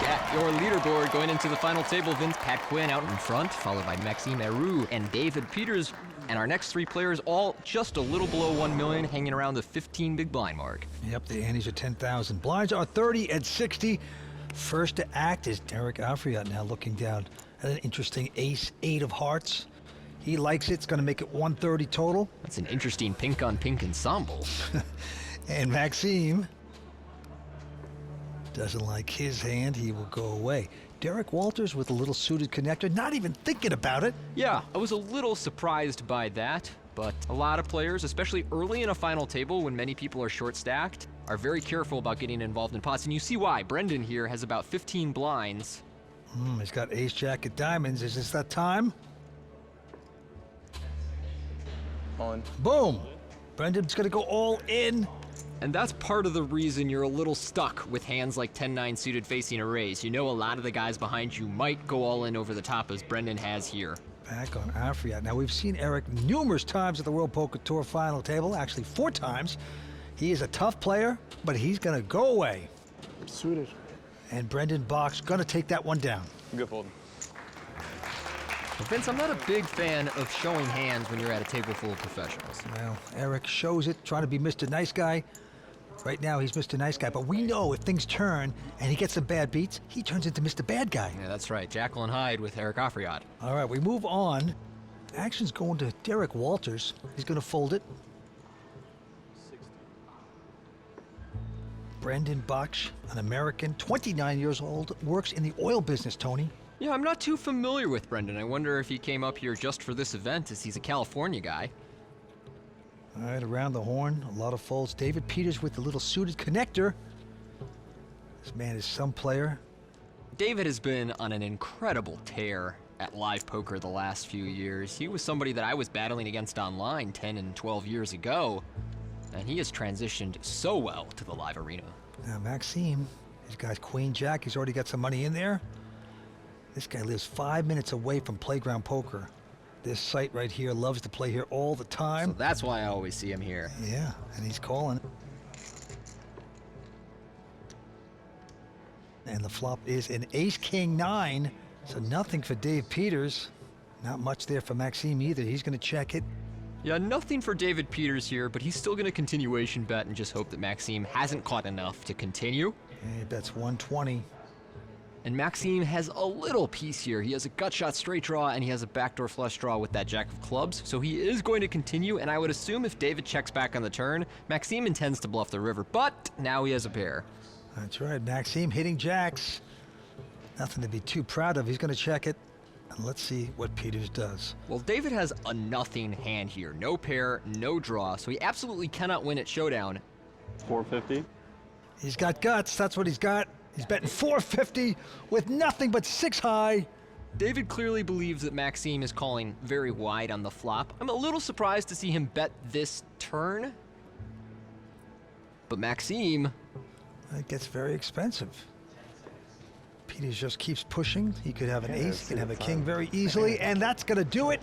at your leaderboard going into the final table. Vince, Pat Quinn out in front, followed by Maxime Heroux and David Peters. And our next three players all just a little below 1 million, hanging around the 15 big blind mark. Yep, the antes are 10,000. Blinds are 30 and 60. First to act is Eric Afriat, now looking down at an interesting ace, 8 of hearts. He likes it. It's going to make it 130 total. That's an interesting pink-on-pink ensemble. And Maxime doesn't like his hand. He will go away. Derek Wolters with a little suited connector, not even thinking about it. Yeah, I was a little surprised by that, but a lot of players, especially early in a final table when many people are short-stacked, are very careful about getting involved in pots. And you see why. Brendan here has about 15 blinds. He's got ace, jack of diamonds. Is this that time? On. Boom. Brendan's going to go all in. And that's part of the reason you're a little stuck with hands like 10-9 suited facing a raise. You know a lot of the guys behind you might go all in over the top as Brendan has here. Back on Afriat. Now, we've seen Eric numerous times at the World Poker Tour final table, actually 4 times. He is a tough player, but he's going to go away. Suited. And Brendan Baksh going to take that one down. Good folding. But Vince, I'm not a big fan of showing hands when you're at a table full of professionals. Well, Eric shows it, trying to be Mr. Nice Guy. Right now, he's Mr. Nice Guy, but we know if things turn and he gets some bad beats, he turns into Mr. Bad Guy. Yeah, that's right. Jekyll and Hyde with Eric Afriat. All right, we move on. Action's going to Derek Wolters. He's going to fold it. Brendan Baksh, an American, 29 years old, works in the oil business, Tony. Yeah, I'm not too familiar with Brendan. I wonder if he came up here just for this event, as he's a California guy. All right, around the horn, a lot of folds. David Peters with the little suited connector. This man is some player. David has been on an incredible tear at live poker the last few years. He was somebody that I was battling against online 10 and 12 years ago, and he has transitioned so well to the live arena. Now, Maxime, he's got Queen Jack. He's already got some money in there. This guy lives 5 minutes away from Playground Poker. This site right here loves to play here all the time. So that's why I always see him here. Yeah, and he's calling. And the flop is an ace-king-9, so nothing for Dave Peters. Not much there for Maxime either. He's going to check it. Yeah, nothing for David Peters here, but he's still going to continuation bet and just hope that Maxime hasn't caught enough to continue. And he bets 120. And Maxime has a little piece here. He has a gut shot straight draw, and he has a backdoor flush draw with that jack of clubs. So he is going to continue, and I would assume if David checks back on the turn, Maxime intends to bluff the river, but now he has a pair. That's right, Maxime hitting jacks. Nothing to be too proud of. He's going to check it. And let's see what Peters does. Well, David has a nothing hand here. No pair, no draw, so he absolutely cannot win at showdown. 450. He's got guts. That's what he's got. He's betting 450 with nothing but 6 high. David clearly believes that Maxime is calling very wide on the flop. I'm a little surprised to see him bet this turn. But Maxime... It gets very expensive. Peters just keeps pushing. He could have an ace, he could have a king very easily, and that's going to do it.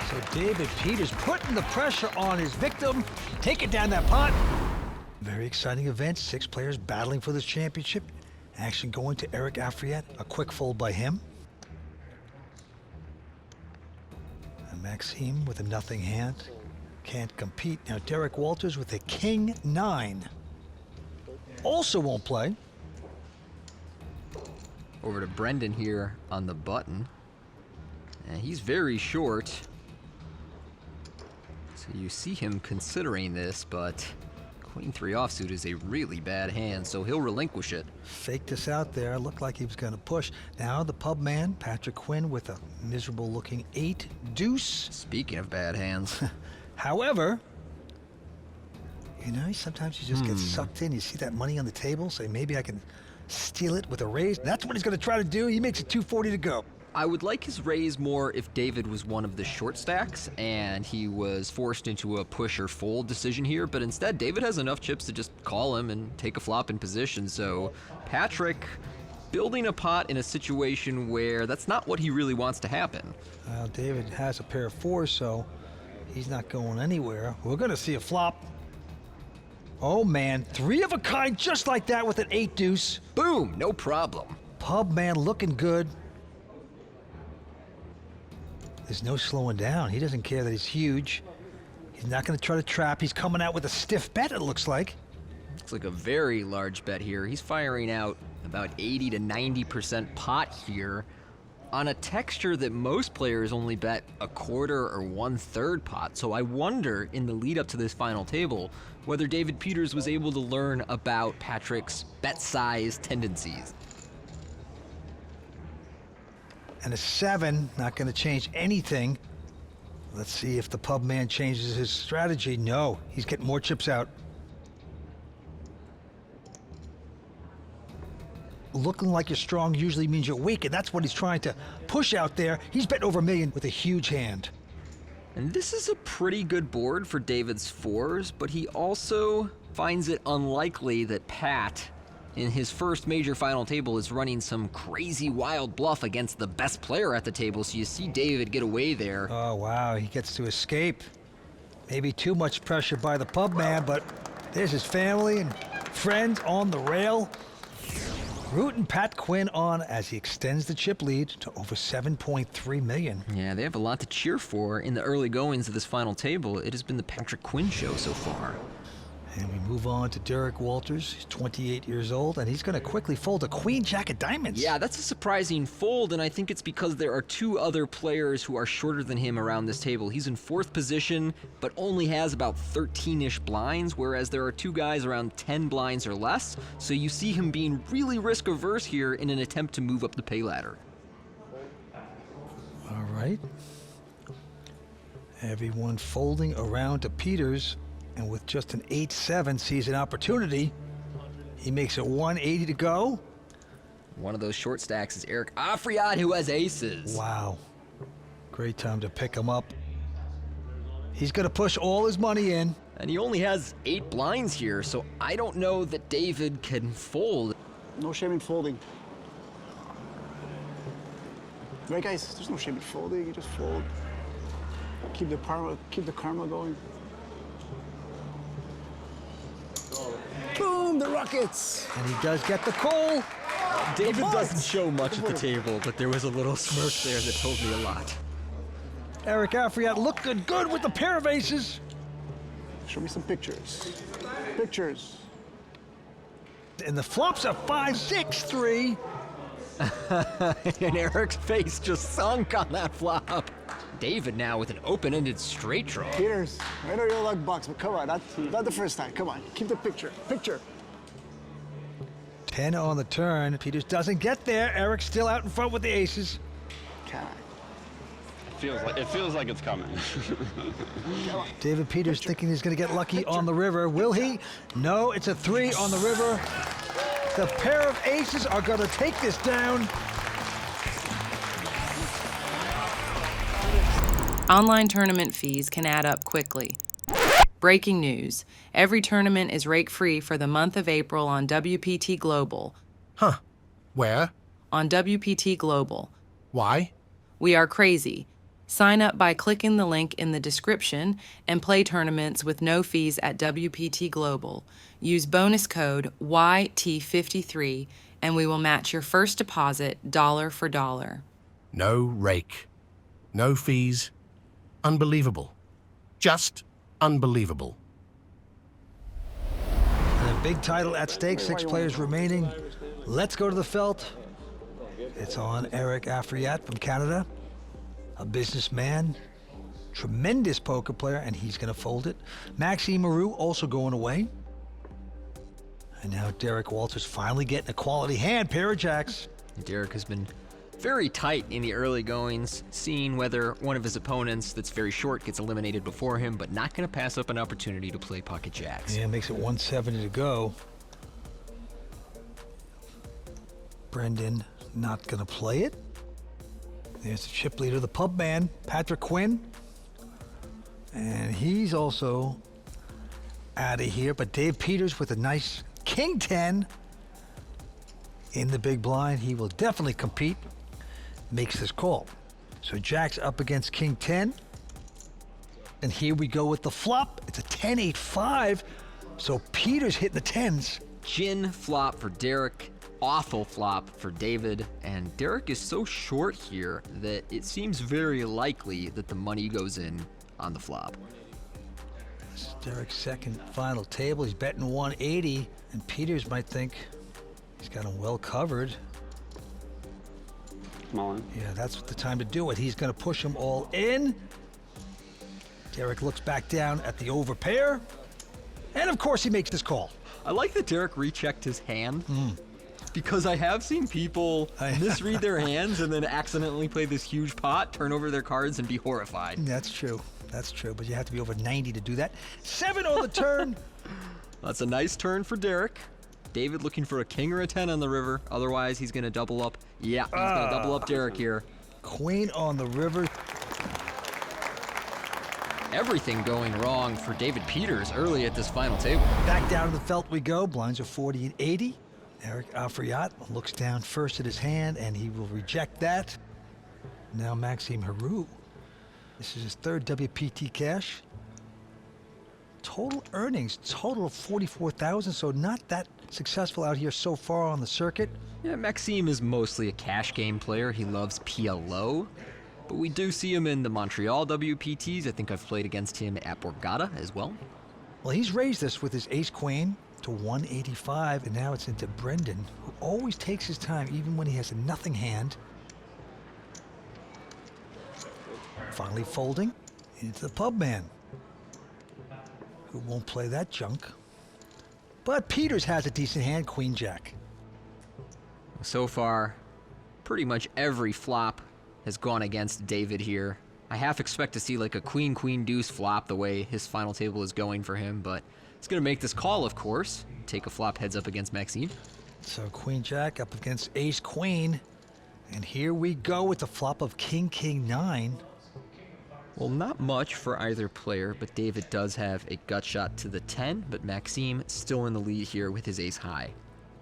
So David Peters putting the pressure on his victim. Take it down that pot. Very exciting event. 6 players battling for this championship. Action going to Eric Afriat. A quick fold by him. And Maxime with a nothing hand. Can't compete. Now Derek Wolters with a king-9. Also won't play. Over to Brendan here on the button. And he's very short. So you see him considering this, but Queen 3 offsuit is a really bad hand, so he'll relinquish it. Faked this out there. Looked like he was going to push. Now the pub man, Patrick Quinn, with a miserable-looking 8 deuce. Speaking of bad hands. However, you know, sometimes you just get sucked in. You see that money on the table, say maybe I can steal it with a raise. That's what he's going to try to do. He makes it 240 to go. I would like his raise more if David was one of the short stacks and he was forced into a push or fold decision here, but instead David has enough chips to just call him and take a flop in position. So Patrick building a pot in a situation where that's not what he really wants to happen. Well, David has a pair of 4s, so he's not going anywhere. We're going to see a flop. Oh man, 3 of a kind just like that with an 8 deuce. Boom, no problem. Pub man looking good. There's no slowing down. He doesn't care that he's huge. He's not going to try to trap. He's coming out with a stiff bet, it looks like. Looks like a very large bet here. He's firing out about 80 to 90% pot here on a texture that most players only bet a quarter or 1/3 pot. So I wonder, in the lead up to this final table, whether David Peters was able to learn about Patrick's bet size tendencies. And a 7, not going to change anything. Let's see if the pub man changes his strategy. No, he's getting more chips out. Looking like you're strong usually means you're weak, and that's what he's trying to push out there. He's betting over $1 million with a huge hand. And this is a pretty good board for David's 4s, but he also finds it unlikely that Pat, in his first major final table, is running some crazy wild bluff against the best player at the table, so you see David get away there. Oh, wow, he gets to escape. Maybe too much pressure by the pub man, but there's his family and friends on the rail. Rooting Pat Quinn on as he extends the chip lead to over $7.3 million. Yeah, they have a lot to cheer for in the early goings of this final table. It has been the Patrick Quinn show so far. And we move on to Derek Wolters. He's 28 years old, and he's going to quickly fold a queen jack of diamonds. Yeah, that's a surprising fold, and I think it's because there are 2 other players who are shorter than him around this table. He's in 4th position, but only has about 13-ish blinds, whereas there are 2 guys around 10 blinds or less. So you see him being really risk-averse here in an attempt to move up the pay ladder. All right. Everyone folding around to Peters. And with just an 8-7, sees an opportunity. He makes it 180 to go. One of those short stacks is Eric Afriat, who has aces. Wow. Great time to pick him up. He's going to push all his money in. And he only has 8 blinds here, so I don't know that David can fold. No shame in folding. Right, guys? There's no shame in folding. You just fold. Keep the karma going. Boom, the Rockets! And he does get the call. David doesn't show much at the table, but there was a little smirk there that told me a lot. Eric Afriat looking good with the pair of aces. Show me some pictures. Pictures. And the flops are 5, 6, 3. And Eric's face just sunk on that flop. David now with an open-ended straight draw. Peters, I know you're luck box, but come on, not the first time. Come on, keep the picture. Picture. 10 on the turn. Peters doesn't get there. Eric's still out in front with the aces. Come on. It feels like it's coming. David Peters thinking he's going to get lucky on the river. Will he? No, it's a 3 on the river. The pair of aces are going to take this down. Online tournament fees can add up quickly. Breaking news. Every tournament is rake-free for the month of April on WPT Global. Huh. Where? On WPT Global. Why? We are crazy. Sign up by clicking the link in the description and play tournaments with no fees at WPT Global. Use bonus code YT53 and we will match your first deposit dollar for dollar. No rake. No fees. Unbelievable. Just unbelievable. And a big title at stake, 6 players remaining. Let's go to the felt. It's on Eric Afriat from Canada. A businessman, tremendous poker player, and he's going to fold it. Maxime Heroux also going away. And now Derek Wolters finally getting a quality hand, pair of jacks. Derek has been very tight in the early goings, seeing whether one of his opponents that's very short gets eliminated before him, but not going to pass up an opportunity to play pocket jacks. Yeah, makes it 170 to go. Brendan not going to play it. There's the chip leader, the pub man, Patrick Quinn. And he's also out of here, but Dave Peters with a nice king 10 in the big blind. He will definitely compete. Makes this call. So Jack's up against king 10. And here we go with the flop. It's a 10-8-5. So Peters hit the 10s. Gin flop for Derek, awful flop for David, and Derek is so short here that it seems very likely that the money goes in on the flop. This is Derek's second final table. He's betting 180, and Peters might think he's got him well covered. Come on. Yeah, that's the time to do it. He's going to push him all in. Derek looks back down at the overpair. And of course he makes this call. I like that Derek rechecked his hand because I have seen people misread their hands and then accidentally play this huge pot, turn over their cards, and be horrified. That's true. That's true, but you have to be over 90 to do that. 7 on the turn. That's a nice turn for Derek. David looking for a king or a 10 on the river. Otherwise, he's going to double up. Yeah, he's going to double up Derek here. Queen on the river. Everything going wrong for David Peters early at this final table. Back down to the felt we go. Blinds are 40 and 80. Eric Afriat looks down first at his hand, and he will reject that. Now Maxime Heroux. This is his third WPT cash. Total earnings, total of 44,000, so not that successful out here so far on the circuit. Yeah, Maxime is mostly a cash game player. He loves PLO. But we do see him in the Montreal WPTs. I think I've played against him at Borgata as well. Well, he's raised this with his ace-queen to 185, and now it's into Brendan, who always takes his time even when he has a nothing hand. Finally folding into the pub man, who won't play that junk. But Peters has a decent hand, queen-jack. So far, pretty much every flop has gone against David here. I half expect to see like a queen deuce flop the way his final table is going for him, but it's going to make this call, of course. Take a flop heads up against Maxime. So queen-jack up against ace-queen. And here we go with the flop of king-9. Well, not much for either player, but David does have a gut shot to the 10, but Maxime still in the lead here with his ace high.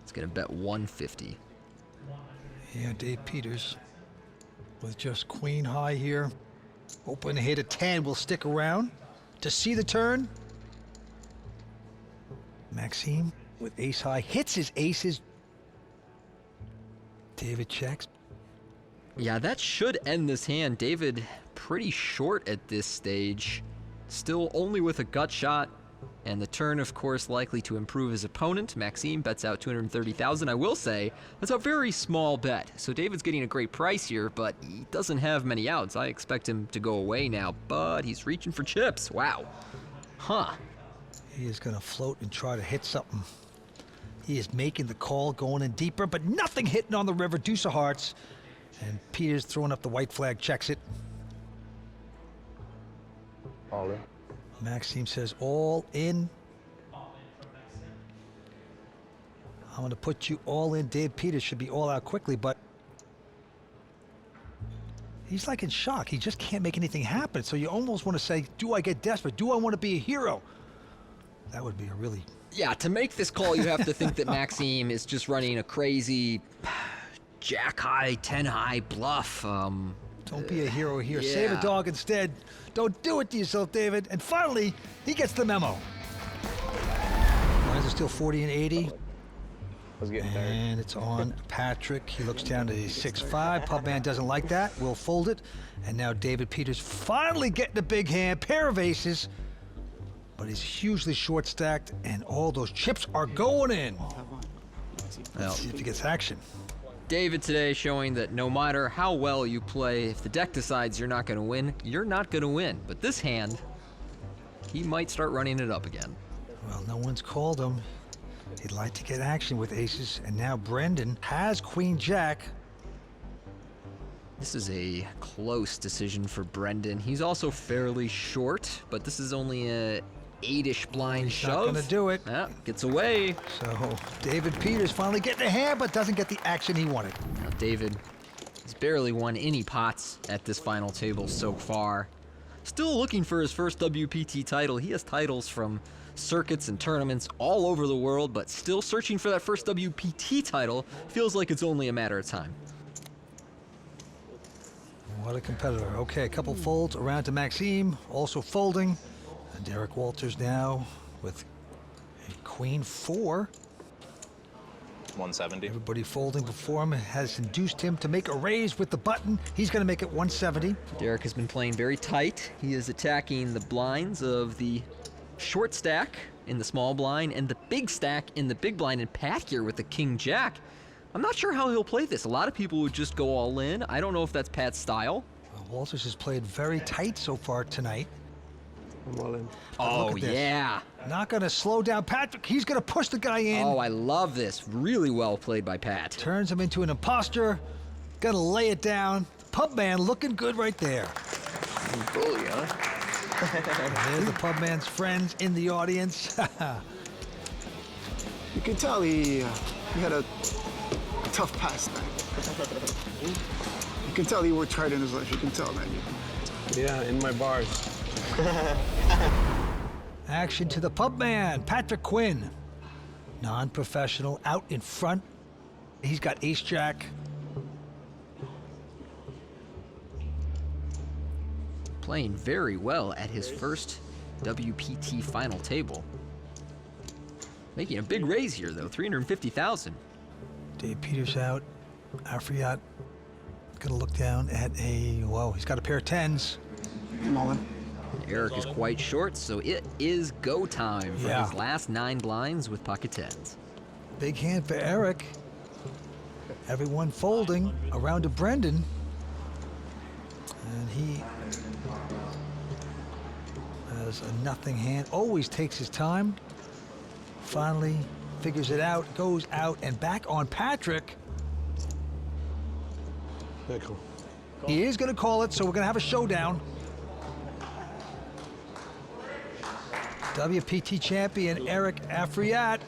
It's going to bet 150. Yeah, Dave Peters with just queen high here. Hoping to hit a 10. Will stick around to see the turn. Maxime with ace high hits his aces. David checks. Yeah, that should end this hand. David pretty short at this stage. Still only with a gut shot. And the turn, of course, likely to improve his opponent. Maxime bets out 230,000. I will say, that's a very small bet. So David's getting a great price here, but he doesn't have many outs. I expect him to go away now, but he's reaching for chips. Wow. Huh. He is going to float and try to hit something. He is making the call, going in deeper, but nothing hitting on the river. Deuce of hearts. And Peters throwing up the white flag, checks it. All in. Maxime says all in. I'm going to put you all in. Dave Peters should be all out quickly, but he's like in shock. He just can't make anything happen. So you almost want to say, do I get desperate? Do I want to be a hero? That would be a really... Yeah, to make this call, you have to think that Maxime is just running a crazy jack high, 10 high bluff. Don't be a hero here. Yeah. Save a dog instead. Don't do it to yourself, David. And finally, he gets the memo. Lines are still 40 and 80. Let's get third. And it's on Patrick. He looks down to his 6-5. Pubman doesn't like that. We'll fold it. And now David Peters finally getting a big hand. Pair of aces. But he's hugely short stacked, and all those chips are going in. Let's see if he gets action. David today showing that no matter how well you play, if the deck decides you're not going to win, you're not going to win. But this hand, he might start running it up again. Well, no one's called him. He'd like to get action with aces, and now Brendan has queen-jack. This is a close decision for Brendan. He's also fairly short, but this is only a 8-ish blind He's shove. not going to do it. Yeah, gets away. So David Peters finally getting a hand, but doesn't get the action he wanted. Now David has barely won any pots at this final table so far. Still looking for his first WPT title. He has titles from circuits and tournaments all over the world, but still searching for that first WPT title. Feels like it's only a matter of time. What a competitor. Okay, a couple folds around to Maxime, also folding. And Derek Wolters now with Queen 4. 170. Everybody folding before him has induced him to make a raise with the button. He's going to make it 170. Derek has been playing very tight. He is attacking the blinds of the short stack in the small blind and the big stack in the big blind, and Pat here with the king jack. I'm not sure how he'll play this. A lot of people would just go all in. I don't know if that's Pat's style. Wolters has played very tight so far tonight. I'm all in. Oh, look at this. yeah. Not going to slow down Patrick. He's going to push the guy in. Oh, I love this. Really well played by Pat. Turns him into an imposter. Going to lay it down. Pub man looking good right there. Bully, huh? There's the pub man's friends in the audience. You can tell he had a tough past night. You can tell he worked hard in his life. You can tell, man. Yeah, in my bars. Action to the pub man, Patrick Quinn. Non-professional, out in front. He's got ace-jack. Playing very well at his first WPT final table. Making a big raise here, though, 350,000. Dave Peters out. Afriat gonna look down at a, whoa, he's got a pair of 10s. I'm all in. Eric is quite short, so it is go time for Yeah. his last 9 blinds with pocket 10s. Big hand for Eric. Everyone folding around to Brendan. And he has a nothing hand, always takes his time. Finally figures it out, goes out and back on Patrick. He is gonna call it, so we're gonna have a showdown. WPT champion Eric Afriat.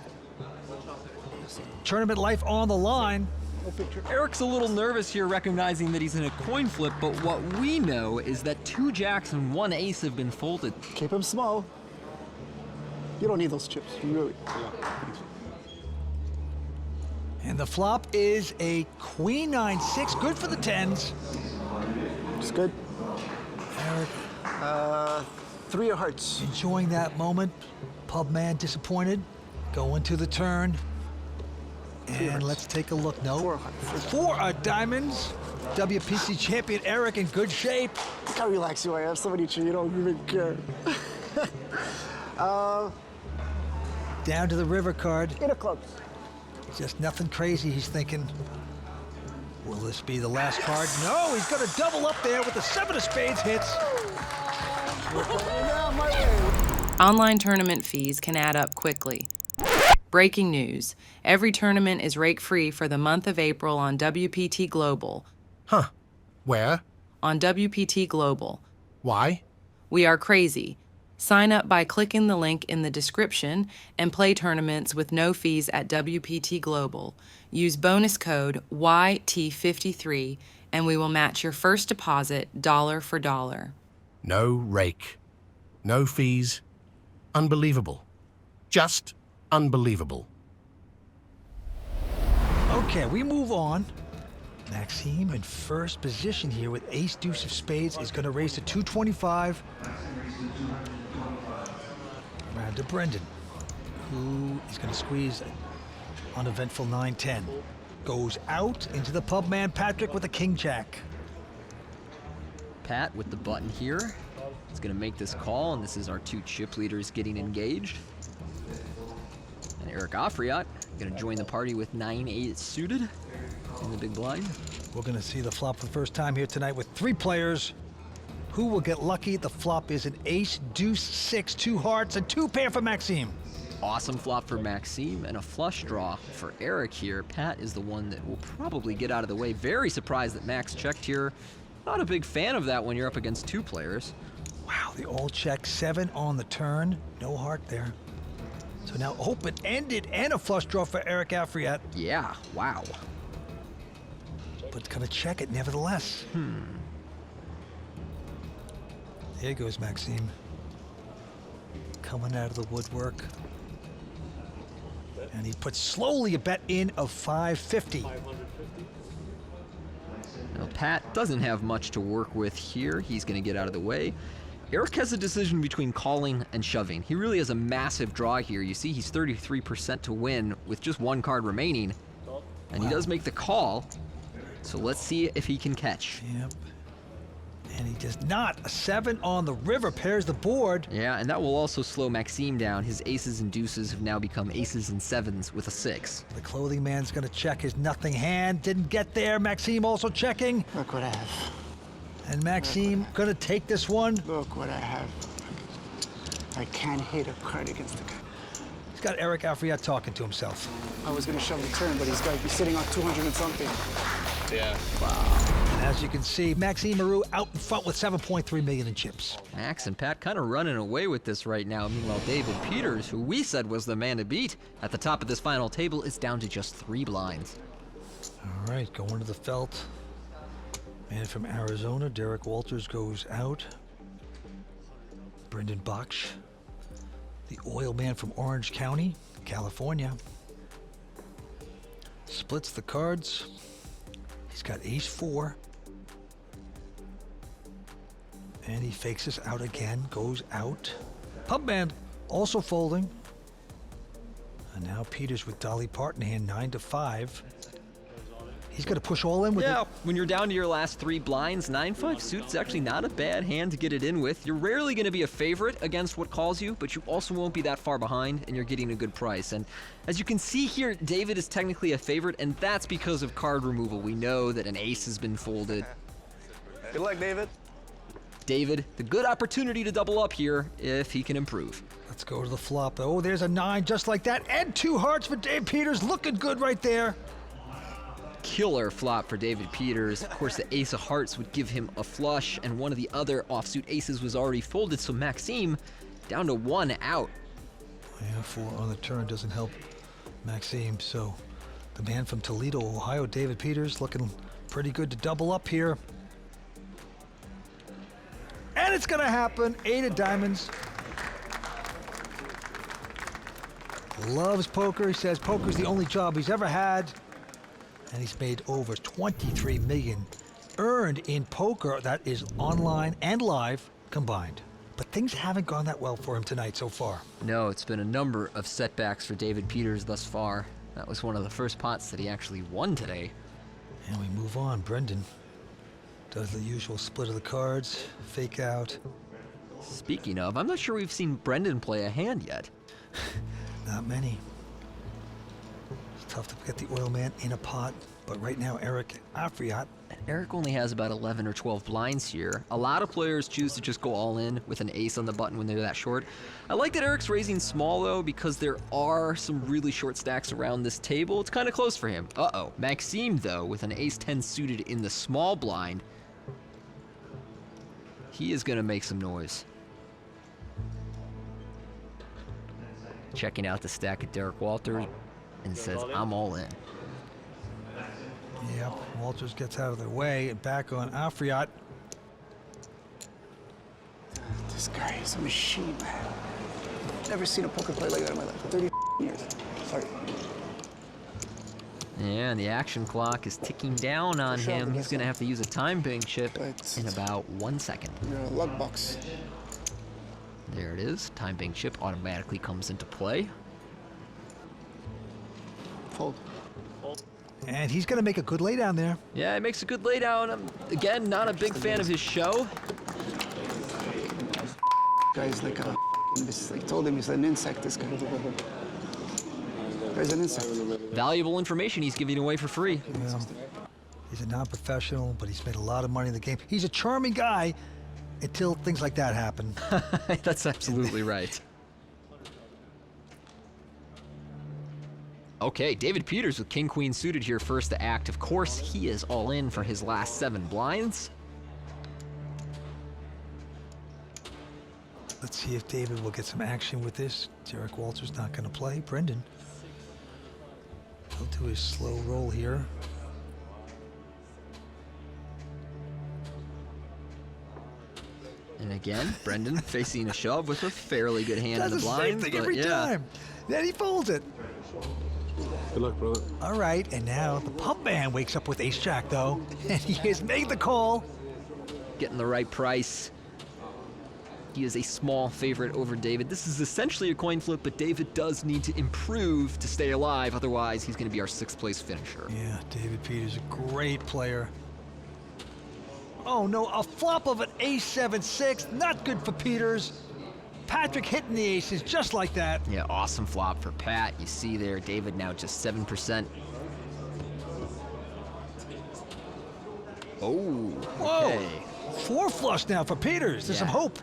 Tournament life on the line. Eric's a little nervous here, recognizing that he's in a coin flip, but what we know is that 2 jacks and 1 ace have been folded. Keep him small. You don't need those chips, you really. And the flop is a queen 9-6, good for the 10s. It's good. Eric 3 of hearts. enjoying that moment. Pub man disappointed. Going to the turn. And let's take a look. No. 4 of hearts. 4 of diamonds. WPT champion Eric in good shape. Look how relaxed you are. I have somebody cheat. You don't even care. Down to the river card. 8 of clubs. Just nothing crazy, he's thinking. Will this be the last card? No, he's gonna double up there with the 7 of spades hits. Down my way. Online tournament fees can add up quickly. Breaking news. Every tournament is rake-free for the month of April on WPT Global. Huh. Where? On WPT Global. Why? We are crazy. Sign up by clicking the link in the description and play tournaments with no fees at WPT Global. Use bonus code YT53 and we will match your first deposit dollar for dollar. No rake. No fees. Unbelievable. Just unbelievable. Okay, we move on. Maxime in first position here with ace deuce of spades is gonna raise to 225. Around to Brendan, who is going to squeeze uneventful 9-10. Goes out into the pub man Patrick with a king jack. Pat with the button here is going to make this call, and this is our 2 chip leaders getting engaged. And Eric Afriat going to join the party with 9-8 suited in the big blind. We're going to see the flop for the first time here tonight with 3 players. Who will get lucky? The flop is an ace, deuce, 6, 2 hearts, and 2 pair for Maxime. Awesome flop for Maxime and a flush draw for Eric here. Pat is the one that will probably get out of the way. Very surprised that Max checked here. Not a big fan of that when you're up against 2 players. Wow, they all check 7 on the turn. No heart there. So now open-ended and a flush draw for Eric Afriat. Yeah, wow. But gonna check it nevertheless. There goes Maxime. Coming out of the woodwork. And he puts slowly a bet in of 550. Now, Pat doesn't have much to work with here. He's going to get out of the way. Eric has a decision between calling and shoving. He really has a massive draw here. You see he's 33% to win with just one card remaining. And he does make the call. So let's see if he can catch. Yep. And he does not. A 7 on the river pairs the board. Yeah, and that will also slow Maxime down. His aces and deuces have now become aces and 7s with a 6. The clothing man's gonna check his nothing hand. Didn't get there. Maxime also checking. Look what I have. And Maxime gonna take this one. Look what I have. I can't hit a card against the guy. He's got Eric Afriat talking to himself. I was gonna shove the turn, but he's got to be sitting on 200 and something. Yeah. And as you can see, Maxime Heroux out in front with 7.3 million in chips. Max and Pat kind of running away with this right now. Meanwhile, David Peters, who we said was the man to beat at the top of this final table, is down to just 3 blinds. All right, going to the felt. Man from Arizona, Derek Wolters goes out. Brendan Baksh, the oil man from Orange County, California, splits the cards. He's got ace-4. And he fakes us out again, goes out. Pub band also folding. And now Peters with Dolly Parton hand 9-5. He's got to push all in with Yeah, it. when you're down to your last 3 blinds, 9-5 suit's actually not a bad hand to get it in with. You're rarely going to be a favorite against what calls you, but you also won't be that far behind, and you're getting a good price. And as you can see here, David is technically a favorite, and that's because of card removal. We know that an ace has been folded. Good luck, David. David, the good opportunity to double up here if he can improve. Let's go to the flop. Oh, there's a 9 just like that. And 2 hearts for Dave Peters. Looking good right there. Killer flop for David Peters. Of course, the ace of hearts would give him a flush, and one of the other offsuit aces was already folded, so Maxime down to 1 out. Yeah, 4 on the turn doesn't help Maxime. So the man from Toledo, Ohio, David Peters, looking pretty good to double up here. And it's going to happen. 8 of diamonds. Loves poker. He says poker's the only job he's ever had. And he's made over 23 million earned in poker. That is online and live combined. But things haven't gone that well for him tonight so far. No, it's been a number of setbacks for David Peters thus far. That was one of the first pots that he actually won today. And we move on. Brendan does the usual split of the cards, fake out. Speaking of, I'm not sure we've seen Brendan play a hand yet. Not many. It's tough to get the oil man in a pot, but right now Eric Afriat. Eric only has about 11 or 12 blinds here. A lot of players choose to just go all in with an ace on the button when they're that short. I like that Eric's raising small though, because there are some really short stacks around this table. It's kind of close for him. Uh-oh. Maxime though, with an ace-10 suited in the small blind, he is gonna make some noise. Checking out the stack of Derek Wolters and says, I'm all in. Yep, Wolters gets out of their way and back on Afriat. This guy is a machine, man. Never seen a poker player like that in my life. 30 years. Sorry. Yeah, and the action clock is ticking down on him. He's gonna have to use a time bank chip in about 1 second. You're in a luck box. There it is. Time bank chip automatically comes into play. Fold. And he's going to make a good lay down there. Yeah, it makes a good laydown. I'm, again, not a big fan of his show. Guy's like a like told him he's an insect, this guy. Guy's an insect. Valuable information he's giving away for free. Well, he's a non-professional, but he's made a lot of money in the game. He's a charming guy until things like that happen. That's absolutely right. Okay, David Peters with King-Queen suited here first to act. Of course, he is all in for his last 7 blinds. Let's see if David will get some action with this. Derek Wolters not going to play. Brendan. He'll do his slow roll here. And again, Brendan facing a shove with a fairly good hand Does in the the same blinds. thing but every yeah. time. Then he folds it. Good luck, brother. All right, and now the pump man wakes up with ace-jack, though. And he has made the call. Getting the right price. He is a small favorite over David. This is essentially a coin flip, but David does need to improve to stay alive. Otherwise, he's going to be our 6th place finisher. Yeah, David Peters, a great player. Oh no, a flop of an ace-7-6. Not good for Peters. Patrick hitting the aces just like that. Yeah, awesome flop for Pat. You see there, David now just 7%. Oh, Whoa! okay. 4 flush now for Peters. There's some Yeah. hope.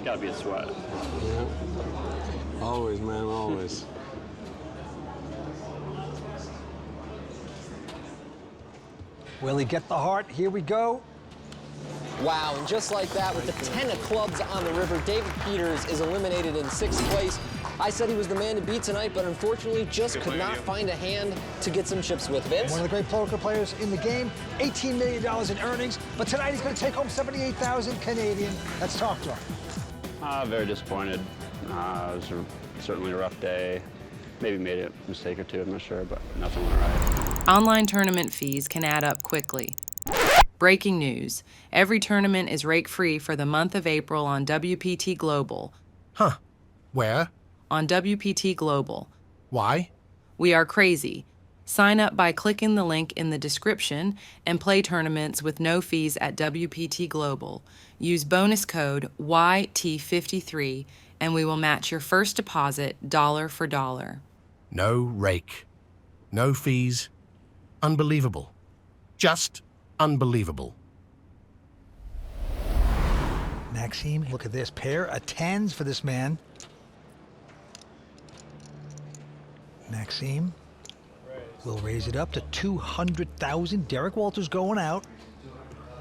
Gotta be a sweat. Always, man, always. Will he get the heart? Here we go. Wow, and just like that, with the 10 of clubs on the river, David Peters is eliminated in 6th place. I said he was the man to beat tonight, but unfortunately just could not find a hand to get some chips with. Vince? One of the great poker players in the game, $18 million in earnings, but tonight he's going to take home 78,000 Canadian. Let's talk to him. Very disappointed. It was certainly a rough day. Maybe made a mistake or two, I'm not sure, but nothing went right. Online tournament fees can add up quickly. Breaking news. Every tournament is rake-free for the month of April on WPT Global. Huh. Where? On WPT Global. Why? We are crazy. Sign up by clicking the link in the description and play tournaments with no fees at WPT Global. Use bonus code YT53 and we will match your first deposit dollar for dollar. No rake. No fees. Unbelievable. Just unbelievable. Maxime, look at this. Pair of 10s for this man. Maxime will raise it up to 200,000. Derek Wolters going out.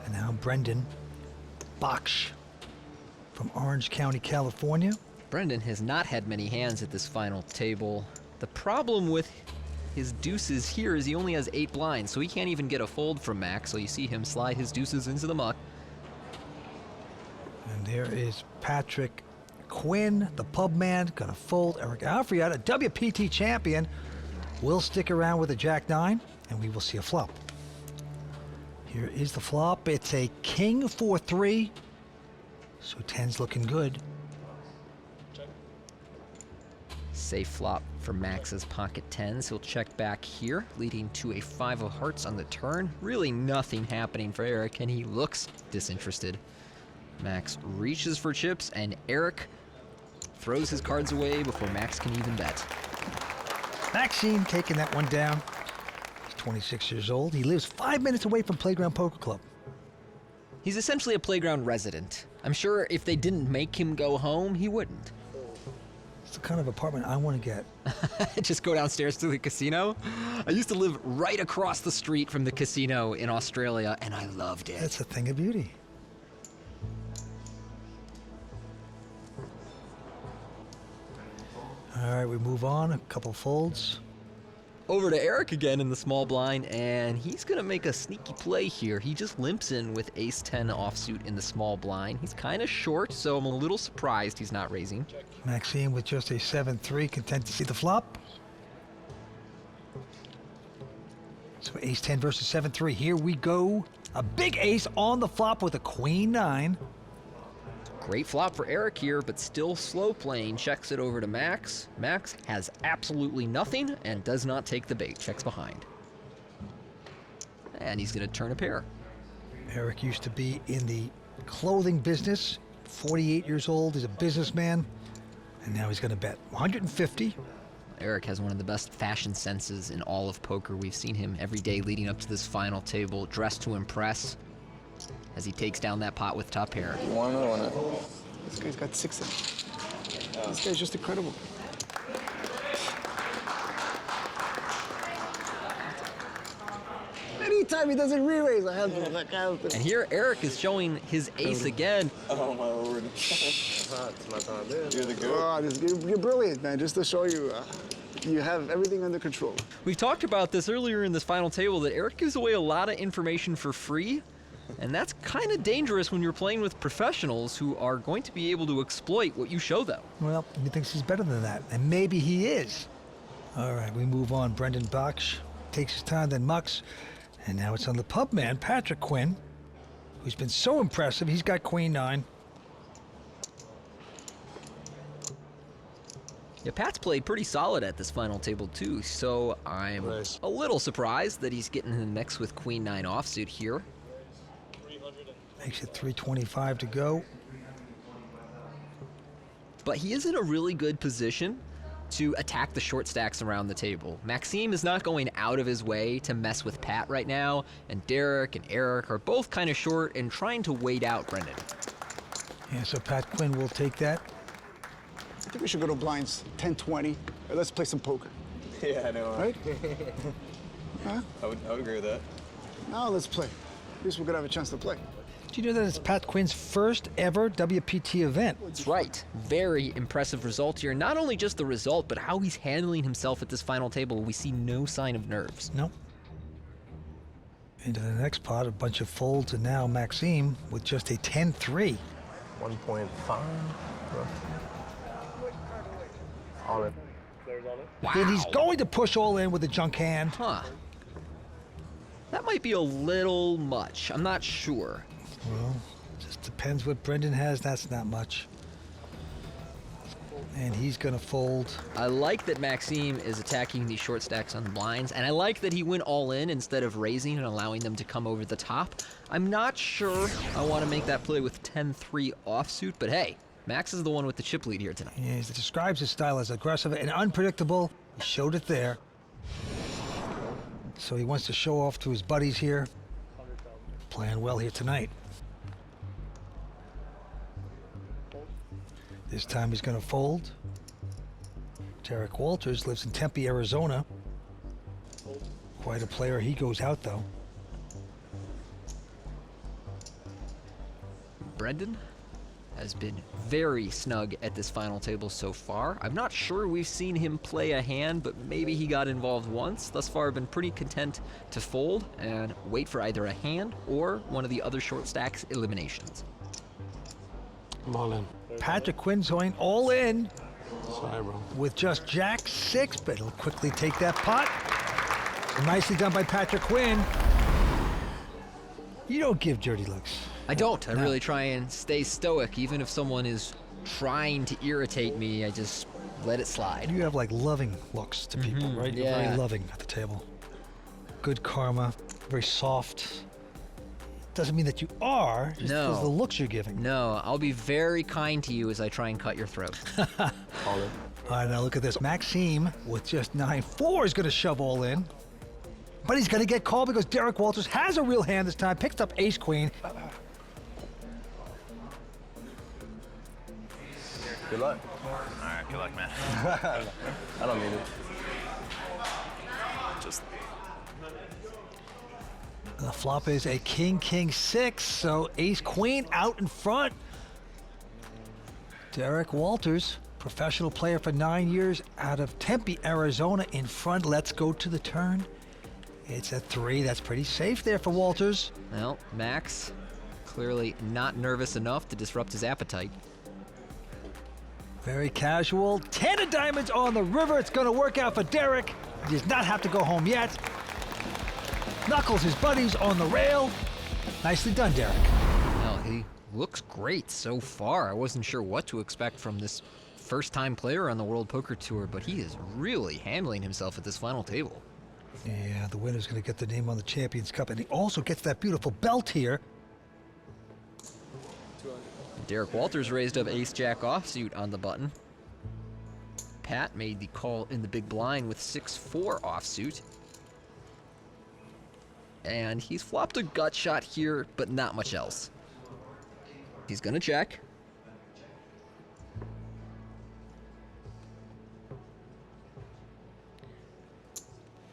And now Brendan Baksh from Orange County, California. Brendan has not had many hands at this final table. The problem with his deuces here is he only has 8 blinds, so he can't even get a fold from Max, so you see him slide his deuces into the muck. And there is Patrick Quinn, the pub man, gonna fold. Eric Afriat, a WPT champion, will stick around with a Jack-9, and we will see a flop. Here is the flop. It's a King 4-3, so 10's looking good. Safe flop for Max's pocket 10s. He'll check back here, leading to a 5 of hearts on the turn. Really nothing happening for Eric, and he looks disinterested. Max reaches for chips, and Eric throws his cards away before Max can even bet. Maxime taking that one down. He's 26 years old. He lives 5 minutes away from Playground Poker Club. He's essentially a playground resident. I'm sure if they didn't make him go home, he wouldn't. It's the kind of apartment I want to get. Just go downstairs to the casino. I used to live right across the street from the casino in Australia, and I loved it. That's a thing of beauty. All right, we move on. A couple folds. Over to Eric again in the small blind, and he's going to make a sneaky play here. He just limps in with ace-10 offsuit in the small blind. He's kind of short, so I'm a little surprised he's not raising. Maxime with just a 7-3, content to see the flop. So ace-10 versus 7-3. Here we go. A big ace on the flop with a queen-9. Great flop for Eric here, but still slow playing. Checks it over to Max. Max has absolutely nothing and does not take the bait. Checks behind. And he's going to turn a pair. Eric used to be in the clothing business. 48 years old. He's a businessman. And now he's going to bet 150. Eric has one of the best fashion senses in all of poker. We've seen him every day leading up to this final table, dressed to impress, as he takes down that pot with top pair. You want another one? This guy's got 6 in it. This guy's just incredible. Anytime he doesn't re-raise, I have to like out. And here Eric is showing his ace again. Oh my word! You're the good. You're brilliant, man. Just to show you, you have everything under control. We've talked about this earlier in this final table, that Eric gives away a lot of information for free. And that's kind of dangerous when you're playing with professionals who are going to be able to exploit what you show them. Well, he thinks he's better than that, and maybe he is. All right, we move on. Brendan Baksh takes his time, then mucks. And now it's on the pub man, Patrick Quinn, who's been so impressive. He's got queen-9. Yeah, Pat's played pretty solid at this final table too, so I'm Nice. a little surprised that he's getting in the mix with Queen 9 offsuit here. Makes it 325 to go. But he is in a really good position to attack the short stacks around the table. Maxime is not going out of his way to mess with Pat right now, and Derek and Eric are both kind of short and trying to wait out Brendan. Yeah, so Pat Quinn will take that. I think we should go to blinds 10-20. Let's play some poker, Yeah, I know. right? Huh? I would agree with that. Now let's play. At least we're gonna have a chance to play. Do you know that it's Pat Quinn's first ever WPT event? That's right. Very impressive result here. Not only just the result, but how he's handling himself at this final table. We see no sign of nerves. No. Into the next pot, a bunch of folds, and now Maxime with just a 10-3. 1.5. All in. And he's going to push all in with a junk hand. Huh. That might be a little much. I'm not sure. Well, just depends what Brendan has. That's not much. And he's going to fold. I like that Maxime is attacking these short stacks on the blinds, and I like that he went all in instead of raising and allowing them to come over the top. I'm not sure I want to make that play with 10-3 offsuit, but hey, Max is the one with the chip lead here tonight. Yeah, he describes his style as aggressive and unpredictable. He showed it there. So he wants to show off to his buddies here. Playing well here tonight. This time he's going to fold. Derek Wolters lives in Tempe, Arizona. Quite a player. He goes out, though. Brendan has been very snug at this final table so far. I'm not sure we've seen him play a hand, but maybe he got involved once. Thus far, I've been pretty content to fold and wait for either a hand or one of the other short stacks eliminations. I'm all in. Patrick Quinn's going all in Sorry, bro. with just Jack 6, but he'll quickly take that pot. So nicely done by Patrick Quinn. You don't give dirty looks. I don't. I really try and stay stoic. Even if someone is trying to irritate me, I just let it slide. You have like loving looks to people, right? You're yeah. very loving at the table. Good karma, very soft. Doesn't mean that you are, just No. because the looks you're giving. No, I'll be very kind to you as I try and cut your throat. All in. All right, now look at this. Maxime with just 9-4 is going to shove all in. But he's going to get called because Derek Wolters has a real hand this time. Picks up ace-queen. Good luck. All right, good luck, man. I don't mean it. Just The flop is a king, 6, so ace-queen out in front. Derek Wolters, professional player for 9 years out of Tempe, Arizona, in front. Let's go to the turn. It's a 3. That's pretty safe there for Wolters. Well, Max, clearly not nervous enough to disrupt his appetite. Very casual. 10 of diamonds on the river. It's going to work out for Derek. He does not have to go home yet. Knuckles his buddies on the rail. Nicely done, Derek. Well, he looks great so far. I wasn't sure what to expect from this first-time player on the World Poker Tour, but he is really handling himself at this final table. Yeah, the winner's going to get the name on the Champions Cup, and he also gets that beautiful belt here. Derek Wolters raised up ace-jack offsuit on the button. Pat made the call in the big blind with 6-4 offsuit. And he's flopped a gut shot here, but not much else. He's gonna check.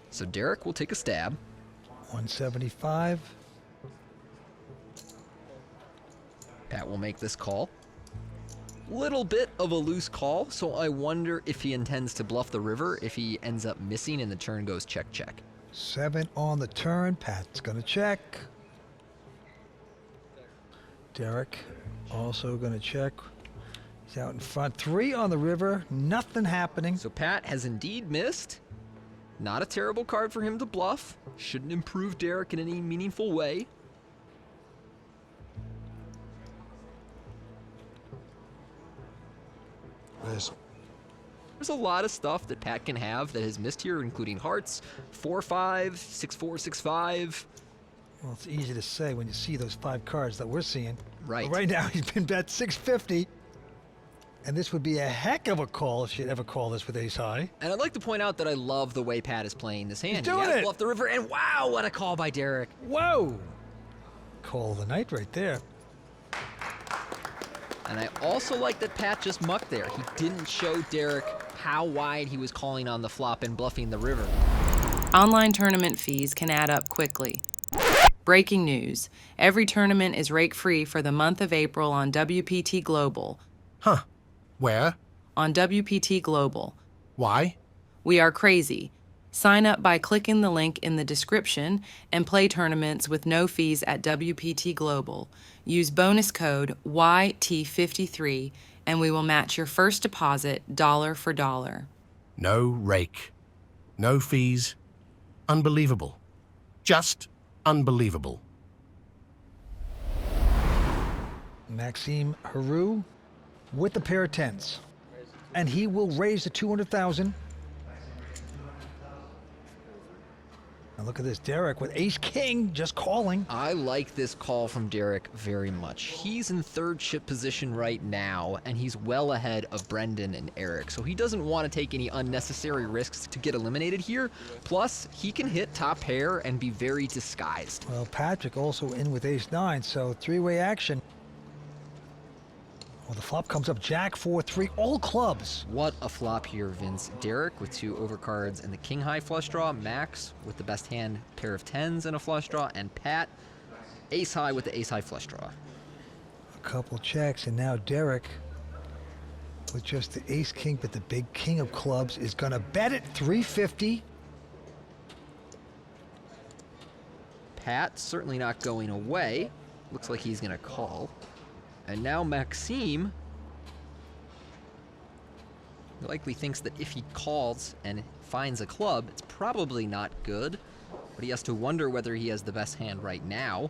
So Derek will take a stab. 175. Pat will make this call. Little bit of a loose call, so I wonder if he intends to bluff the river if he ends up missing and the turn goes check, check. 7 on the turn. Pat's going to check. Derek also going to check. He's out in front. 3 on the river. Nothing happening. So Pat has indeed missed. Not a terrible card for him to bluff. Shouldn't improve Derek in any meaningful way. Nice. There's a lot of stuff that Pat can have that has missed here, including hearts, 4-5, 6-4, 6-5. Well, it's easy to say when you see those 5 cards that we're seeing. Right. But right now, he's been bet 650. And this would be a heck of a call if she'd ever call this with ace high. And I'd like to point out that I love the way Pat is playing this hand. He's doing he has it. bluffed the river, and wow, what a call by Derek. Whoa! Call of the night right there. And I also like that Pat just mucked there. He didn't show Derek how wide he was calling on the flop and bluffing the river. Online tournament fees can add up quickly. Breaking news. Every tournament is rake-free for the month of April on WPT Global. Huh. Where? On WPT Global. Why? We are crazy. Sign up by clicking the link in the description and play tournaments with no fees at WPT Global. Use bonus code YT53 and we will match your first deposit dollar for dollar. No rake. No fees. Unbelievable. Just unbelievable. Maxime Heroux with the pair of 10s. And he will raise the 200,000. Now look at this, Derek with ace-king just calling. I like this call from Derek very much. He's in 3rd chip position right now, and he's well ahead of Brendan and Eric, so he doesn't want to take any unnecessary risks to get eliminated here. Plus, he can hit top pair and be very disguised. Well, Patrick also in with ace-9, so 3-way action. Well, the flop comes up jack, 4-3, all clubs. What a flop here, Vince. Derek with 2 overcards and the king-high flush draw. Max with the best hand, pair of 10s and a flush draw. And Pat, ace-high with the ace-high flush draw. A couple checks, and now Derek with just the ace-king, but the big king of clubs is going to bet it 350. Pat certainly not going away. Looks like he's going to call. And now Maxime likely thinks that if he calls and finds a club, it's probably not good. But he has to wonder whether he has the best hand right now.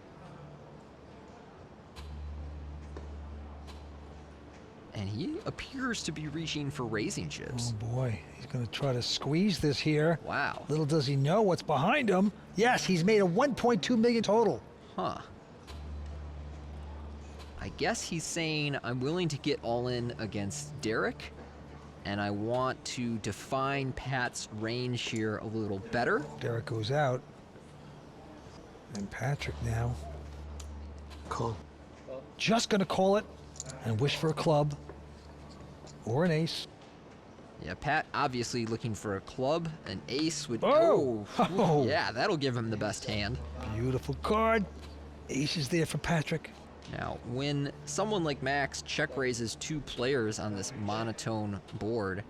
And he appears to be reaching for raising chips. Oh boy, he's going to try to squeeze this here. Wow. Little does he know what's behind him. Yes, he's made a 1.2 million total. Huh. I guess he's saying, I'm willing to get all in against Derek, and I want to define Pat's range here a little better. Derek goes out. And Patrick now. Call. Just going to call it and wish for a club or an ace. Yeah, Pat obviously looking for a club. An ace would... Oh! Oh. Yeah, that'll give him the best hand. Beautiful card. Ace is there for Patrick. Now, when someone like Max check raises 2 players on this monotone board,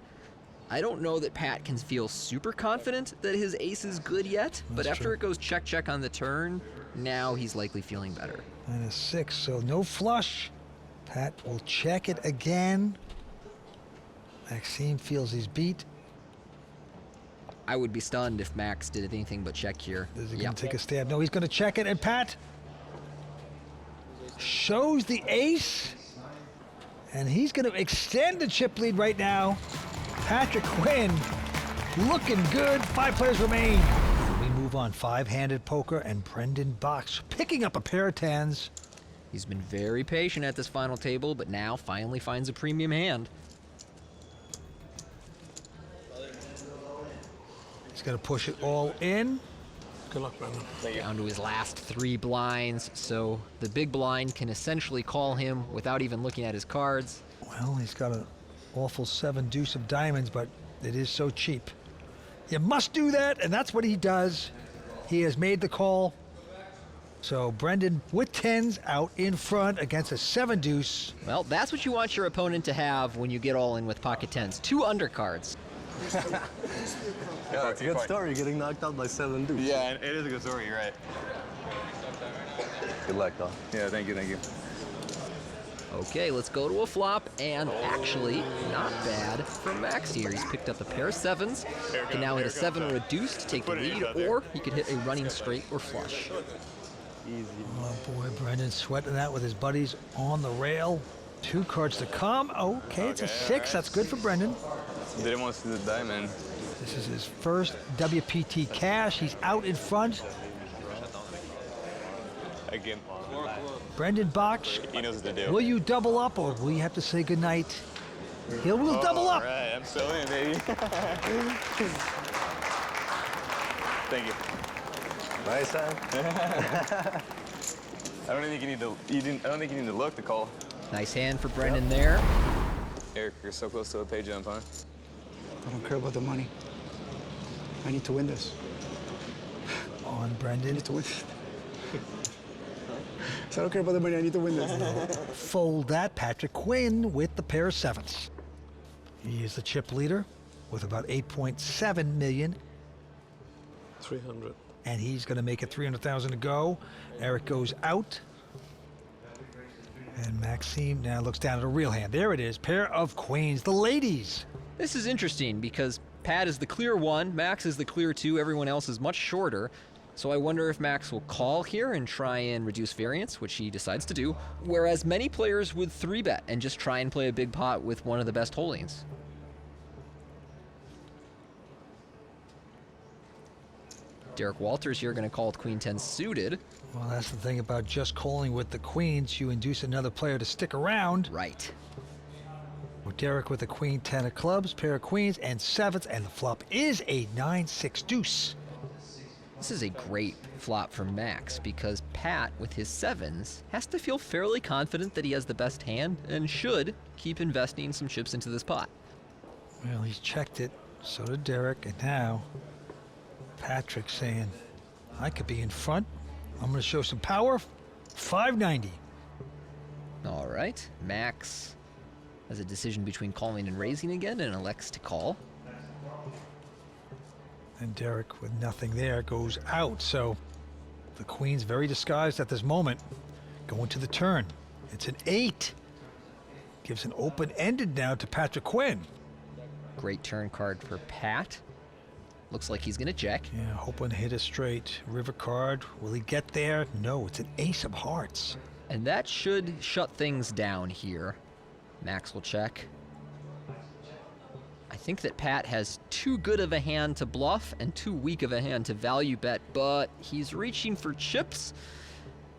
I don't know that Pat can feel super confident that his ace is good yet, but after it goes check-check on the turn, now he's likely feeling better. And a 6, so no flush. Pat will check it again. Maxime feels he's beat. I would be stunned if Max did anything but check here. Is he going to take a stab? No, he's going to check it, and Pat shows the ace, and he's going to extend the chip lead right now. Patrick Quinn looking good. 5 players remain. We move on. 5-handed poker, and Brendan Baksh picking up a pair of 10s. He's been very patient at this final table, but now finally finds a premium hand. He's going to push it all in. Good luck, Brendan. Down to his last 3 blinds, so the big blind can essentially call him without even looking at his cards. Well, he's got an awful 7 deuce of diamonds, but it is so cheap. You must do that, and that's what he does. He has made the call. So Brendan with 10s out in front against a 7 deuce. Well, that's what you want your opponent to have when you get all in with pocket 10s. 2 undercards. Yeah, it's a good story, getting knocked out by 7 dudes. Yeah, it is a good story, you're right. Good luck, though. Yeah, thank you, thank you. Okay, let's go to a flop, and actually, not bad for Max here. He's picked up a pair of 7s. Can now hit a 7 reduced to take the lead, or he could hit a running straight or flush. Easy. Oh boy, Brendan sweating that with his buddies on the rail. 2 cards to come. Okay, it's a 6. That's good for Brendan. Didn't want to see the diamond. This is his first WPT cash. He's out in front. Again. Brendan Baksh, He knows what to do. will you double up or will you have to say goodnight? He will double up. All right, I'm still in, baby. Thank you. Nice time. I don't think you need to. I don't think you need to look to call. Nice hand for Brendan there. Eric, you're so close to a pay jump, huh? I don't care about the money. I need to win this. On Brendan. To win. So I don't care about the money. I need to win this. Fold that. Patrick Quinn with the pair of sevens. He is the chip leader with about 8.7 million. 300. And he's going to make it 300,000 to go. Eric goes out. And Maxime now looks down at a real hand. There it is. Pair of queens. The ladies. This is interesting because Pat is the clear one, Max is the clear two, everyone else is much shorter. So I wonder if Max will call here and try and reduce variance, which he decides to do, whereas many players would 3-bet and just try and play a big pot with one of the best holdings. Derek Wolters here going to call with Queen 10 suited. Well, that's the thing about just calling with the queens. You induce another player to stick around. Right. With Derek with a Queen 10 of clubs, pair of queens, and sevens, and the flop is a 9-6 deuce. This is a great flop for Max because Pat, with his sevens, has to feel fairly confident that he has the best hand and should keep investing some chips into this pot. Well, he's checked it. So did Derek, and now Patrick saying, I could be in front. I'm going to show some power. 590. All right, Max has a decision between calling and raising again and elects to call. And Derek, with nothing there, goes out. So the queen's very disguised at this moment. Going to the turn. It's an 8. Gives an open-ended now to Patrick Quinn. Great turn card for Pat. Looks like he's going to check. Yeah, hoping to hit a straight. River card. Will he get there? No, it's an ace of hearts. And that should shut things down here. Max will check. I think that Pat has too good of a hand to bluff and too weak of a hand to value bet, but he's reaching for chips.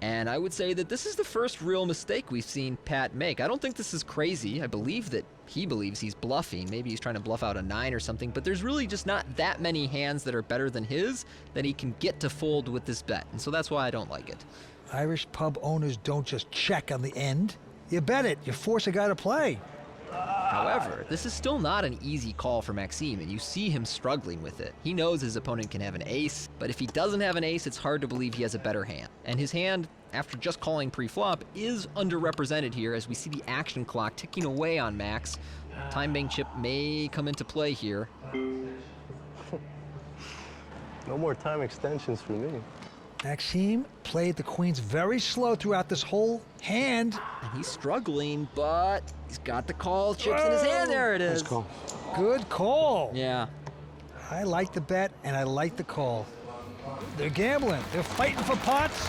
And I would say that this is the first real mistake we've seen Pat make. I don't think this is crazy. I believe that he believes he's bluffing. Maybe he's trying to bluff out a 9 or something, but there's really just not that many hands that are better than his that he can get to fold with this bet. And so that's why I don't like it. Irish pub owners don't just check on the end. You bet it. You force a guy to play. However, this is still not an easy call for Maxime, and you see him struggling with it. He knows his opponent can have an ace, but if he doesn't have an ace, it's hard to believe he has a better hand. And his hand, after just calling pre-flop, is underrepresented here as we see the action clock ticking away on Max. Time bank chip may come into play here. No more time extensions for me. Maxime played the queens very slow throughout this whole hand. And he's struggling, but he's got the call chips in his hand. There it is. Let's go. Good call. Yeah. I like the bet, and I like the call. They're gambling. They're fighting for pots.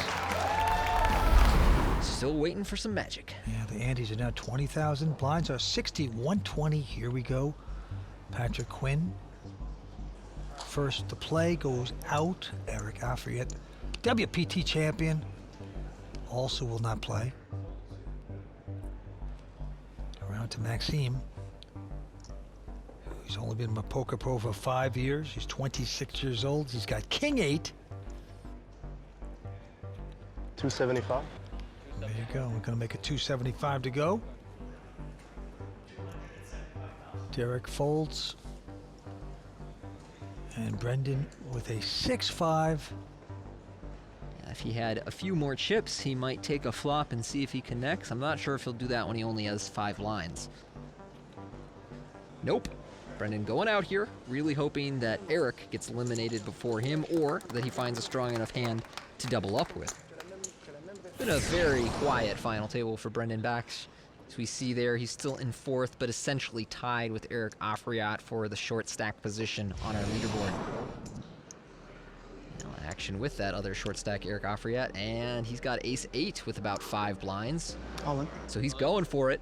Still waiting for some magic. Yeah, the antes are now 20,000. Blinds are 60, 120. Here we go. Patrick Quinn. First to play goes out. Eric Afriat, WPT champion, also will not play. Around to Maxime. He's only been a poker pro for 5 years. He's 26 years old. He's got King 8. 275. There you go. We're going to make it 275 to go. Derek folds. And Brendan with a 6-5. If he had a few more chips, he might take a flop and see if he connects. I'm not sure if he'll do that when he only has 5 lines. Nope. Brendan going out here, really hoping that Eric gets eliminated before him or that he finds a strong enough hand to double up with. Been a very quiet final table for Brendan Baksh. As we see there, he's still in 4th, but essentially tied with Eric Afriat for the short stack position on our leaderboard. Now action with that other short stack, Eric Afriat, and he's got ace-8 with about 5 blinds. All in. So he's going for it.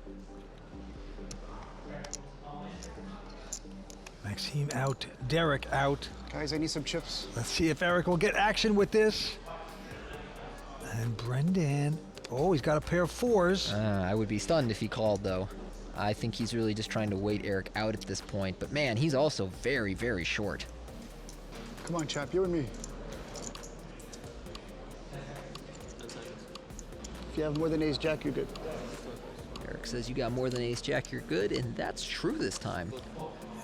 Maxime out, Derek out. Guys, I need some chips. Let's see if Eric will get action with this. And Brendan, oh, he's got a pair of fours. I would be stunned if he called, though. I think he's really just trying to wait Eric out at this point. But man, he's also very, very short. Come on, chap, you and me. If you have more than ace jack, you're good. Eric says you got more than ace jack, you're good, and that's true this time.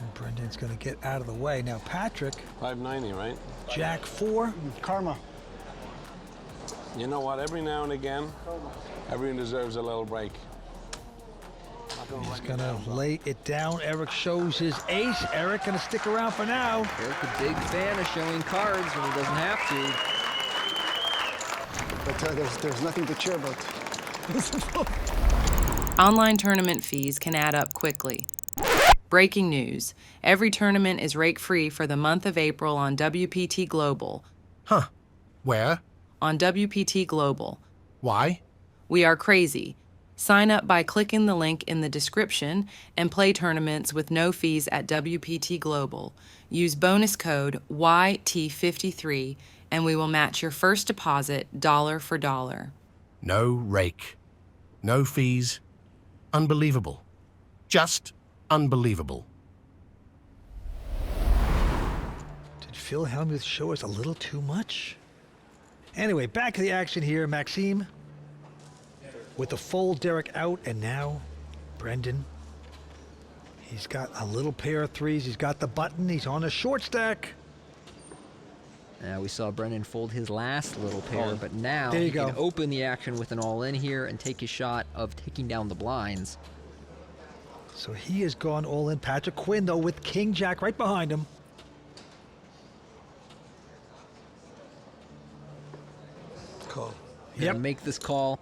And Brendan's gonna get out of the way. Now Patrick, 590, right? jack 4. Karma. You know what? Every now and again, everyone deserves a little break. He's gonna lay it down. Eric shows his ace. Eric gonna stick around for now. Eric, a big fan of showing cards when he doesn't have to. But there's nothing to cheer about. Online tournament fees can add up quickly. Breaking news. Every tournament is rake-free for the month of April on WPT Global. Huh. Where? On WPT Global. Why? We are crazy. Sign up by clicking the link in the description and play tournaments with no fees at WPT Global. Use bonus code YT53 and we will match your first deposit dollar for dollar. No rake. No fees. Unbelievable. Just unbelievable. Did Phil Hellmuth show us a little too much? Anyway, back to the action here. Maxime with the fold, Derek out, and now Brendan. He's got a little pair of threes. He's got the button. He's on a short stack. We saw Brendan fold his last little pair, but now There you he go. can open the action with an all-in here and take his shot of taking down the blinds. So he has gone all in. Patrick Quinn, though, with King Jack right behind him. Call. Yep. Make this call.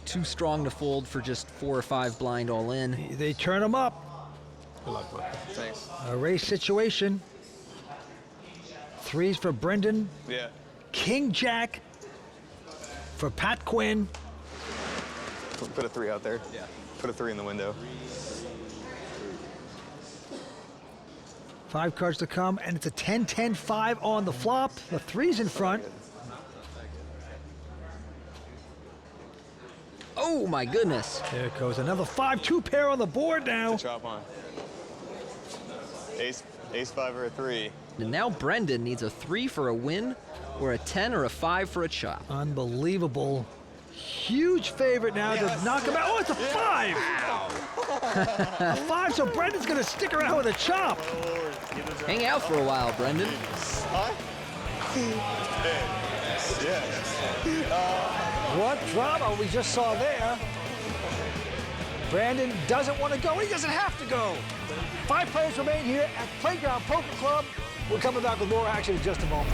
Too strong to fold for just 4 or 5 blind all in. They turn him up. Good luck, bud. Thanks. A race situation. Threes for Brendan. Yeah. King Jack for Pat Quinn. Put a 3 out there. Yeah. Put a 3 in the window. 5 cards to come, and it's a 10-10-5 on the flop. The threes in front. Oh my goodness. There it goes. Another 5-2 pair on the board now. Chop on. Ace 5 or a 3. And now Brendan needs a 3 for a win, or a 10 or a 5 for a chop. Unbelievable. Huge favorite now to knock him out. Oh, it's a 5! A 5, so Brendan's going to stick around with a chop. Hang out for a while, Brendan. What drama we just saw there. Brandon doesn't want to go. He doesn't have to go. 5 players remain here at Playground Poker Club. We're coming back with more action in just a moment.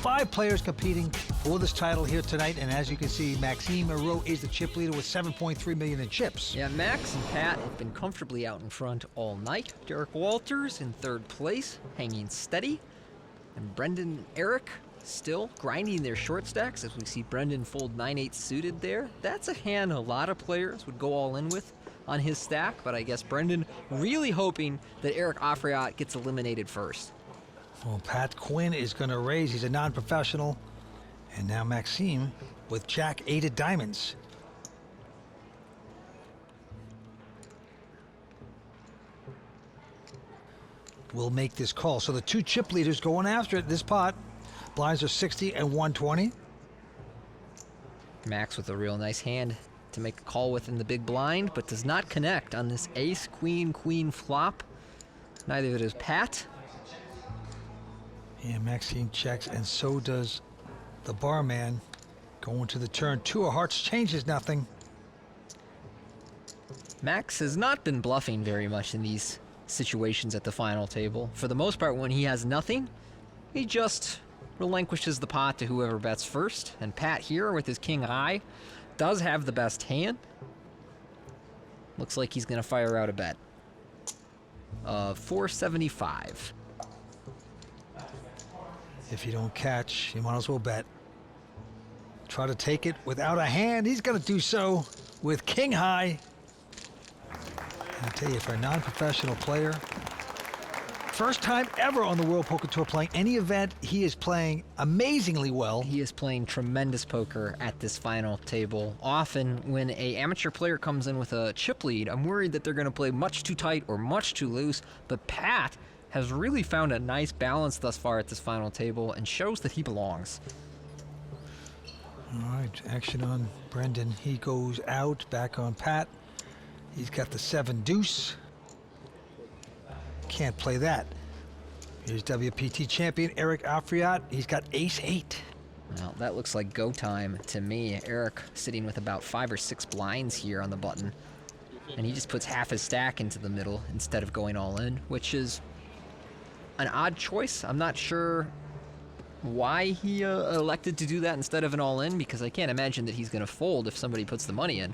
5 players competing for this title here tonight, and as you can see, Maxime Heroux is the chip leader with 7.3 million in chips. Yeah, Max and Pat have been comfortably out in front all night. Derek Wolters in 3rd place, hanging steady. And Brendan and Eric still grinding their short stacks, as we see Brendan fold 9-8 suited there. That's a hand a lot of players would go all in with on his stack, but I guess Brendan really hoping that Eric Afriat gets eliminated first. Well, Pat Quinn is going to raise. He's a non-professional. And now Maxime with Jack 8 of diamonds. Will make this call. So the 2 chip leaders going after it. This pot, blinds are 60 and 120. Max with a real nice hand to make a call within the big blind, but does not connect on this ace, queen, queen flop. Neither does Pat. Yeah, Maxime checks, and so does the barman. Going to the turn. 2 of hearts changes nothing. Max has not been bluffing very much in these situations at the final table. For the most part, when he has nothing, he just relinquishes the pot to whoever bets first. And Pat here with his king high does have the best hand. Looks like he's going to fire out a bet of 475. If you don't catch, you might as well bet. Try to take it without a hand. He's going to do so with king high. And I tell you, for a non-professional player, first time ever on the World Poker Tour playing any event. He is playing amazingly well. He is playing tremendous poker at this final table. Often, when a amateur player comes in with a chip lead, I'm worried that they're going to play much too tight or much too loose, but Pat has really found a nice balance thus far at this final table and shows that he belongs. All right, action on Brendan. He goes out, back on Pat. He's got the 7 deuce. Can't play that. Here's WPT champion Eric Afriat. He's got ace 8. Well, that looks like go time to me. Eric sitting with about 5 or 6 blinds here on the button. And he just puts half his stack into the middle instead of going all in, which is an odd choice. I'm not sure why he elected to do that instead of an all in, because I can't imagine that he's going to fold if somebody puts the money in.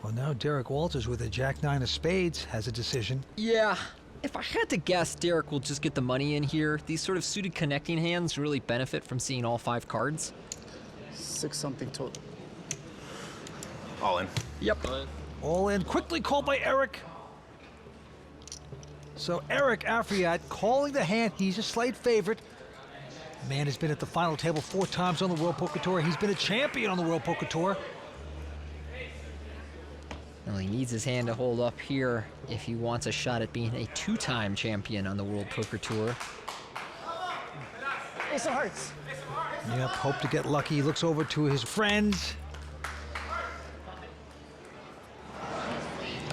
Well, now Derek Wolters with a jack 9 of spades has a decision. Yeah, if I had to guess, Derek will just get the money in here. These sort of suited connecting hands really benefit from seeing all 5 cards. 6 something total. All in. Yep. All in, quickly called by Eric. So Eric Afriat calling the hand. He's a slight favorite. Man has been at the final table 4 times on the World Poker Tour. He's been a champion on the World Poker Tour. Well, he needs his hand to hold up here if he wants a shot at being a 2-time champion on the World Poker Tour. Ace of hearts. Yep, hope to get lucky. He looks over to his friends.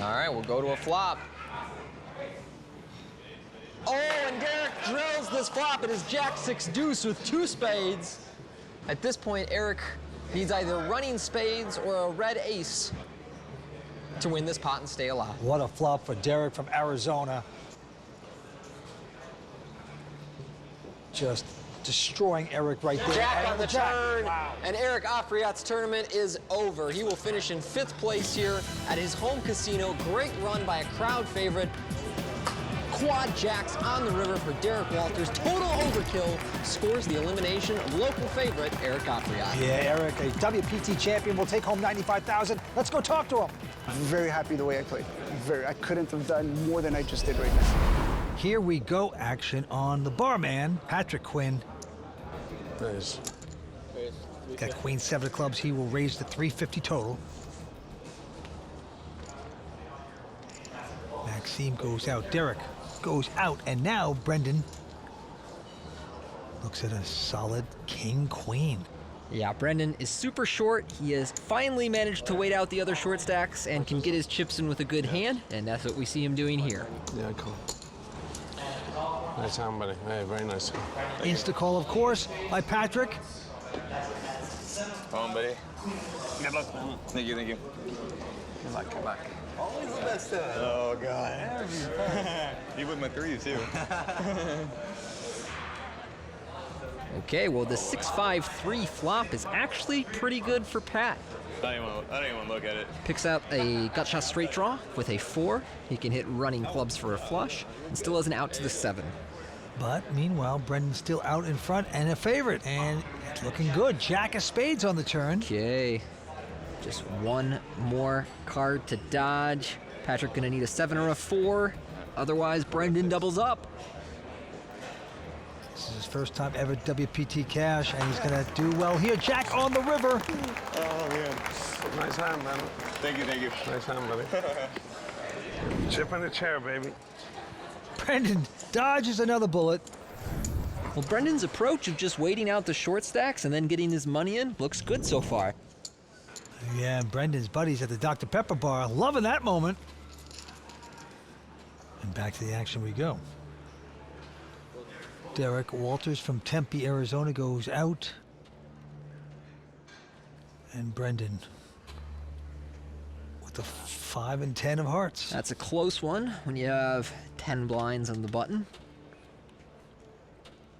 All right, we'll go to a flop. Oh, and Derek drills this flop. It is jack 6 deuce with 2 spades. At this point, Eric needs either running spades or a red ace to win this pot and stay alive. What a flop for Derek from Arizona. Just destroying Eric right there. Jack on the Jack. turn, Wow. and Eric Afriat's tournament is over. He will finish in 5th place here at his home casino. Great run by a crowd favorite. Quad jacks on the river for Derek Wolters. Total overkill scores the elimination of local favorite Eric Afriat. Yeah, Eric, a WPT champion, will take home $95,000. Let's go talk to him. Very happy the way I played. I couldn't have done more than I just did right now. Here we go, action on the barman, Patrick Quinn. Nice. Got queen 7 of clubs. He will raise to 350 total. Maxime goes out. Derek goes out. And now Brendan looks at a solid king-queen. Yeah, Brendan is super short. He has finally managed to wait out the other short stacks and can get his chips in with a good hand, and that's what we see him doing here. Yeah, cool. Nice hand, buddy. Hey, very nice. Insta call, of course, by Patrick. Come on, buddy. Good luck. Thank you, thank you. Good luck, good luck. Always the best. Oh, God. You with my 3s, too. Okay, well, the 6-5-3 flop is actually pretty good for Pat. I don't even want to look at it. Picks out a gut shot straight draw with a 4. He can hit running clubs for a flush and still has an out to the 7. But meanwhile, Brendan's still out in front and a favorite, and it's looking good. Jack of spades on the turn. Okay, just one more card to dodge. Patrick gonna need a 7 or a 4. Otherwise, Brendan doubles up. This is his first time ever WPT cash, and he's gonna do well here. Jack on the river. Oh, man. Nice hand, man. Thank you, thank you. Nice hand, buddy. Chip in the chair, baby. Brendan dodges another bullet. Well, Brendan's approach of just waiting out the short stacks and then getting his money in looks good so far. Yeah, and Brendan's buddies at the Dr. Pepper bar, loving that moment. And back to the action we go. Derek Wolters from Tempe, Arizona goes out. And Brendan with the 5 and 10 of hearts. That's a close one when you have 10 blinds on the button.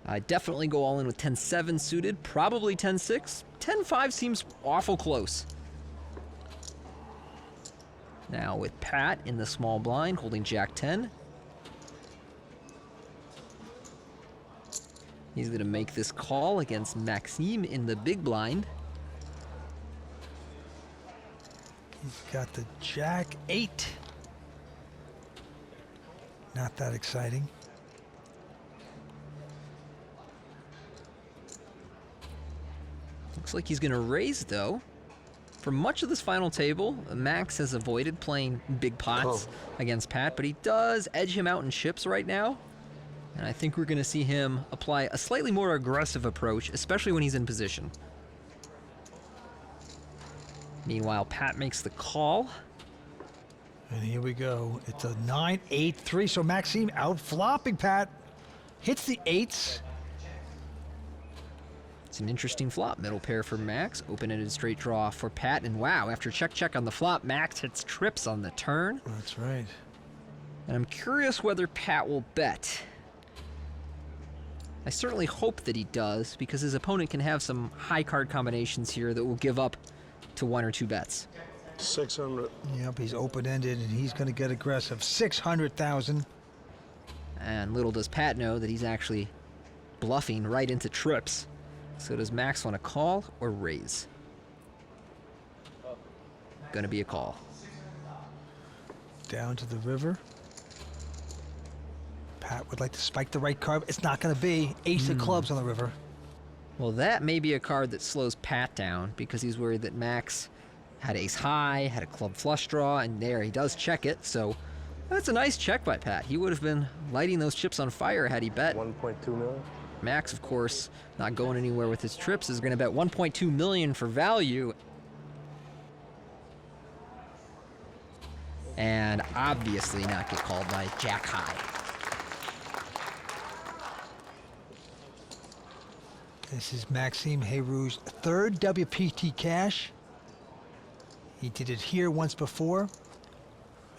I definitely go all in with 10-7 suited, probably 10-6. 10-5 seems awful close. Now with Pat in the small blind, holding Jack 10. He's gonna make this call against Maxime in the big blind. He's got the Jack 8. Not that exciting. Looks like he's gonna raise though. For much of this final table, Max has avoided playing big pots against Pat, but he does edge him out in chips right now. And I think we're gonna see him apply a slightly more aggressive approach, especially when he's in position. Meanwhile, Pat makes the call. And here we go. It's a 9-8-3, so Maxime out flopping Pat. Hits the eights. It's an interesting flop. Middle pair for Max. Open-ended straight draw for Pat. And wow, after check on the flop, Max hits trips on the turn. That's right. And I'm curious whether Pat will bet. I certainly hope that he does, because his opponent can have some high card combinations here that will give up to 1 or 2 bets. 600. Yep, he's open-ended, and he's going to get aggressive. 600,000. And little does Pat know that he's actually bluffing right into trips. So does Max want to call or raise? Gonna be a call. Down to the river. Pat would like to spike the right card. It's not going to be. Ace of clubs on the river. Well, that may be a card that slows Pat down, because he's worried that Max had ace high, had a club flush draw, and there he does check it. So that's a nice check by Pat. He would have been lighting those chips on fire had he bet. 1.2 million. Max, of course, not going anywhere with his trips, is going to bet 1.2 million for value. And obviously not get called by Jack High. This is Maxime Heroux's third WPT cash. He did it here once before,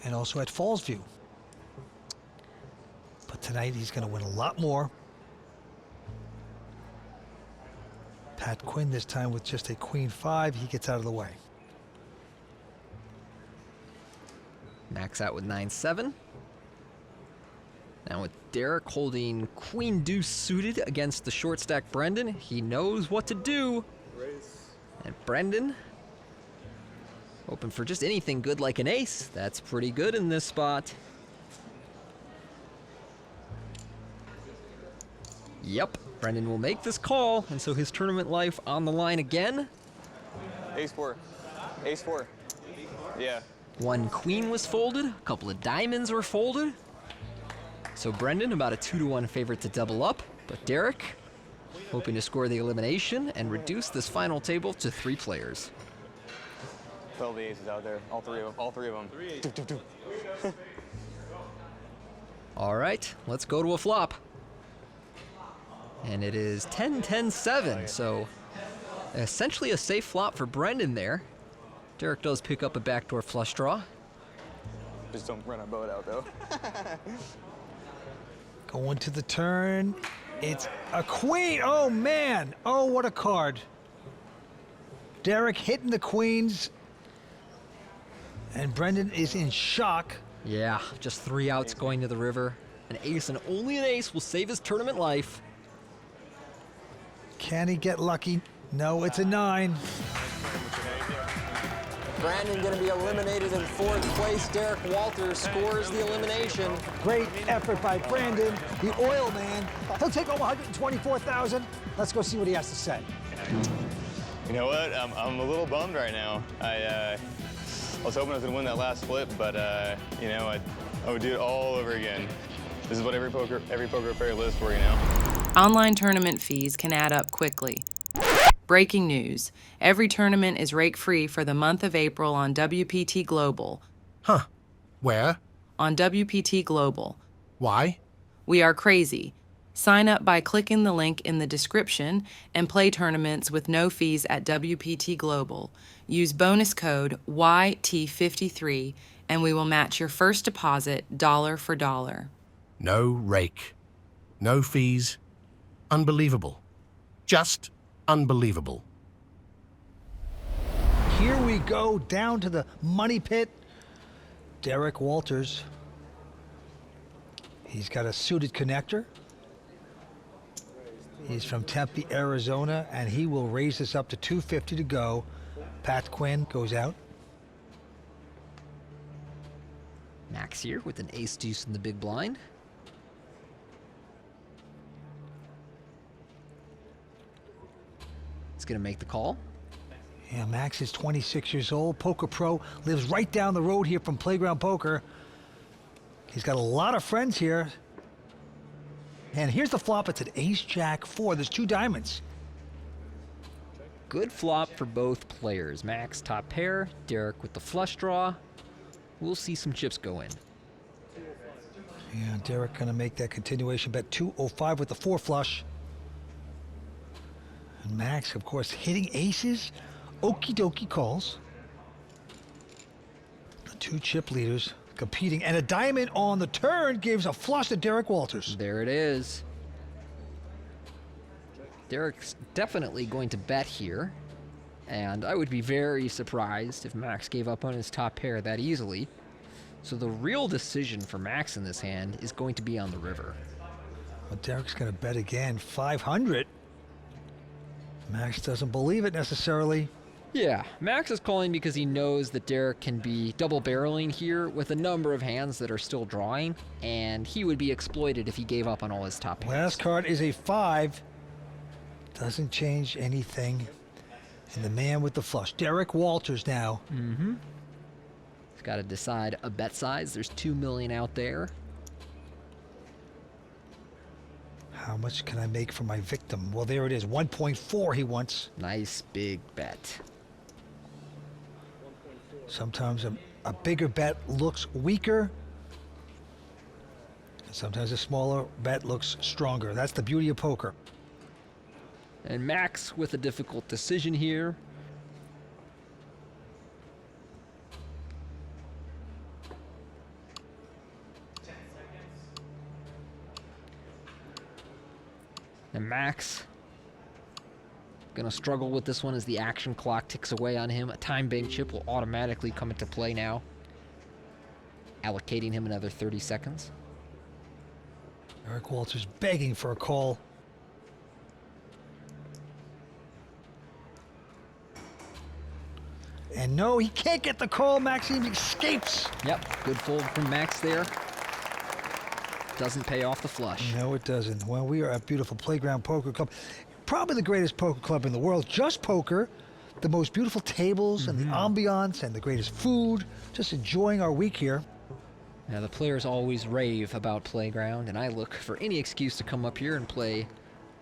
and also at Fallsview. But tonight he's going to win a lot more. Pat Quinn this time with just a queen 5. He gets out of the way. Max out with 9-7. Now with Derek holding queen deuce suited against the short stack Brendan, he knows what to do. And Brendan, hoping for just anything good like an ace. That's pretty good in this spot. Yep, Brendan will make this call, and so his tournament life on the line again. Ace 4. Ace 4. Yeah. One queen was folded, a couple of diamonds were folded. So Brendan about a 2-1 favorite to double up, but Derek hoping to score the elimination and reduce this final table to 3 players. 12 aces out there, all three of them. All right, let's go to a flop. And it is 10-10-7, so essentially a safe flop for Brendan there. Derek does pick up a backdoor flush draw. Just don't run our boat out, though. Going to the turn. It's a queen. Oh, man. Oh, what a card. Derek hitting the queens. And Brendan is in shock. Yeah, just 3 outs going to the river. An ace and only an ace will save his tournament life. Can he get lucky? No, it's a 9. Brandon going to be eliminated in 4th place. Derek Wolters scores the elimination. Great effort by Brandon, the oil man. He'll take home $124,000. Let's go see what he has to say. You know what? I'm a little bummed right now. I was hoping I was going to win that last flip, but you know, I would do it all over again. This is what every poker player lives for, you know. Online tournament fees can add up quickly. Breaking news. Every tournament is rake-free for the month of April on WPT Global. Huh. Where? On WPT Global. Why? We are crazy. Sign up by clicking the link in the description and play tournaments with no fees at WPT Global. Use bonus code YT53 and we will match your first deposit dollar for dollar. No rake. No fees. Unbelievable. Just unbelievable. Here we go down to the money pit. Derek Wolters. He's got a suited connector. He's from Tempe, Arizona, and he will raise this up to 250 to go. Pat Quinn goes out. Max Max here with an ace-deuce in the big blind. He's going to make the call. Yeah, Max is 26 years old, poker pro, lives right down the road here from Playground Poker. He's got a lot of friends here. And here's the flop. It's an ace-jack 4. There's 2 diamonds. Good flop for both players. Max top pair, Derek with the flush draw. We'll see some chips go in. Yeah, Derek gonna make that continuation bet. 205 with the 4 flush. And Max, of course, hitting aces. Okie dokie calls. The 2 chip leaders competing, and a diamond on the turn gives a flush to Derek Wolters. There it is. Derek's definitely going to bet here, and I would be very surprised if Max gave up on his top pair that easily. So the real decision for Max in this hand is going to be on the river. Well, Derek's going to bet again, 500. Max doesn't believe it necessarily. Yeah, Max is calling because he knows that Derek can be double barreling here with a number of hands that are still drawing, and he would be exploited if he gave up on all his top pairs. Last card is a 5. Doesn't change anything. And the man with the flush, Derek Wolters now. Mm-hmm. He's got to decide a bet size. There's 2 million out there. How much can I make for my victim? Well, there it is, 1.4 he wants. Nice big bet. Sometimes a bigger bet looks weaker. And sometimes a smaller bet looks stronger. That's the beauty of poker. And Max with a difficult decision here. And Max gonna struggle with this one as the action clock ticks away on him. A time bank chip will automatically come into play now, allocating him another 30 seconds. Derek Wolters begging for a call. And no, he can't get the call. Maxime escapes. Yep, good fold from Max there. Doesn't pay off the flush. No, it doesn't. Well, we are at beautiful Playground Poker Club. Probably the greatest poker club in the world. Just poker. The most beautiful tables and the ambiance and the greatest food. Just enjoying our week here. Now, the players always rave about Playground, and I look for any excuse to come up here and play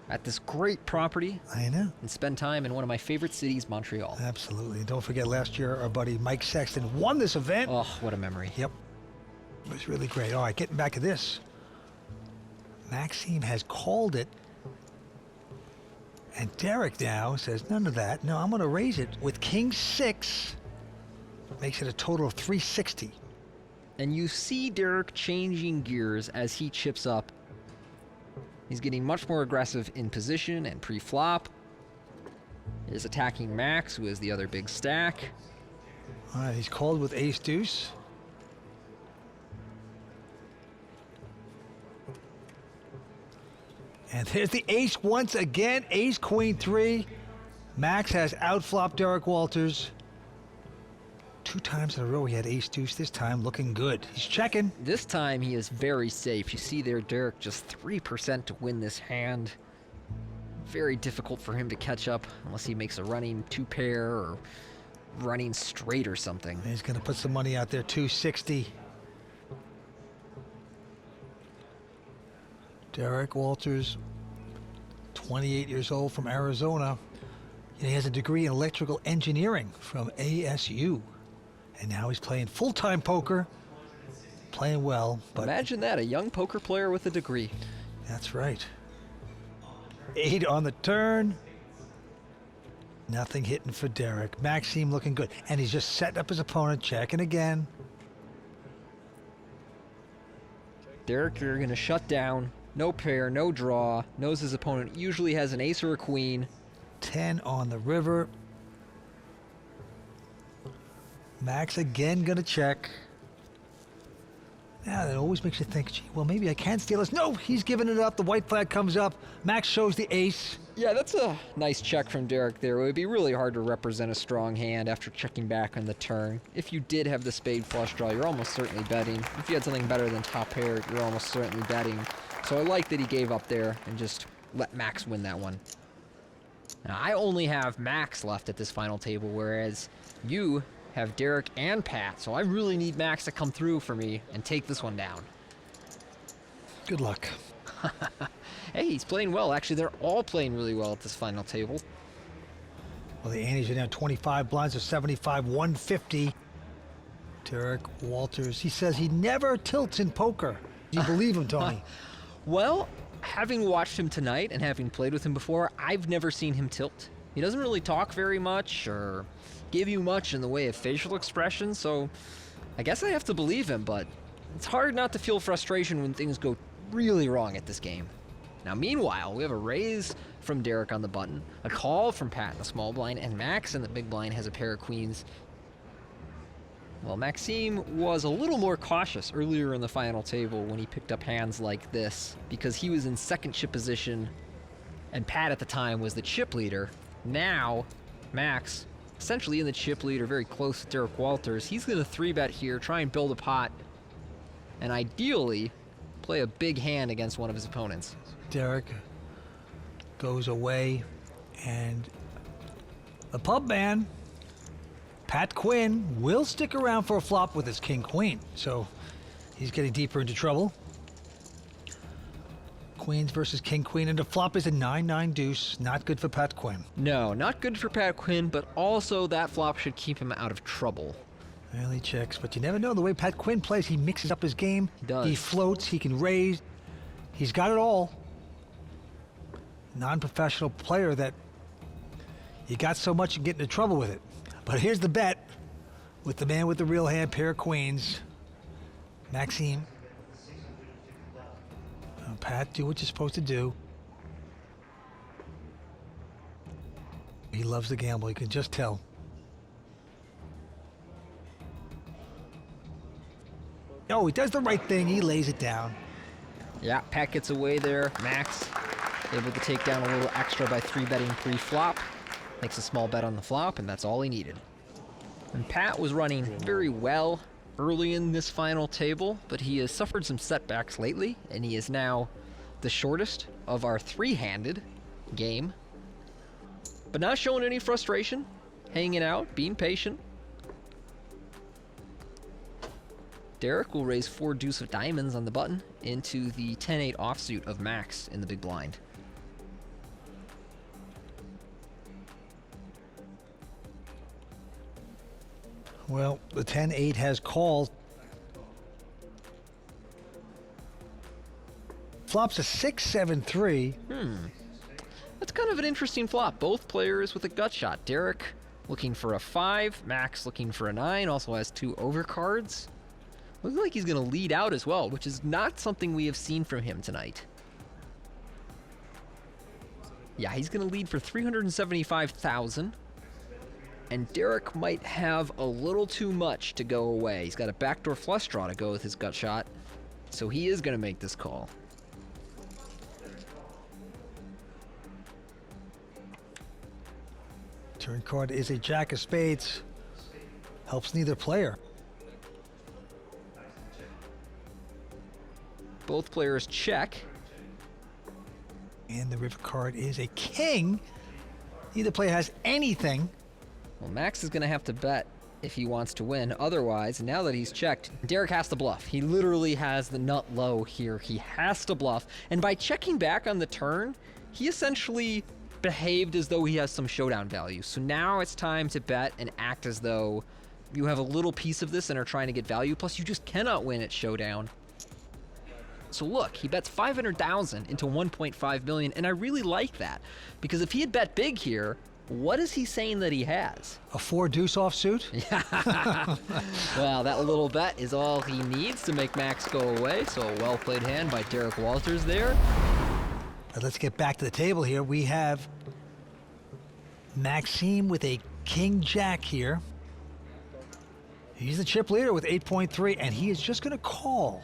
at this great property. I know. And spend time in one of my favorite cities, Montreal. Absolutely. Don't forget, last year, our buddy Mike Sexton won this event. Oh, what a memory. Yep. It was really great. All right, getting back to this. Maxime has called it. And Derek now says, none of that. No, I'm going to raise it with King 6. Makes it a total of 360. And you see Derek changing gears as he chips up. He's getting much more aggressive in position and pre-flop. He's attacking Max, who is the other big stack. All right, he's called with ace-deuce. And there's the ace once again, ace, queen, 3. Max has outflopped Derek Wolters. 2 times in a row he had ace-deuce, this time looking good. He's checking. This time he is very safe. You see there, Derek just 3% to win this hand. Very difficult for him to catch up unless he makes a running 2-pair or running straight or something. He's going to put some money out there, 260. Derek Wolters, 28 years old, from Arizona. He has a degree in electrical engineering from ASU. And now he's playing full-time poker, playing well. But imagine that, a young poker player with a degree. That's right. 8 on the turn. Nothing hitting for Derek. Maxime looking good. And he's just setting up his opponent, checking again. Derek, you're going to shut down. No pair, no draw. Knows his opponent usually has an ace or a queen. 10 on the river. Max again gonna check. Now that always makes you think, gee, well, maybe I can steal this. No, he's giving it up. The white flag comes up. Max shows the ace. Yeah, that's a nice check from Derek there. It would be really hard to represent a strong hand after checking back on the turn. If you did have the spade flush draw, you're almost certainly betting. If you had something better than top pair, you're almost certainly betting. So I like that he gave up there and just let Max win that one. Now, I only have Max left at this final table, whereas you have Derek and Pat. So I really need Max to come through for me and take this one down. Good luck. Hey, he's playing well. Actually, they're all playing really well at this final table. Well, the Annies are down 25 blinds to 75, 150. Derek Wolters, he says he never tilts in poker. Do you believe him, Tony? Well, having watched him tonight and having played with him before, I've never seen him tilt. He doesn't really talk very much or give you much in the way of facial expressions, so I guess I have to believe him, but it's hard not to feel frustration when things go really wrong at this game. Now, meanwhile, we have a raise from Derek on the button, a call from Pat in the small blind, and Max in the big blind has a pair of queens. Well, Maxime was a little more cautious earlier in the final table when he picked up hands like this because he was in second chip position and Pat at the time was the chip leader. Now, Max, essentially in the chip leader, very close to Derek Wolters, he's going to 3-bet here, try and build a pot, and ideally play a big hand against one of his opponents. Derek goes away, and the pub man, Pat Quinn, will stick around for a flop with his king-queen, so he's getting deeper into trouble. Queens versus king-queen, and the flop is a 9-9 deuce. Not good for Pat Quinn. No, not good for Pat Quinn, but also that flop should keep him out of trouble. Well, he checks, but you never know. The way Pat Quinn plays, he mixes up his game. He does. He floats, he can raise. He's got it all. Non-professional player that you got so much you get into trouble with it. But here's the bet with the man with the real hand, pair of queens, Maxime. Pat, do what you're supposed to do. He loves to gamble, you can just tell. Oh, he does the right thing, he lays it down. Yeah, Pat gets away there. Max able to take down a little extra by 3-betting pre-flop. Makes a small bet on the flop, and that's all he needed. And Pat was running very well early in this final table, but he has suffered some setbacks lately, and he is now the shortest of our 3-handed game. But not showing any frustration, hanging out, being patient. Derek will raise 4 deuce of diamonds on the button into the 10-8 offsuit of Max in the big blind. Well, the 10-8 has called. Flops a 6-7-3. That's kind of an interesting flop. Both players with a gut shot. Derek looking for a 5, Max looking for a 9, also has 2 overcards. Looks like he's going to lead out as well, which is not something we have seen from him tonight. Yeah, he's going to lead for $375,000. And Derek might have a little too much to go away. He's got a backdoor flush draw to go with his gut shot. So he is going to make this call. Turn card is a jack of spades. Helps neither player. Both players check. And the river card is a king. Neither player has anything. Well, Max is going to have to bet if he wants to win. Otherwise, now that he's checked, Derek has to bluff. He literally has the nut low here. He has to bluff. And by checking back on the turn, he essentially behaved as though he has some showdown value. So now it's time to bet and act as though you have a little piece of this and are trying to get value. Plus, you just cannot win at showdown. So look, he bets $500,000 into $1.5 million, and I really like that. Because if he had bet big here, what is he saying that he has? A 4 deuce offsuit? Yeah. Well, that little bet is all he needs to make Max go away. So a well-played hand by Derek Wolters there. But let's get back to the table here. We have Maxime with a king-jack here. He's the chip leader with 8.3, and he is just going to call.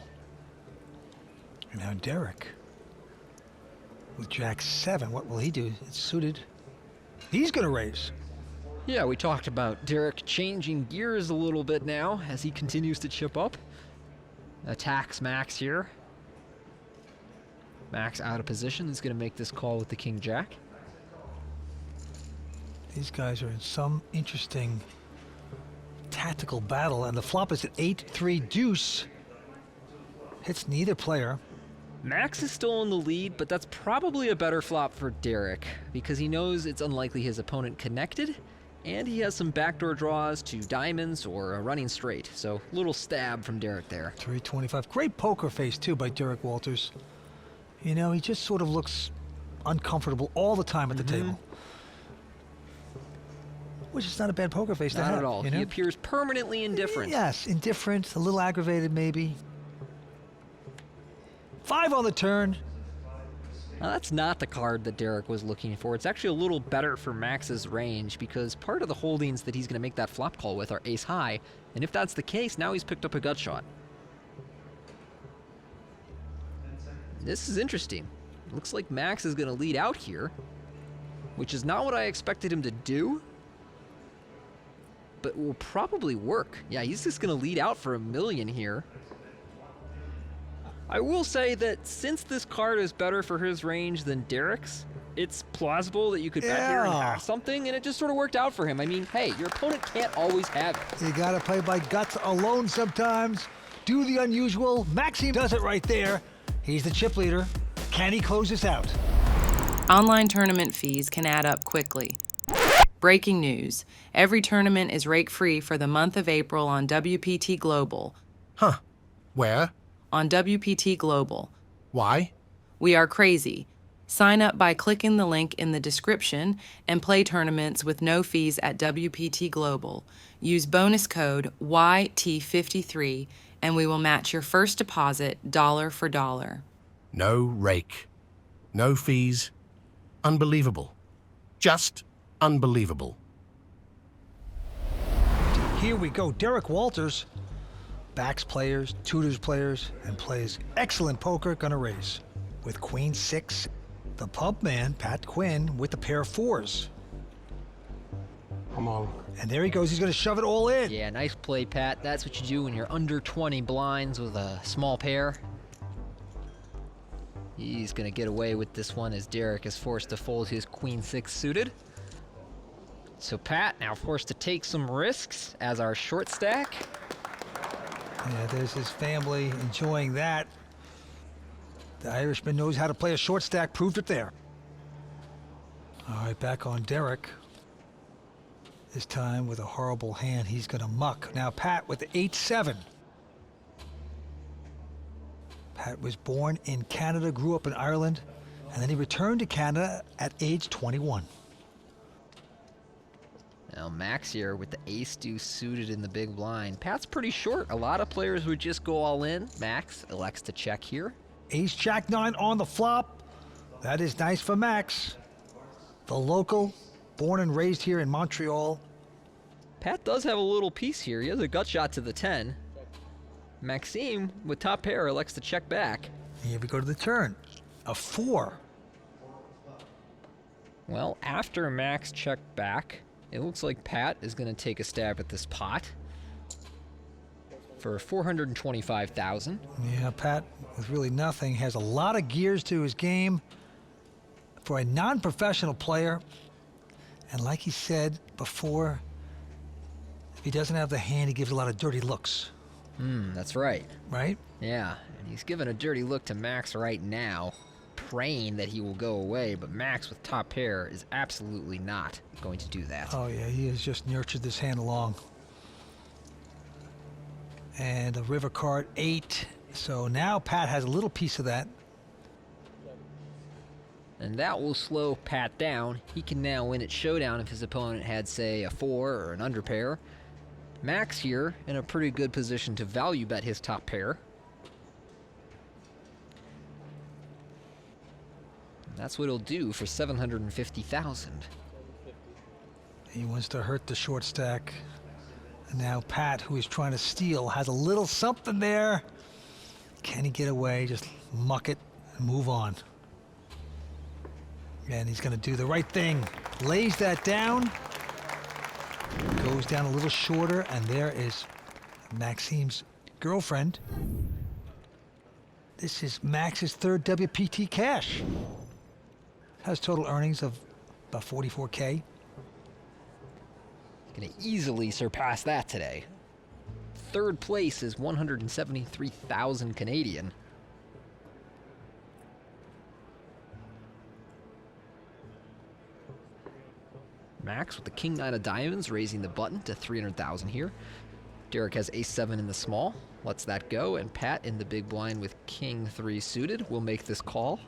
And now Derek. with Jack 7. What will he do? It's suited. He's going to raise. Yeah, we talked about Derek changing gears a little bit now as he continues to chip up. Attacks Max here. Max out of position is going to make this call with the King Jack. These guys are in some interesting tactical battle, and the flop is at 8-3 deuce. Hits neither player. Max is still in the lead, but that's probably a better flop for Derek because he knows it's unlikely his opponent connected, and he has some backdoor draws to diamonds or a running straight. So little stab from Derek there. 325. Great poker face, too, by Derek Wolters. You know, he just sort of looks uncomfortable all the time at the table. Which is not a bad poker face to have. Not at all. You know? He appears permanently indifferent. Yes, indifferent, a little aggravated maybe. 5 on the turn. Now, that's not the card that Derek was looking for. It's actually a little better for Max's range because part of the holdings that he's going to make that flop call with are ace high, and if that's the case, now he's picked up a gut shot. This is interesting. Looks like Max is going to lead out here, which is not what I expected him to do, but will probably work. Yeah, he's just going to lead out for $1 million here. I will say that since this card is better for his range than Derek's, it's plausible that you could bet here and have something, and it just sort of worked out for him. I mean, hey, your opponent can't always have it. You gotta play by guts alone sometimes. Do the unusual. Maxime does it right there. He's the chip leader. Can he close this out? Online tournament fees can add up quickly. Breaking news. Every tournament is rake-free for the month of April on WPT Global. Huh. Where? On WPT Global. Why? We are crazy. Sign up by clicking the link in the description and play tournaments with no fees at WPT Global. Use bonus code YT53 and we will match your first deposit dollar for dollar. No rake. No fees. Unbelievable. Just unbelievable. Here we go. Derek Wolters backs players, tutors players, and plays excellent poker, gonna raise. With Queen 6, the pub man, Pat Quinn, with a pair of 4s. I'm all. And there he goes, he's gonna shove it all in. Yeah, nice play, Pat. That's what you do when you're under 20 blinds with a small pair. He's gonna get away with this one as Derek is forced to fold his Queen 6 suited. So Pat now forced to take some risks as our short stack. Yeah, there's his family enjoying that. The Irishman knows how to play a short stack, proved it there. All right, back on Derek. This time with a horrible hand, he's gonna muck. Now Pat with the 8-7. Pat was born in Canada, grew up in Ireland, and then he returned to Canada at age 21. Now Max here with the ace-deuce suited in the big blind. Pat's pretty short. A lot of players would just go all in. Max elects to check here. Ace-Jack-9 on the flop. That is nice for Max. The local, born and raised here in Montreal. Pat does have a little piece here. He has a gut shot to the 10. Maxime, with top pair, elects to check back. Here we go to the turn. A 4. Well, after Max checked back, it looks like Pat is going to take a stab at this pot for $425,000. Yeah, Pat, with really nothing, has a lot of gears to his game for a non-professional player. And like he said before, if he doesn't have the hand, he gives a lot of dirty looks. That's right. Right? Yeah, and he's giving a dirty look to Max right now, praying that he will go away, but Max with top pair is absolutely not going to do that. Oh yeah, he has just nurtured this hand along. And the river card 8. So now Pat has a little piece of that. And that will slow Pat down. He can now win at showdown if his opponent had, say, a 4 or an under pair. Max here in a pretty good position to value bet his top pair. And that's what he'll do for $750,000. He wants to hurt the short stack. And now Pat, who is trying to steal, has a little something there. Can he get away? Just muck it and move on. And he's going to do the right thing. Lays that down. Goes down a little shorter, and there is Maxime's girlfriend. This is Max's third WPT cash. Has total earnings of about 44K. Gonna easily surpass that today. Third place is 173,000 Canadian. Max with the King 9 of diamonds, raising the button to 300,000 here. Derek has Ace-7 in the small, lets that go, and Pat in the big blind with King 3 suited will make this call.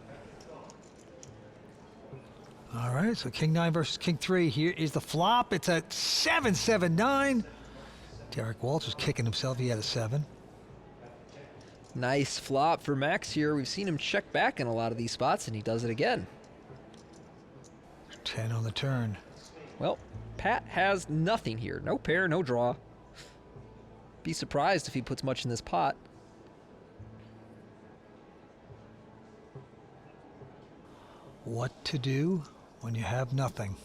All right, so King 9 versus King 3. Here is the flop. It's a 7-7-9. Derek Wolters kicking himself. He had a 7. Nice flop for Max here. We've seen him check back in a lot of these spots, and he does it again. 10 on the turn. Well, Pat has nothing here. No pair, no draw. Be surprised if he puts much in this pot. What to do when you have nothing?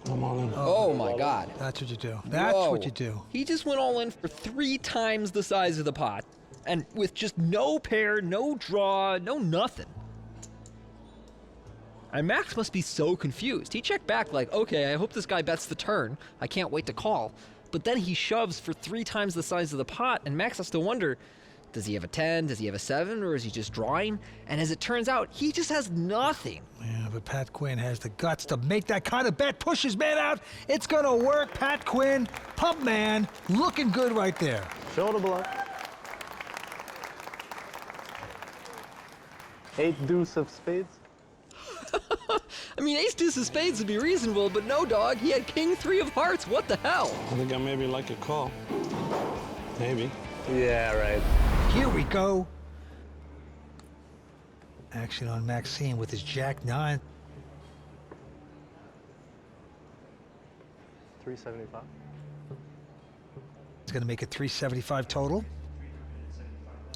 I'm all in. Oh my God. That's what you do. That's Whoa. what you do. He just went all in for 3 times the size of the pot. And with just no pair, no draw, no nothing. And Max must be so confused. He checked back like, okay, I hope this guy bets the turn. I can't wait to call. But then he shoves for 3 times the size of the pot, and Max has to wonder, does he have a 10? Does he have a 7? Or is he just drawing? And as it turns out, he just has nothing. Yeah, but Pat Quinn has the guts to make that kind of bet. Push his man out. It's going to work. Pat Quinn, pub man, looking good right there. Shoulder block. 8 deuce of spades. I mean, ace deuce of spades would be reasonable, but no, dog. He had king 3 of hearts. What the hell? I think I maybe like a call. Maybe. Yeah, right. Here we go. Action on Maxime with his jack 9. 375. It's going to make it 375 total.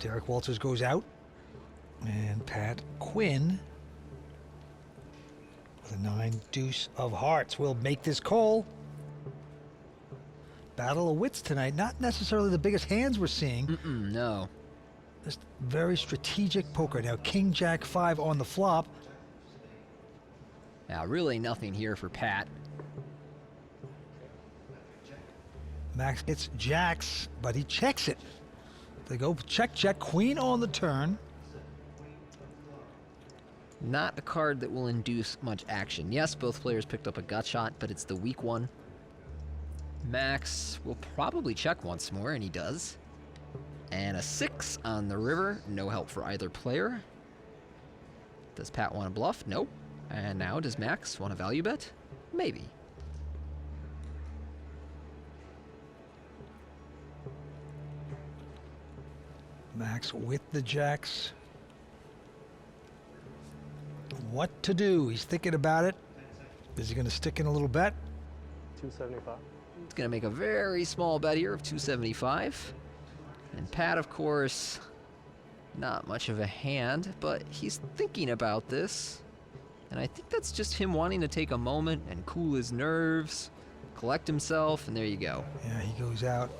Derek Wolters goes out. And Pat Quinn with a 9 deuce of hearts will make this call. Battle of wits tonight. Not necessarily the biggest hands we're seeing. No. Just very strategic poker. Now, King Jack 5 on the flop. Now, really nothing here for Pat. Max gets jacks, but he checks it. They go check, check. Queen on the turn. Not a card that will induce much action. Yes, both players picked up a gut shot, but it's the weak one. Max will probably check once more, and he does. And a 6 on the river. No help for either player. Does Pat want to bluff? Nope. And now, does Max want to value bet? Maybe. Max with the jacks. What to do? He's thinking about it. Is he going to stick in a little bet? 275. He's going to make a very small bet here of 275. And Pat, of course, not much of a hand, but he's thinking about this. And I think that's just him wanting to take a moment and cool his nerves, collect himself, and there you go. Yeah, he goes out.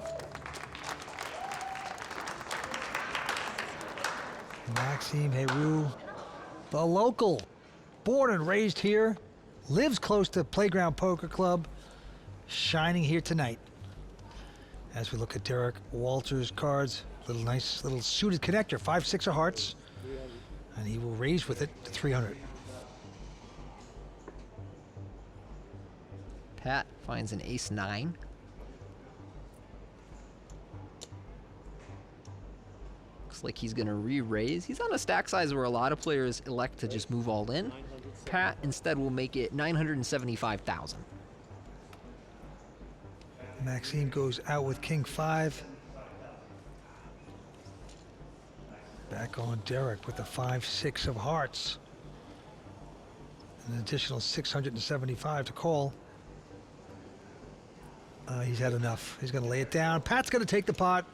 Maxime Heroux, the local, born and raised here, lives close to Playground Poker Club, shining here tonight. As we look at Derek Wolters' cards, nice little suited connector, 5-6 of hearts, and he will raise with it to 300. Pat finds an ace-9. Looks like he's gonna re-raise. He's on a stack size where a lot of players elect to just move all in. Pat instead will make it 975,000. Maxime goes out with King 5. Back on Derek with the 5-6 of hearts. An additional 675 to call. He's had enough. He's going to lay it down. Pat's going to take the pot.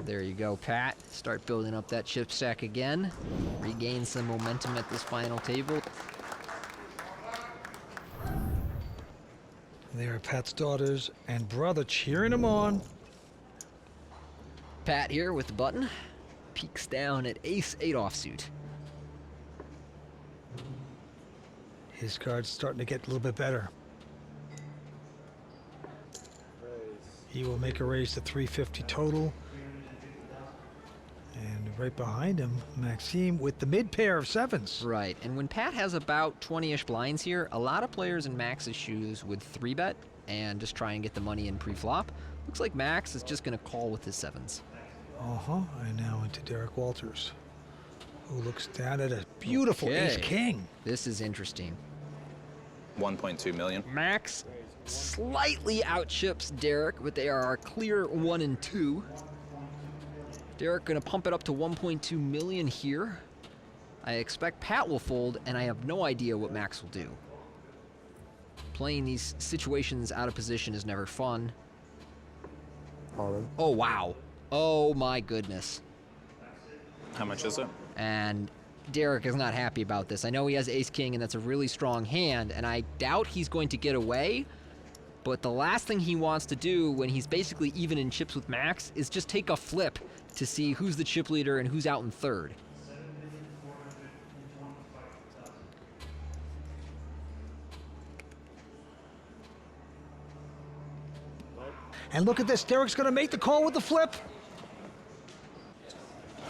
There you go, Pat. Start building up that chip stack again. Regain some momentum at this final table. There are Pat's daughters and brother cheering him on. Pat here with the button. Peeks down at ace-8 offsuit. His card's starting to get a little bit better. He will make a raise to 350 total. And right behind him, Maxime with the mid pair of sevens. Right, and when Pat has about 20-ish blinds here, a lot of players in Max's shoes would 3-bet and just try and get the money in pre-flop. Looks like Max is just going to call with his sevens. And now into Derek Wolters, who looks down at a beautiful ace-king. This is interesting. 1.2 million. Max slightly outchips Derek, but they are our clear 1 and 2. Derek gonna pump it up to 1.2 million here. I expect Pat will fold, and I have no idea what Max will do. Playing these situations out of position is never fun. Oh, wow. Oh, my goodness. How much is it? And Derek is not happy about this. I know he has ace-king, and that's a really strong hand, and I doubt he's going to get away. But the last thing he wants to do when he's basically even in chips with Max is just take a flip to see who's the chip leader and who's out in third. And look at this, Derek's gonna make the call with the flip.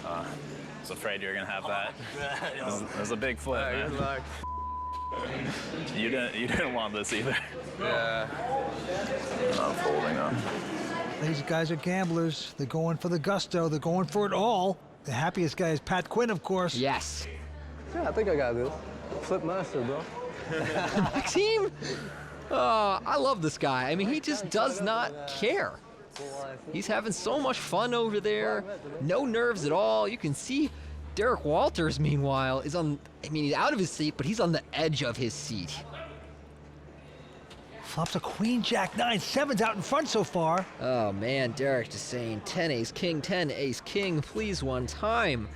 I was afraid you were gonna have that. It was a big flip, man. Good luck. You didn't want this either. Yeah. I'm folding up. These guys are gamblers. They're going for the gusto. They're going for it all. The happiest guy is Pat Quinn, of course. Yes. Yeah, I think I got this. Flip master, bro. Maxime? I love this guy. I mean, he just does not care. He's having so much fun over there. No nerves at all. You can see Derek Wolters, meanwhile, is on, I mean, he's out of his seat, but he's on the edge of his seat. Flops a queen, jack, 9, 7's out in front so far. Oh, man, Derek just saying 10 ace king, 10 ace king, please one time.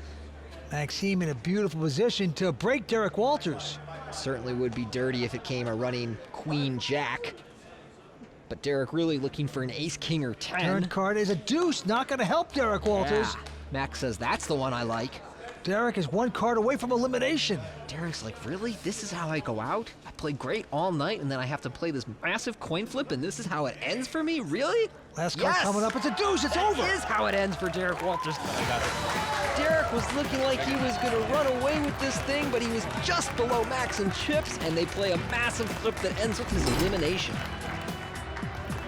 Maxime in a beautiful position to break Derek Wolters. Certainly would be dirty if it came a running queen jack. But Derek really looking for an ace king or 10. Turn card is a deuce, not going to help Derek Wolters. Yeah. Max says that's the one I like. Derek is 1 card away from elimination. Derek's like, really? This is how I go out? I play great all night, and then I have to play this massive coin flip, and this is how it ends for me? Really? Last card coming up, it's a deuce, it's over. That is how it ends for Derek Wolters. Derek was looking like he was going to run away with this thing, but he was just below Max in chips, and they play a massive flip that ends with his elimination.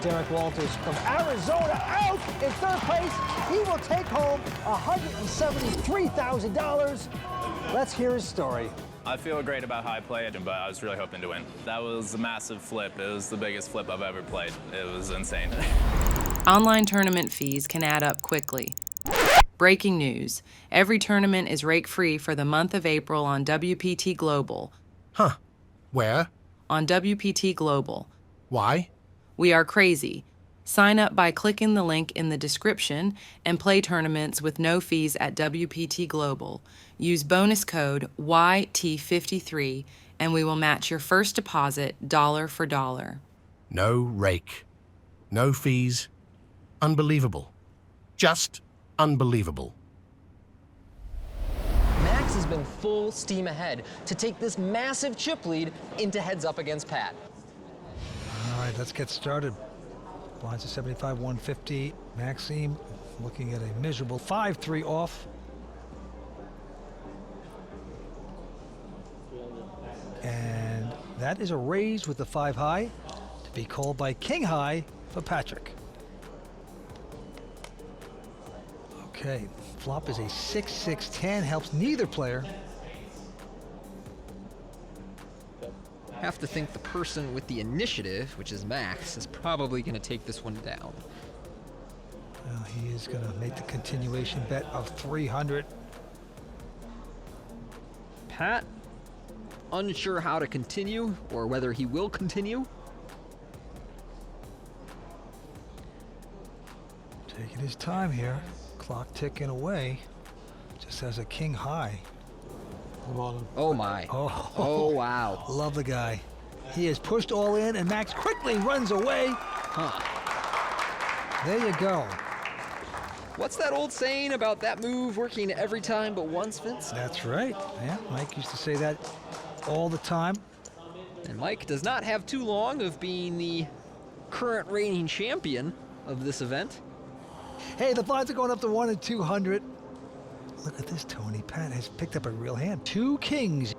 Derek Wolters from Arizona out in third place. He will take home $173,000. Let's hear his story. I feel great about how I played, but I was really hoping to win. That was a massive flip. It was the biggest flip I've ever played. It was insane. Online tournament fees can add up quickly. Breaking news. Every tournament is rake-free for the month of April on WPT Global. Huh. Where? On WPT Global. Why? We are crazy. Sign up by clicking the link in the description and play tournaments with no fees at WPT Global. Use bonus code YT53 and we will match your first deposit dollar for dollar. No rake. No fees. Unbelievable. Just unbelievable. Max has been full steam ahead to take this massive chip lead into heads up against Pat. All right, let's get started. Blinds at 75, 150. Maxime looking at a miserable 5-3 off. And that is a raise with the 5 high to be called by king high for Patrick. Okay, flop is a 6-6-10, helps neither player. Have to think the person with the initiative, which is Max, is probably going to take this one down. Well, he is going to make the continuation bet of 300. Pat, unsure how to continue or whether he will continue. Taking his time here. Clock ticking away. Just has a king high. Oh my. Oh wow. Love the guy. He is pushed all in, and Max quickly runs away. Huh. There you go. What's that old saying about that move working every time but once, Vince? That's right. Yeah, Mike used to say that all the time. And Mike does not have too long of being the current reigning champion of this event. Hey, the blinds are going up to 1 and 200. Look at this, Tony. Pat has picked up a real hand. 2 kings.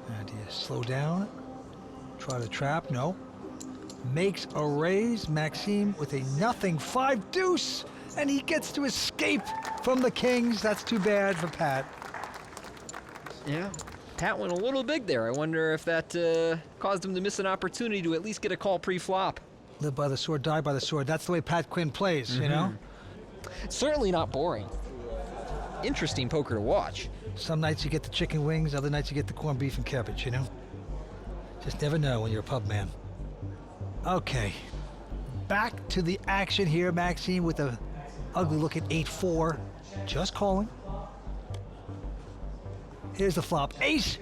Now, do you slow down? Try to trap? No. Makes a raise. Maxime with a nothing 5 deuce. And he gets to escape from the kings. That's too bad for Pat. Yeah. Pat went a little big there. I wonder if that caused him to miss an opportunity to at least get a call pre-flop. Live by the sword, die by the sword. That's the way Pat Quinn plays, you know? Certainly not boring. Interesting poker to watch. Some nights you get the chicken wings, other nights you get the corned beef and cabbage, you know? Just never know when you're a pub man. Okay. Back to the action here. Maxime with a ugly look at 8-4. Just calling. Here's the flop. Ace,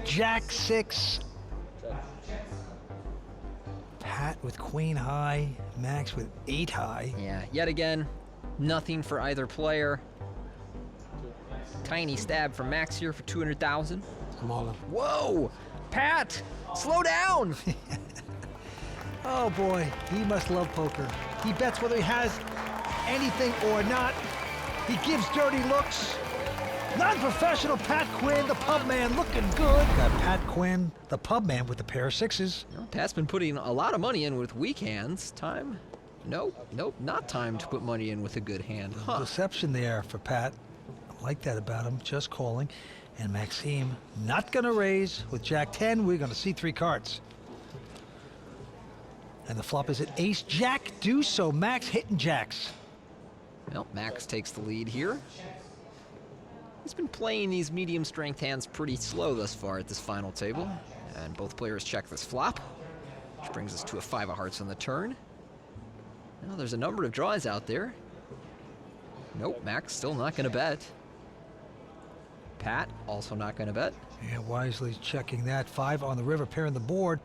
Jack 6. Pat with queen high, Max with 8 high. Yeah, yet again, nothing for either player. Tiny stab from Max here for 200,000. Smaller. Whoa! Pat, slow down! Oh boy, he must love poker. He bets whether he has anything or not. He gives dirty looks. Non-professional Pat Quinn, the pub man, looking good. Got Pat Quinn, the pub man, with a pair of 6s. Well, Pat's been putting a lot of money in with weak hands. Time? Nope, not time to put money in with a good hand. Huh. Deception there for Pat. I like that about him, just calling. And Maxime not gonna raise. With Jack 10, we're gonna see 3 cards. And the flop is at Ace Jack deuce, so Max hitting jacks. Well, Max takes the lead here. He's been playing these medium strength hands pretty slow thus far at this final table. And both players check this flop, which brings us to a 5 of hearts on the turn. Now there's a number of draws out there. Nope, Max still not gonna bet. Pat also not gonna bet. Yeah, wisely checking that. 5 on the river, pairing the board.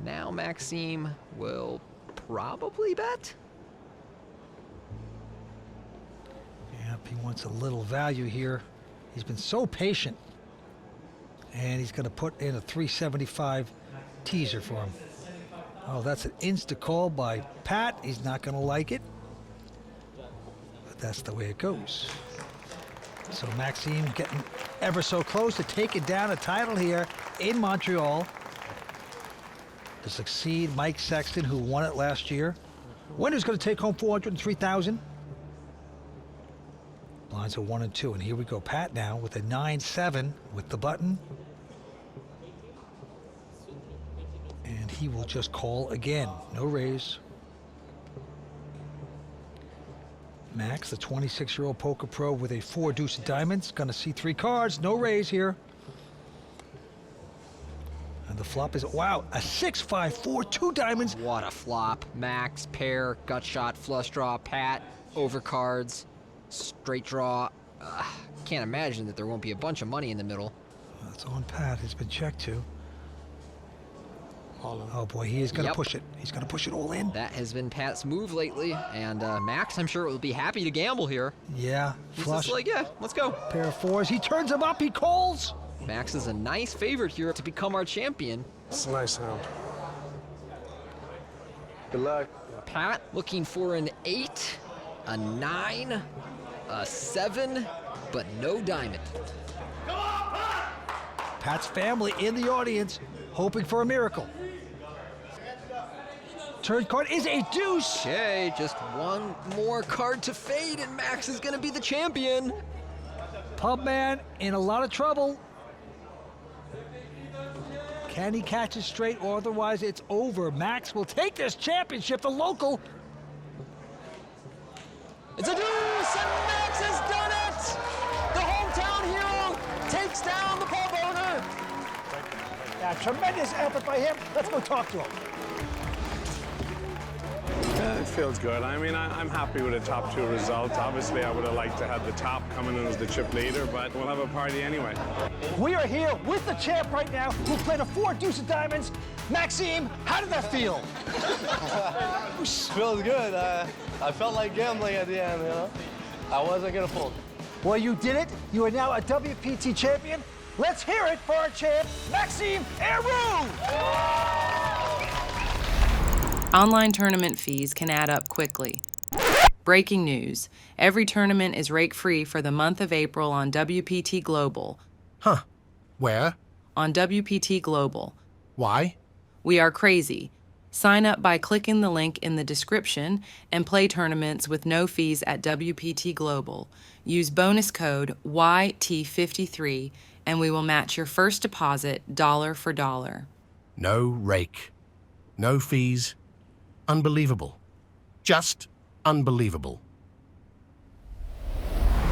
Now Maxime will probably bet. Yep, he wants a little value here. He's been so patient. And he's going to put in a 375 teaser for him. Oh, that's an insta call by Pat. He's not going to like it. But that's the way it goes. So Maxime getting ever so close to taking down a title here in Montreal. To succeed Mike Sexton, who won it last year. Winner's going to take home $403,000. Blinds are 1 and 2, and here we go. Pat now with a 9-7 with the button. And he will just call again. No raise. Max, the 26-year-old poker pro with a 4 deuce of diamonds. Gonna see 3 cards. No raise here. And the flop is, wow, a 6-5-4, 2 diamonds. What a flop. Max, pair, gut shot, flush draw, Pat, overcards, straight draw. Can't imagine that there won't be a bunch of money in the middle. That's on Pat. It's been checked to. Oh boy, he is going to push it. He's going to push it all in. That has been Pat's move lately, and Max, I'm sure, will be happy to gamble here. Yeah, He's flush. just like, yeah, let's go. Pair of 4s. He turns him up. He calls. Max is a nice favorite here to become our champion. It's a nice sound. Good luck. Pat looking for an 8, a 9, a 7, but no diamond. Pat's family in the audience, hoping for a miracle. Turn card is a deuce. Okay, just one more card to fade, and Max is going to be the champion. Pub man in a lot of trouble. Can he catch it straight, or otherwise it's over? Max will take this championship, the local. It's a deuce, and Max has done it! The hometown hero takes down the pub owner. A tremendous effort by him. Let's go talk to him. Yeah, it feels good. I mean, I'm happy with the top two results. Obviously, I would have liked to have the top coming in as the chip leader, but we'll have a party anyway. We are here with the champ right now, who played a 4 deuce of diamonds. Maxime, how did that feel? Feels good. I felt like gambling at the end, you know? I wasn't gonna fold. Well, you did it. You are now a WPT champion. Let's hear it for our champ, Maxime Heroux! Online tournament fees can add up quickly. Breaking news. Every tournament is rake-free for the month of April on WPT Global. Huh. Where? On WPT Global. Why? We are crazy. Sign up by clicking the link in the description and play tournaments with no fees at WPT Global. Use bonus code YT53 and we will match your first deposit dollar for dollar. No rake. No fees. Unbelievable. Just unbelievable.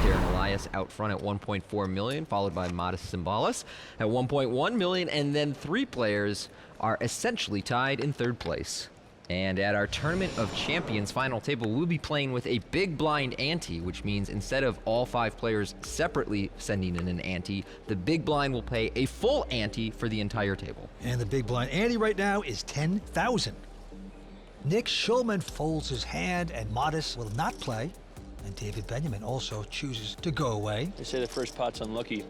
Darren Elias out front at 1.4 million, followed by modest Cimbolas at 1.1 million, and then 3 players are essentially tied in 3rd place. And at our Tournament of Champions final table, we'll be playing with a big blind ante, which means instead of all 5 players separately sending in an ante, the big blind will pay a full ante for the entire table. And the big blind ante right now is 10,000. Nick Schulman folds his hand, and Modest will not play. And David Benyamine also chooses to go away. They say the first pot's unlucky.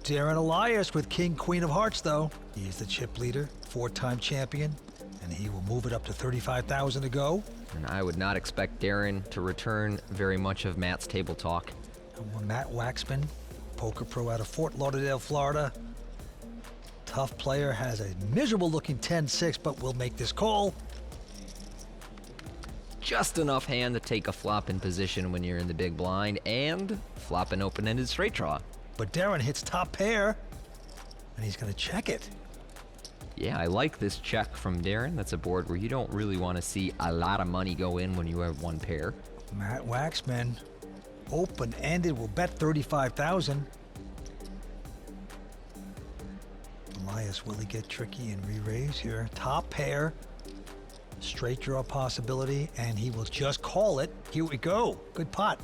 Darren Elias with King, Queen of Hearts, though. He is the chip leader, 4-time champion, and he will move it up to 35,000 to go. And I would not expect Darren to return very much of Matt's table talk. And Matt Waxman, poker pro out of Fort Lauderdale, Florida. Tough player, has a miserable-looking 10-6, but will make this call. Just enough hand to take a flop in position when you're in the big blind, and flop an open-ended straight draw. But Darren hits top pair, and he's going to check it. Yeah, I like this check from Darren. That's a board where you don't really want to see a lot of money go in when you have 1 pair. Matt Waxman, open-ended, will bet 35,000. Elias, will he get tricky and re-raise here? Top pair, straight draw possibility, and he will just call it. Here we go. Good pot.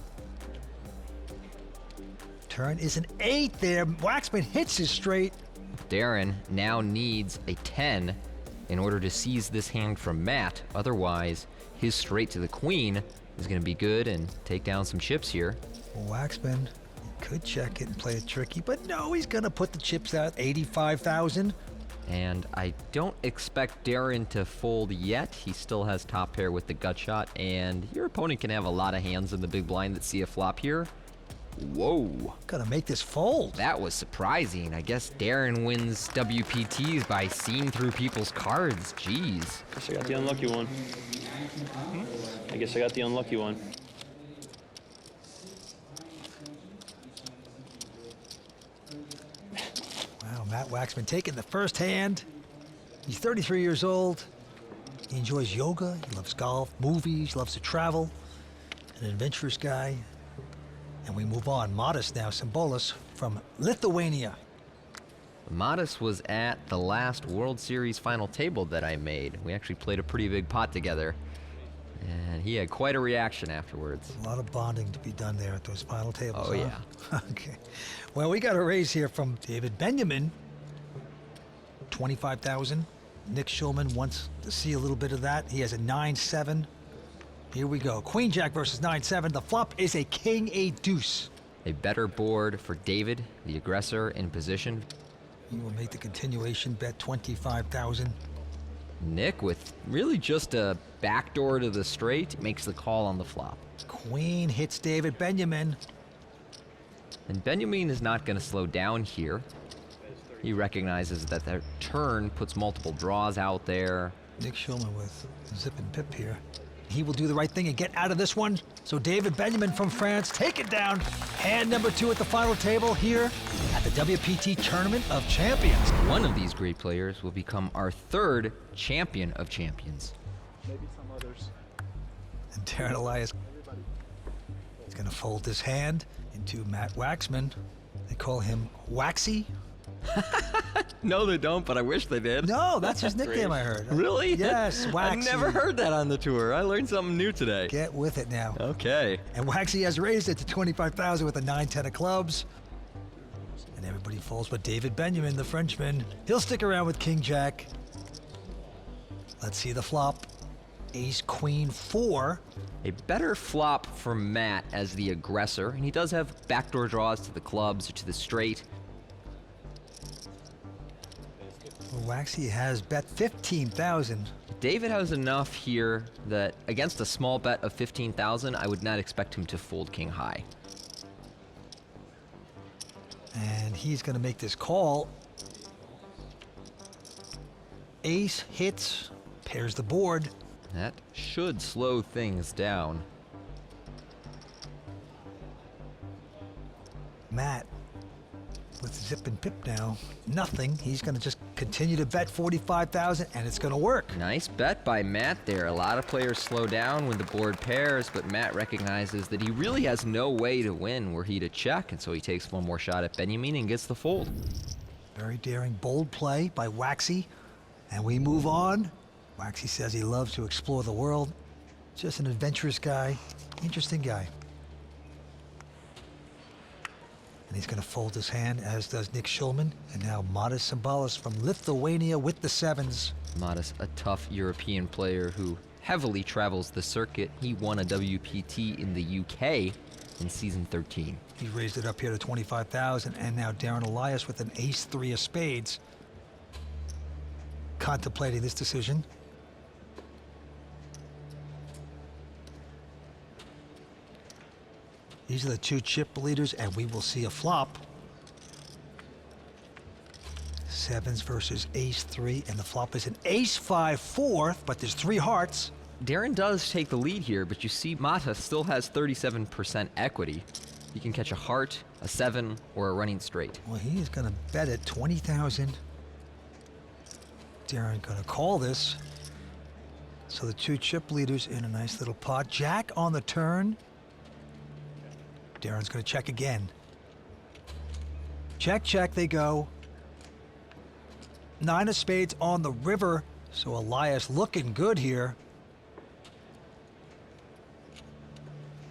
Turn is an 8 there. Waxman hits his straight. Darren now needs a 10 in order to seize this hand from Matt. Otherwise, his straight to the queen is going to be good and take down some chips here. Well, Waxman could check it and play it tricky, but no, he's going to put the chips out, 85,000. And I don't expect Darren to fold yet. He still has top pair with the gut shot, and your opponent can have a lot of hands in the big blind that see a flop here. Whoa. Gotta make this fold. That was surprising. I guess Darren wins WPTs by seeing through people's cards. Jeez. Guess I got the unlucky one. I guess I got the unlucky one. Wow, Matt Waxman taking the first hand. He's 33 years old. He enjoys yoga, he loves golf, movies, loves to travel. An adventurous guy. And we move on. Modest now, Cimbolas from Lithuania. Modest was at the last World Series final table that I made. We actually played a pretty big pot together. And he had quite a reaction afterwards. A lot of bonding to be done there at those final tables. Oh, huh? yeah. Okay. Well, we got a raise here from David Benyamine. 25,000. Nick Schulman wants to see a little bit of that. He has a 9-7. Here we go. Queen Jack versus 9-7. The flop is a king, a deuce. A better board for David, the aggressor in position. He will make the continuation bet 25,000. Nick, with really just a backdoor to the straight, makes the call on the flop. Queen hits David Benyamine. And Benyamine is not going to slow down here. He recognizes that their turn puts multiple draws out there. Nick Schulman with zip and pip here. He will do the right thing and get out of this one. So David Benyamine from France, take it down. Hand number 2 at the final table here at the WPT Tournament of Champions. One of these great players will become our 3rd champion of champions. Maybe some others. And Darren Elias is going to fold this hand into Matt Waxman. They call him Waxy. No, they don't, but I wish they did. No, that's his nickname, I heard. Really? Yes, Waxy. I've never heard that on the tour. I learned something new today. Get with it now. Okay. And Waxy has raised it to 25,000 with a 9-10 of clubs. And everybody falls but David Benyamine, the Frenchman. He'll stick around with King Jack. Let's see the flop. Ace Queen 4. A better flop for Matt as the aggressor, and he does have backdoor draws to the clubs or to the straight. Waxy has bet 15,000. David has enough here that against a small bet of 15,000, I would not expect him to fold king high. And he's going to make this call. Ace hits, pairs the board. That should slow things down. Matt, with zip and pip now, nothing. He's going to just continue to bet 45,000, and it's going to work. Nice bet by Matt there. A lot of players slow down when the board pairs, but Matt recognizes that he really has no way to win were he to check, and so he takes one more shot at Benyamine and gets the fold. Very daring, bold play by Waxy, and we move on. Waxy says he loves to explore the world. Just an adventurous guy, interesting guy. And he's going to fold his hand, as does Nick Schulman. And now Modest Cimbolas from Lithuania with the sevens. Modest, a tough European player who heavily travels the circuit. He won a WPT in the UK in season 13. He raised it up here to 25,000, and now Darren Elias with an ace-3 of spades. Contemplating this decision. These are the two chip leaders, and we will see a flop. Sevens versus ace-3, and the flop is an ace-5 fourth, but there's 3 hearts. Darren does take the lead here, but you see Mata still has 37% equity. He can catch a heart, a 7, or a running straight. Well, he is going to bet at 20,000. Darren going to call this. So the two chip leaders in a nice little pot. Jack on the turn. Darren's going to check again. Check, check, they go. 9 of spades on the river. So Elias looking good here.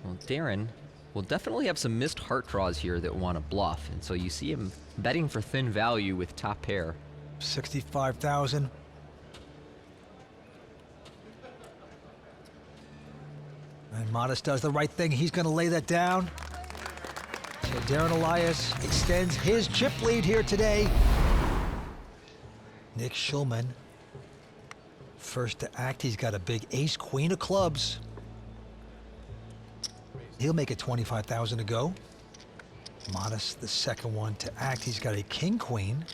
Well, Darren will definitely have some missed heart draws here that want to bluff, and so you see him betting for thin value with top pair. 65,000. And Modest does the right thing. He's going to lay that down. So Darren Elias extends his chip lead here today. Nick Schulman, first to act. He's got a big ace, queen of clubs. He'll make it 25,000 to go. Modest, the second one to act. He's got a king, queen.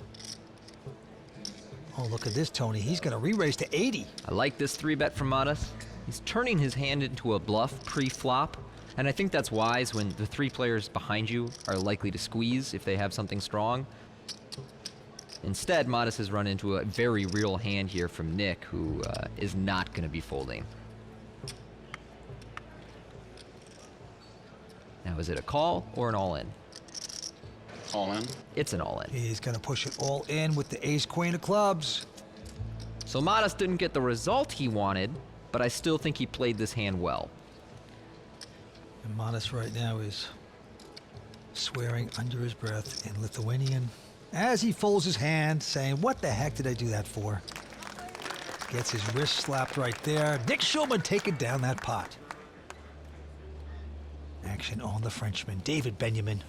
Oh, look at this, Tony. He's going to re-raise to 80. I like this 3-bet from Modest. He's turning his hand into a bluff pre-flop, and I think that's wise when the 3 players behind you are likely to squeeze if they have something strong. Instead, Modest has run into a very real hand here from Nick, who is not going to be folding. Now, is it a call or an all-in? All in. It's an all-in. He's going to push it all in with the ace, queen of clubs. So Modest didn't get the result he wanted, but I still think he played this hand well. And Modest right now is swearing under his breath in Lithuanian as he folds his hand, saying, what the heck did I do that for? Gets his wrist slapped right there. Nick Schulman taking down that pot. Action on the Frenchman, David Benyamine,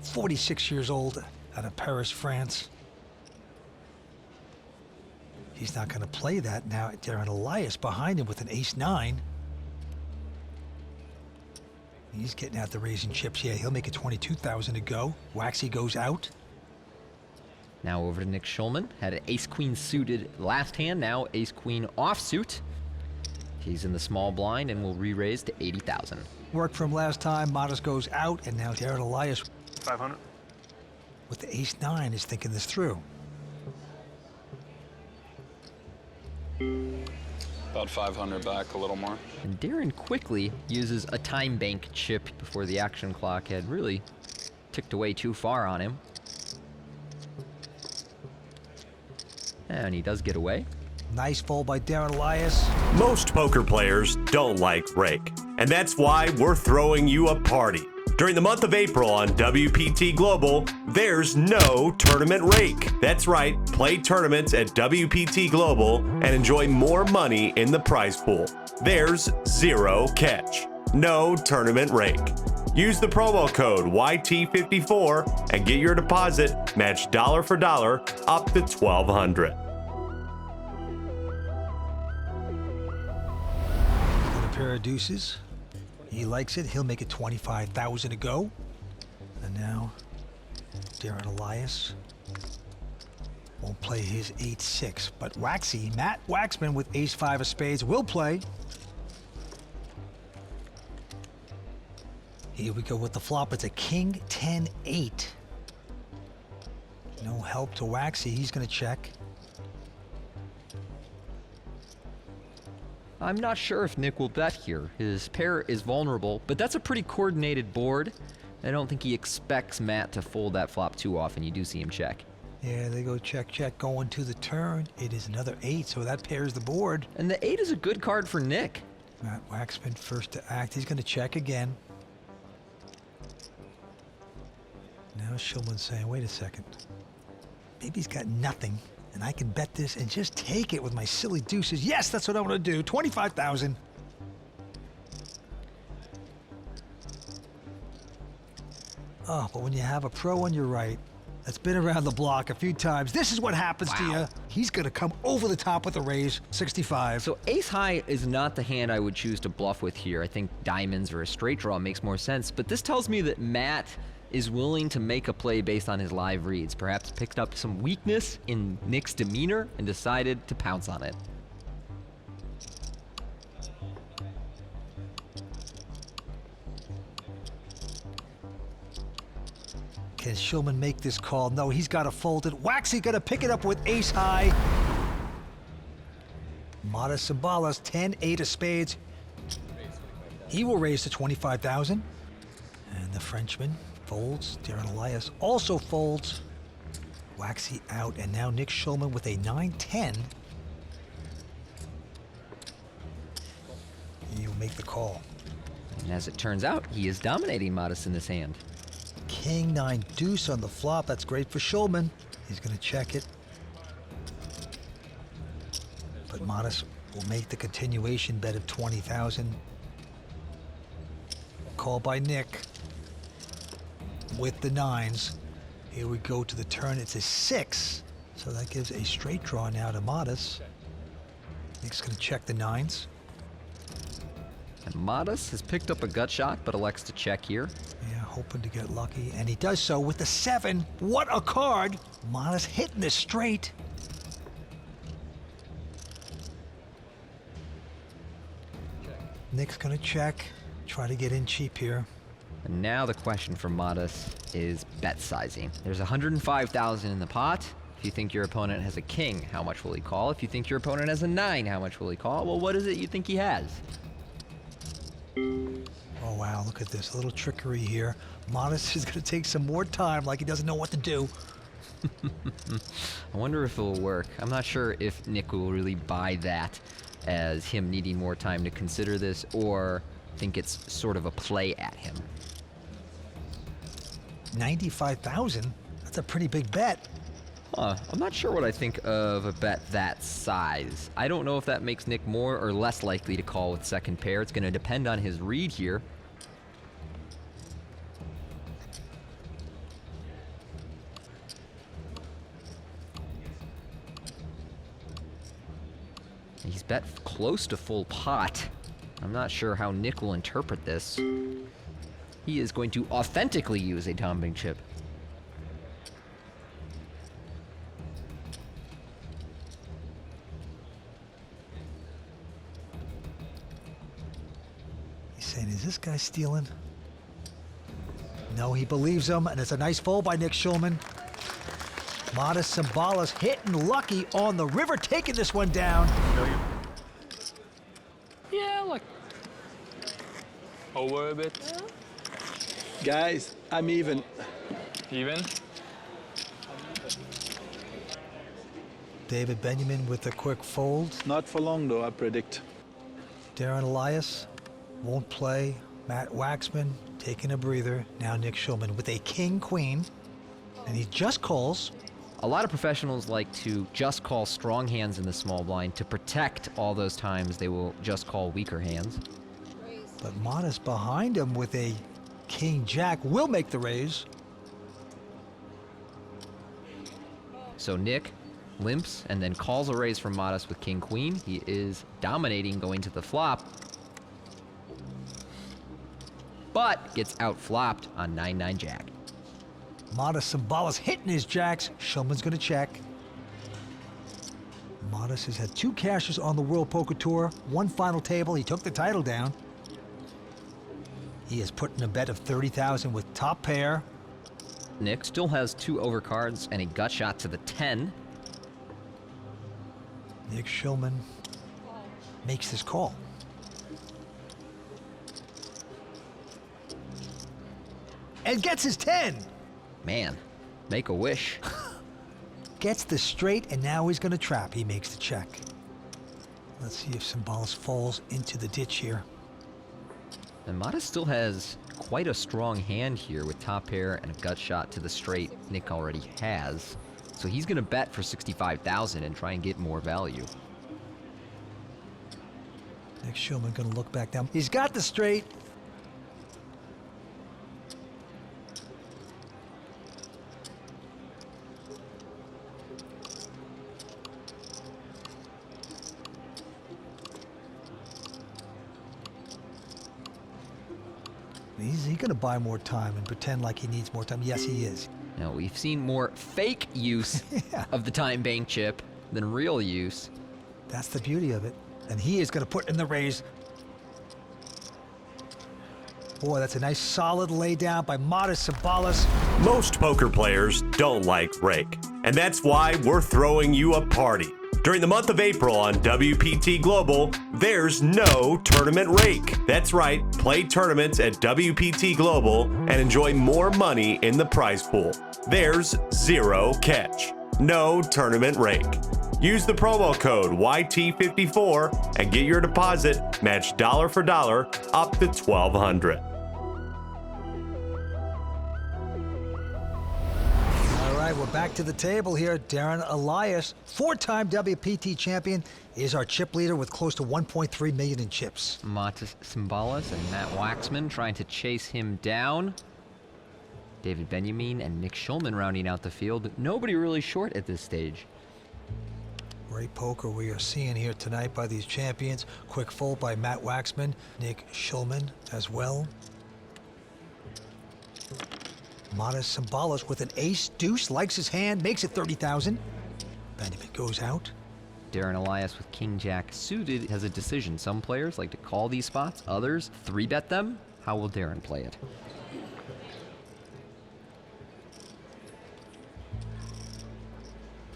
46 years old, out of Paris, France. He's not going to play that now. Darren Elias behind him with an ace-9. He's getting out the raising chips. Yeah, he'll make it 22,000 to go. Waxy goes out. Now over to Nick Schulman. Had an ace-queen suited last hand, now ace-queen offsuit. He's in the small blind and will re-raise to 80,000. Work from last time. Modest goes out, and now Darren Elias 500. with the ace-9 is thinking this through. About 500 back, a little more. And Darren quickly uses a time bank chip before the action clock had really ticked away too far on him. And he does get away. Nice fold by Darren Elias. Most poker players don't like rake, and that's why we're throwing you a party. During the month of April on WPT Global, there's no tournament rake. That's right, play tournaments at WPT Global and enjoy more money in the prize pool. There's zero catch. No tournament rake. Use the promo code YT54 and get your deposit matched dollar for dollar up to $1,200. Got a pair of deuces. He likes it. He'll make it 25,000 to go. And now Darren Elias won't play his 8-6, but Matt Waxman with ace-5 of spades will play. Here we go with the flop. It's a king 10-8. No help to Waxy. He's going to check. I'm not sure if Nick will bet here. His pair is vulnerable, but that's a pretty coordinated board. I don't think he expects Matt to fold that flop too often. You do see him check. Yeah, they go check, check, going to the turn. It is another 8, so that pairs the board. And the 8 is a good card for Nick. Matt Waxman first to act. He's going to check again. Now Schulman's saying, wait a second. Maybe he's got nothing, and I can bet this and just take it with my silly deuces. Yes, that's what I want to do. 25,000. Oh, but when you have a pro on your right that's been around the block a few times, this is what happens to you. He's going to come over the top with a raise, 65. So ace high is not the hand I would choose to bluff with here. I think diamonds or a straight draw makes more sense, but this tells me that Matt is willing to make a play based on his live reads, perhaps picked up some weakness in Nick's demeanor and decided to pounce on it. Can Schulman make this call? No, he's got to fold it. Waxy got to pick it up with ace high. Modest Cimbolas, 10-8 of spades. He will raise to 25,000. And the Frenchman folds. Darren Elias also folds. Waxy out, and now Nick Schulman with a 9-10. He'll make the call. And as it turns out, he is dominating Modest in this hand. King 9 deuce on the flop. That's great for Schulman. He's going to check it. But Modest will make the continuation bet of 20,000. Call by Nick with the 9s. Here we go to the turn. It's a 6. So that gives a straight draw now to Modest. Nick's going to check the 9s. And Modest has picked up a gut shot, but elects to check here. Yeah, hoping to get lucky, and he does so with the 7. What a card! Modest hitting this straight. Nick's gonna check, try to get in cheap here. And now the question for Modest is bet sizing. There's 105,000 in the pot. If you think your opponent has a king, how much will he call? If you think your opponent has a 9, how much will he call? Well, what is it you think he has? Oh, wow, look at this. A little trickery here. Modest is going to take some more time like he doesn't know what to do. I wonder if it'll work. I'm not sure if Nick will really buy that as him needing more time to consider this, or think it's sort of a play at him. 95,000? That's a pretty big bet. I'm not sure what I think of a bet that size. I don't know if that makes Nick more or less likely to call with second pair. It's going to depend on his read here. He's bet close to full pot. I'm not sure how Nick will interpret this. He is going to authentically use a Tom Big chip. Saying, is this guy stealing? No, he believes him, and it's a nice fold by Nick Schulman. Modest Cimbolas hitting lucky on the river, taking this one down. Yeah, like over a bit. Guys, I'm even. Even? David Benyamine with a quick fold. Not for long, though, I predict. Darren Elias won't play. Matt Waxman taking a breather. Now Nick Schulman with a king-queen. And he just calls. A lot of professionals like to just call strong hands in the small blind to protect all those times they will just call weaker hands. But Modest behind him with a king-jack will make the raise. So Nick limps and then calls a raise from Modest with king-queen. He is dominating going to the flop, but gets out-flopped on 9-9 jack. Modest Cimbolas hitting his jacks. Schulman's going to check. Modest has had 2 cashes on the World Poker Tour. 1 final table. He took the title down. He has put in a bet of 30,000 with top pair. Nick still has 2 overcards and a gut shot to the 10. Nick Schulman makes this call. And gets his 10. Man, make a wish. Gets the straight, and now he's going to trap. He makes the check. Let's see if Cimbolas falls into the ditch here. And Modest still has quite a strong hand here with top pair and a gut shot to the straight Nick already has. So he's going to bet for 65,000 and try and get more value. Nick Schulman going to look back down. He's got the straight. Is he going to buy more time and pretend like he needs more time? Yes, he is. Now, we've seen more fake use of the time bank chip than real use. That's the beauty of it. And he is going to put in the raise. Boy, that's a nice solid lay down by Modest Cimbolas. Most poker players don't like rake, and that's why we're throwing you a party. During the month of April on WPT Global, there's no tournament rake. That's right, play tournaments at WPT Global and enjoy more money in the prize pool. There's zero catch, no tournament rake. Use the promo code YT54 and get your deposit matched dollar for dollar up to $1,200. All right, we're back to the table here. Darren Elias, 4-time WPT champion, is our chip leader with close to 1.3 million in chips. Cimbolas and Matt Waxman trying to chase him down. David Benyamine and Nick Schulman rounding out the field. Nobody really short at this stage. Great poker we are seeing here tonight by these champions. Quick fold by Matt Waxman, Nick Schulman as well. Modest Cimbolas with an ace-deuce, likes his hand, makes it 30,000. Benyamine goes out. Darren Elias with king-jack suited has a decision. Some players like to call these spots, others 3-bet them. How will Darren play it?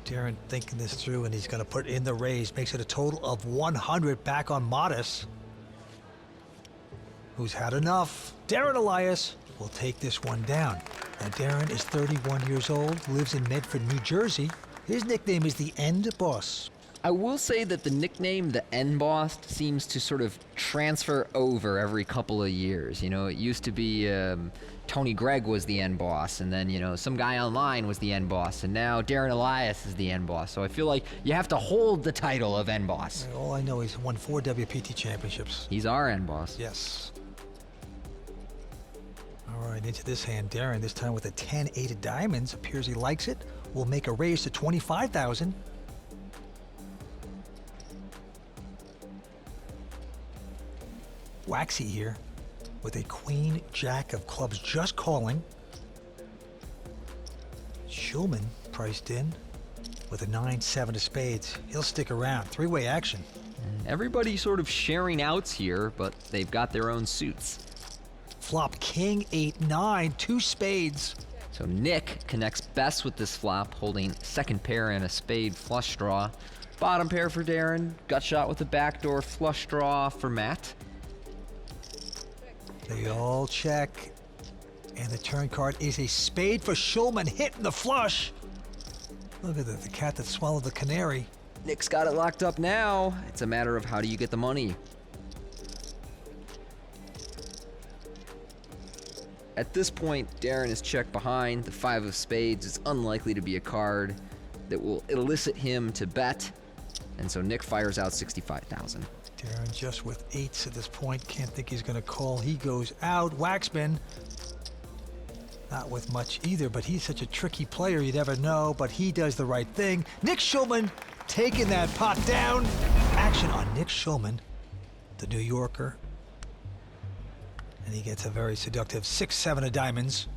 Darren thinking this through, and he's going to put in the raise. Makes it a total of 100 back on Modest, who's had enough. Darren Elias will take this one down. Now, Darren is 31 years old, lives in Medford, New Jersey. His nickname is the End Boss. I will say that the nickname, the End Boss, seems to sort of transfer over every couple of years. You know, it used to be Tony Gregg was the End Boss, and then, you know, some guy online was the End Boss, and now Darren Elias is the End Boss. So I feel like you have to hold the title of End Boss. All I know is he won 4 WPT championships. He's our End Boss. Yes. All right, into this hand, Darren, this time with a 10-8 of diamonds. Appears he likes it. Will make a raise to 25,000. Waxy here with a queen jack of clubs just calling. Schulman priced in with a 9-7 of spades. He'll stick around. 3-way action. Everybody's sort of sharing outs here, but they've got their own suits. Flop king 8-9, 2 spades. So Nick connects best with this flop, holding second pair and a spade flush draw. Bottom pair for Darren, gut shot with the backdoor flush draw for Matt. They all check, and the turn card is a spade for Schulman, hitting the flush. Look at the cat that swallowed the canary. Nick's got it locked up now. It's a matter of how do you get the money. At this point, Darren is checked behind. The 5 of spades is unlikely to be a card that will elicit him to bet. And so Nick fires out 65,000. Darren just with 8s at this point. Can't think he's going to call. He goes out. Waxman, not with much either, but he's such a tricky player, you never know, but he does the right thing. Nick Schulman taking that pot down. Action on Nick Schulman, the New Yorker. And he gets a very seductive 6-7 of diamonds.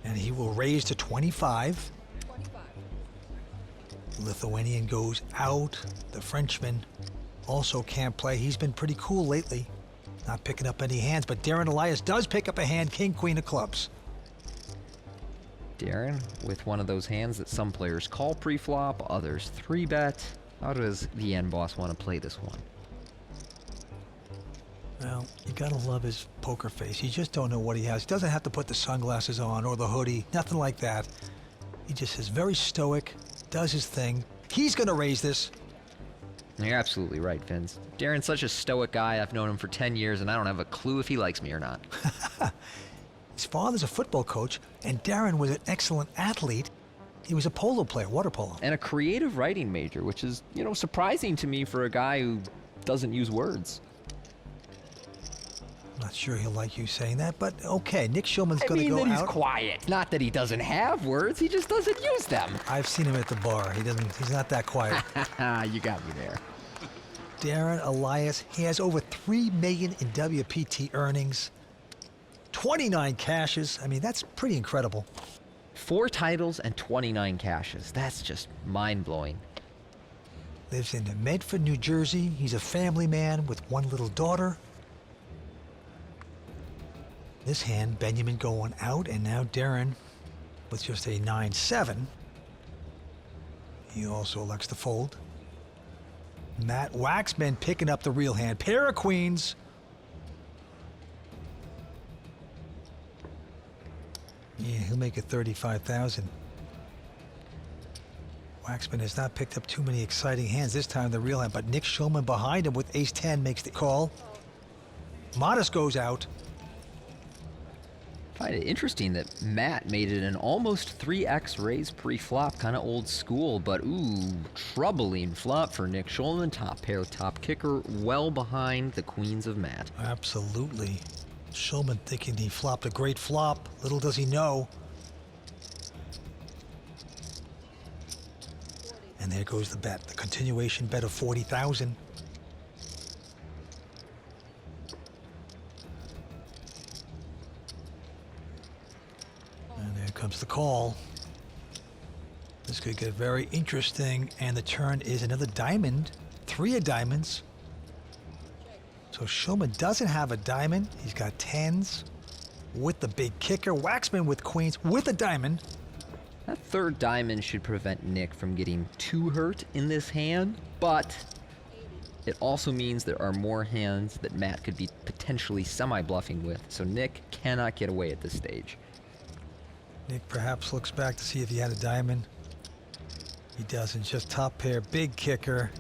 And he will raise to 25. Lithuanian goes out. The Frenchman also can't play. He's been pretty cool lately, not picking up any hands, but Darren Elias does pick up a hand, king, queen of clubs. Darren with one of those hands that some players call pre-flop, others 3-bet. How does the end boss want to play this one? Well, you gotta love his poker face. You just don't know what he has. He doesn't have to put the sunglasses on or the hoodie, nothing like that. He just is very stoic, does his thing. He's gonna raise this. You're absolutely right, Vince. Darren's such a stoic guy. I've known him for 10 years, and I don't have a clue if he likes me or not. His father's a football coach, and Darren was an excellent athlete. He was a polo player, water polo. And a creative writing major, which is, surprising to me for a guy who doesn't use words. I'm not sure he'll like you saying that, but okay, Nick Schulman's going to go out. I mean that he's quiet. Not that he doesn't have words, he just doesn't use them. I've seen him at the bar. He's not that quiet. You got me there. Darren Elias, he has over $3 million in WPT earnings. 29 cashes. I mean, that's pretty incredible. 4 titles and 29 cashes. That's just mind-blowing. Lives in Medford, New Jersey. He's a family man with one little daughter. This hand, Benyamine going out, and now Darren with just a 9-7. He also elects to fold. Matt Waxman picking up the real hand. Pair of queens. Yeah, he'll make it 35,000. Waxman has not picked up too many exciting hands this time, the real hand, but Nick Schulman behind him with ace-10 makes the call. Modest goes out. I find it interesting that Matt made it an almost 3x raise pre-flop, kind of old school, but ooh, troubling flop for Nick Schulman. Top pair, top kicker, well behind the queens of Matt. Absolutely. Schulman thinking he flopped a great flop. Little does he know. And there goes the bet, the continuation bet of 40,000. And there comes the call. This could get very interesting, and the turn is another diamond. 3 of diamonds. So Schulman doesn't have a diamond. He's got 10s with the big kicker. Waxman with queens with a diamond. That third diamond should prevent Nick from getting too hurt in this hand, but it also means there are more hands that Matt could be potentially semi-bluffing with, so Nick cannot get away at this stage. Nick perhaps looks back to see if he had a diamond. He doesn't, just top pair, big kicker.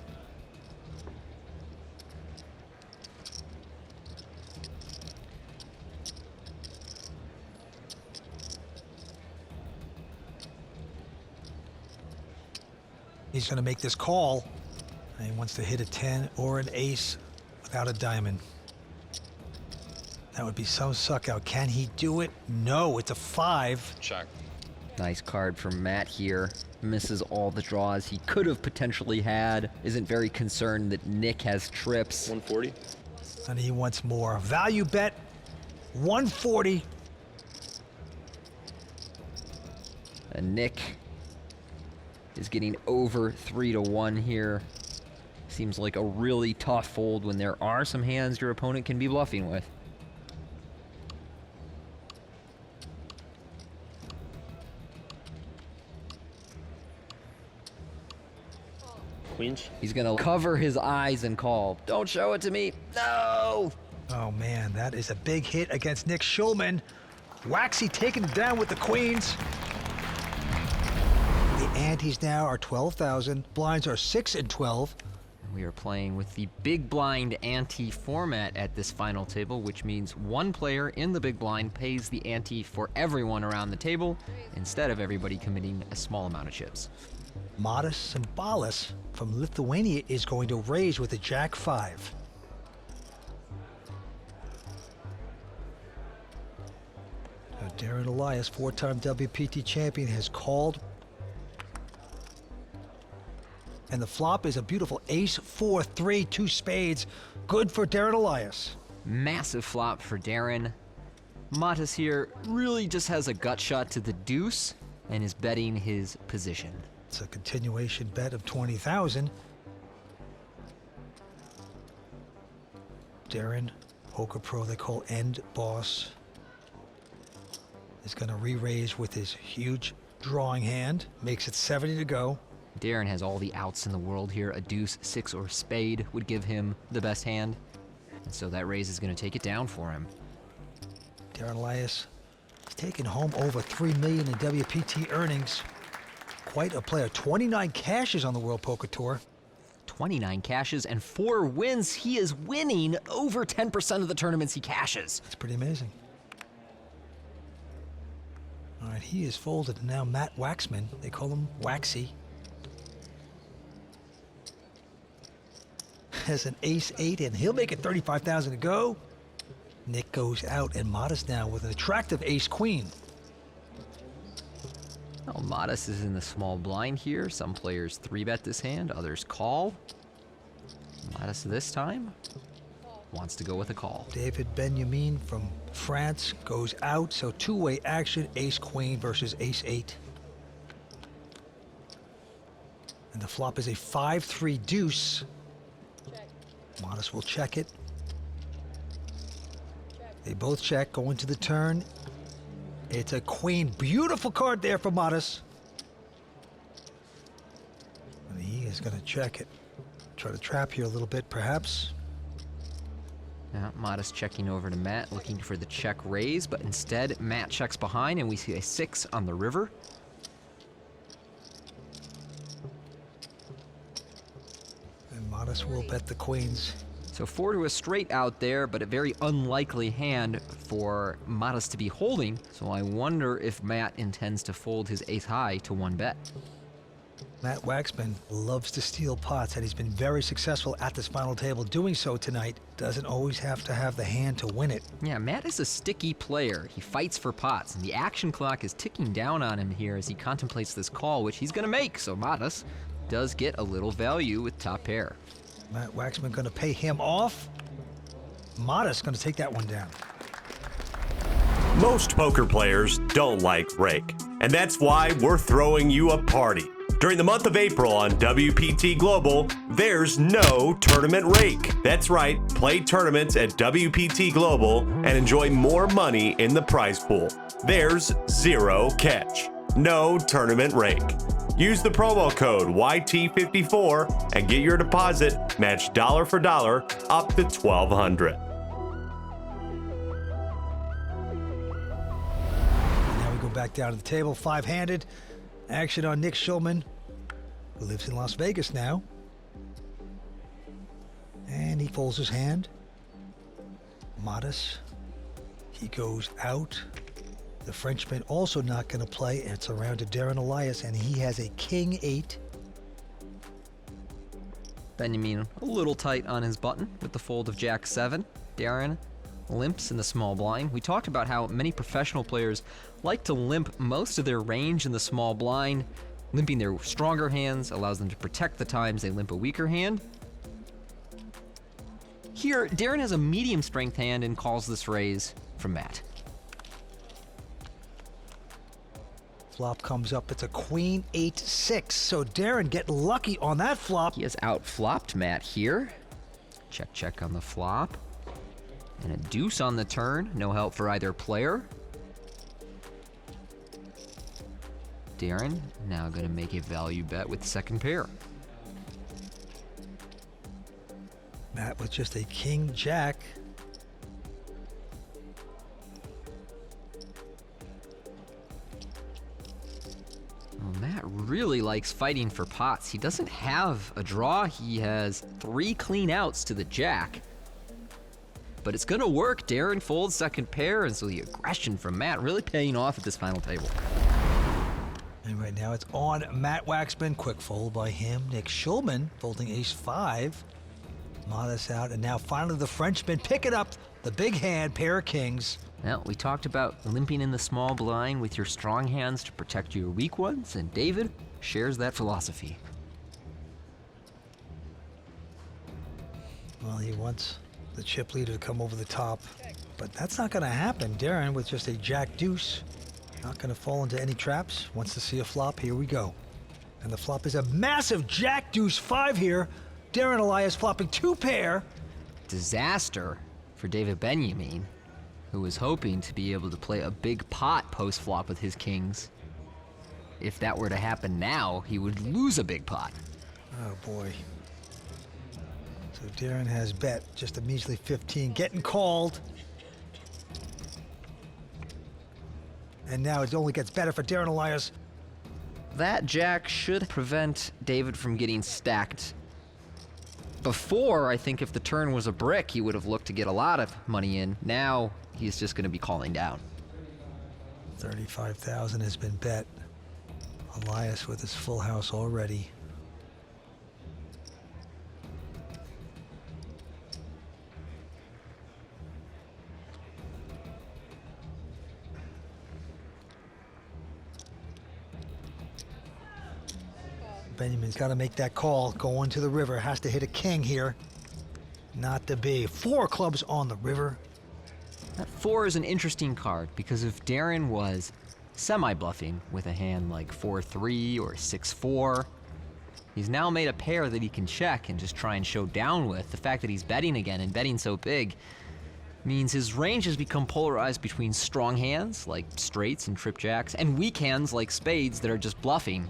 He's going to make this call, and he wants to hit a 10 or an ace without a diamond. That would be some suck out. Can he do it? No, it's a 5. Check. Nice card from Matt here. Misses all the draws he could have potentially had. Isn't very concerned that Nick has trips. 140. And he wants more. Value bet, 140. And Nick is getting over 3-1 here. Seems like a really tough fold when there are some hands your opponent can be bluffing with. Queens. He's gonna cover his eyes and call. Don't show it to me. No! Oh man, that is a big hit against Nick Schulman. Waxy taking it down with the queens. Antes now are 12,000. Blinds are 6 and 12. We are playing with the big blind ante format at this final table, which means one player in the big blind pays the ante for everyone around the table instead of everybody committing a small amount of chips. Modest Cimbolas from Lithuania is going to raise with a Jack 5. Darren Elias, 4-time WPT champion, has called. And the flop is a beautiful ace, 4, 3, 2 spades. Good for Darren Elias. Massive flop for Darren. Matas here really just has a gut shot to the deuce and is betting his position. It's a continuation bet of 20,000. Darren, poker pro they call end boss, is going to re-raise with his huge drawing hand. Makes it 70 to go. Darren has all the outs in the world here. A deuce, 6, or spade would give him the best hand. And so that raise is going to take it down for him. Darren Elias is taking home over $3 million in WPT earnings. Quite a player. 29 cashes on the World Poker Tour. 29 cashes and 4 wins. He is winning over 10% of the tournaments he cashes. That's pretty amazing. All right, he is folded. And now Matt Waxman, they call him Waxy, has an ace-8, and he'll make it 35,000 to go. Nick goes out, and Modest now with an attractive ace-queen. Well, Modest is in the small blind here. Some players 3-bet this hand, others call. Modest this time wants to go with a call. David Benyamine from France goes out, so two-way action, ace-queen versus ace-8. And the flop is a 5-3 deuce. Modest will check it. They both check, go into the turn. It's a queen. Beautiful card there for Modest. And he is going to check it. Try to trap here a little bit, perhaps. Now, Modest checking over to Matt, looking for the check raise, but instead Matt checks behind, and we see a 6 on the river. Modest will bet the queens. So 4 to a straight out there, but a very unlikely hand for Modest to be holding. So I wonder if Matt intends to fold his ace high to 1 bet. Matt Waxman loves to steal pots, and he's been very successful at this final table doing so tonight. Doesn't always have to have the hand to win it. Yeah, Matt is a sticky player. He fights for pots, and the action clock is ticking down on him here as he contemplates this call, which he's going to make. So Modest does get a little value with top pair. Matt Waxman going to pay him off. Modest going to take that one down. Most poker players don't like rake, and that's why we're throwing you a party. During the month of April on WPT Global, there's no tournament rake. That's right, play tournaments at WPT Global and enjoy more money in the prize pool. There's zero catch. No tournament rake. Use the promo code YT54 and get your deposit matched dollar for dollar up to $1,200. Now we go back down to the table, 5-handed. Action on Nick Schulman, who lives in Las Vegas now. And he folds his hand. Modest. He goes out. The Frenchman also not going to play. It's around to Darren Elias, and he has a king-8. Benyamine a little tight on his button with the fold of Jack 7. Darren limps in the small blind. We talked about how many professional players like to limp most of their range in the small blind. Limping their stronger hands allows them to protect the times they limp a weaker hand. Here, Darren has a medium strength hand and calls this raise from Matt. Flop comes up. It's a queen 8-6. So Darren getting lucky on that flop. He has out-flopped Matt here. Check, check on the flop. And a deuce on the turn. No help for either player. Darren now going to make a value bet with the second pair. Matt with just a king-jack. Well, Matt really likes fighting for pots. He doesn't have a draw. He has 3 clean outs to the jack. But it's gonna work. Darren folds second pair, and so the aggression from Matt really paying off at this final table. And right now it's on Matt Waxman. Quick fold by him. Nick Schulman folding ace-5. Modest out, and now finally the Frenchman picking up the big hand, pair of kings. Well, we talked about limping in the small blind with your strong hands to protect your weak ones, and David shares that philosophy. Well, he wants the chip leader to come over the top, but that's not going to happen. Darren with just a jack-deuce, not going to fall into any traps. Wants to see a flop. Here we go. And the flop is a massive jack-deuce 5 here. Darren Elias flopping 2 pair. Disaster for David Benyamine, who was hoping to be able to play a big pot post-flop with his kings. If that were to happen now, he would lose a big pot. Oh boy. So Darren has bet just a measly 15, getting called. And now it only gets better for Darren Elias. That jack should prevent David from getting stacked. Before, I think if the turn was a brick, he would have looked to get a lot of money in. Now, he's just going to be calling down. 35,000 has been bet. Elias with his full house already. Benyamine's got to make that call. Going to the river. Has to hit a king here. Not to be. 4 clubs on the river. That 4 is an interesting card because if Darren was semi-bluffing with a hand like 4-3 or 6-4, he's now made a pair that he can check and just try and show down with. The fact that he's betting again and betting so big means his range has become polarized between strong hands like straights and trip jacks and weak hands like spades that are just bluffing.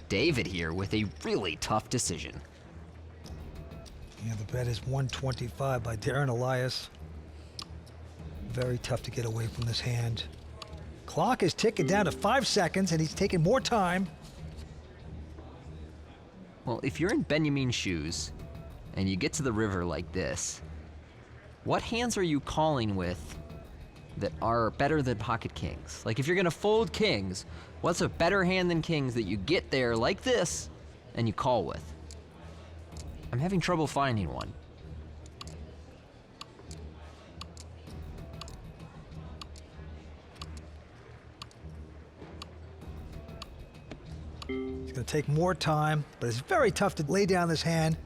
David here with a really tough decision. Yeah, the bet is 125 by Darren Elias. Very tough to get away from this hand. Clock is ticking down to 5 seconds, and he's taking more time. Well, if you're in Benyamine's shoes and you get to the river like this, what hands are you calling with that are better than pocket kings? Like if you're gonna fold kings, what's a better hand than kings that you get there like this and you call with? I'm having trouble finding one. It's gonna take more time, but it's very tough to lay down this hand.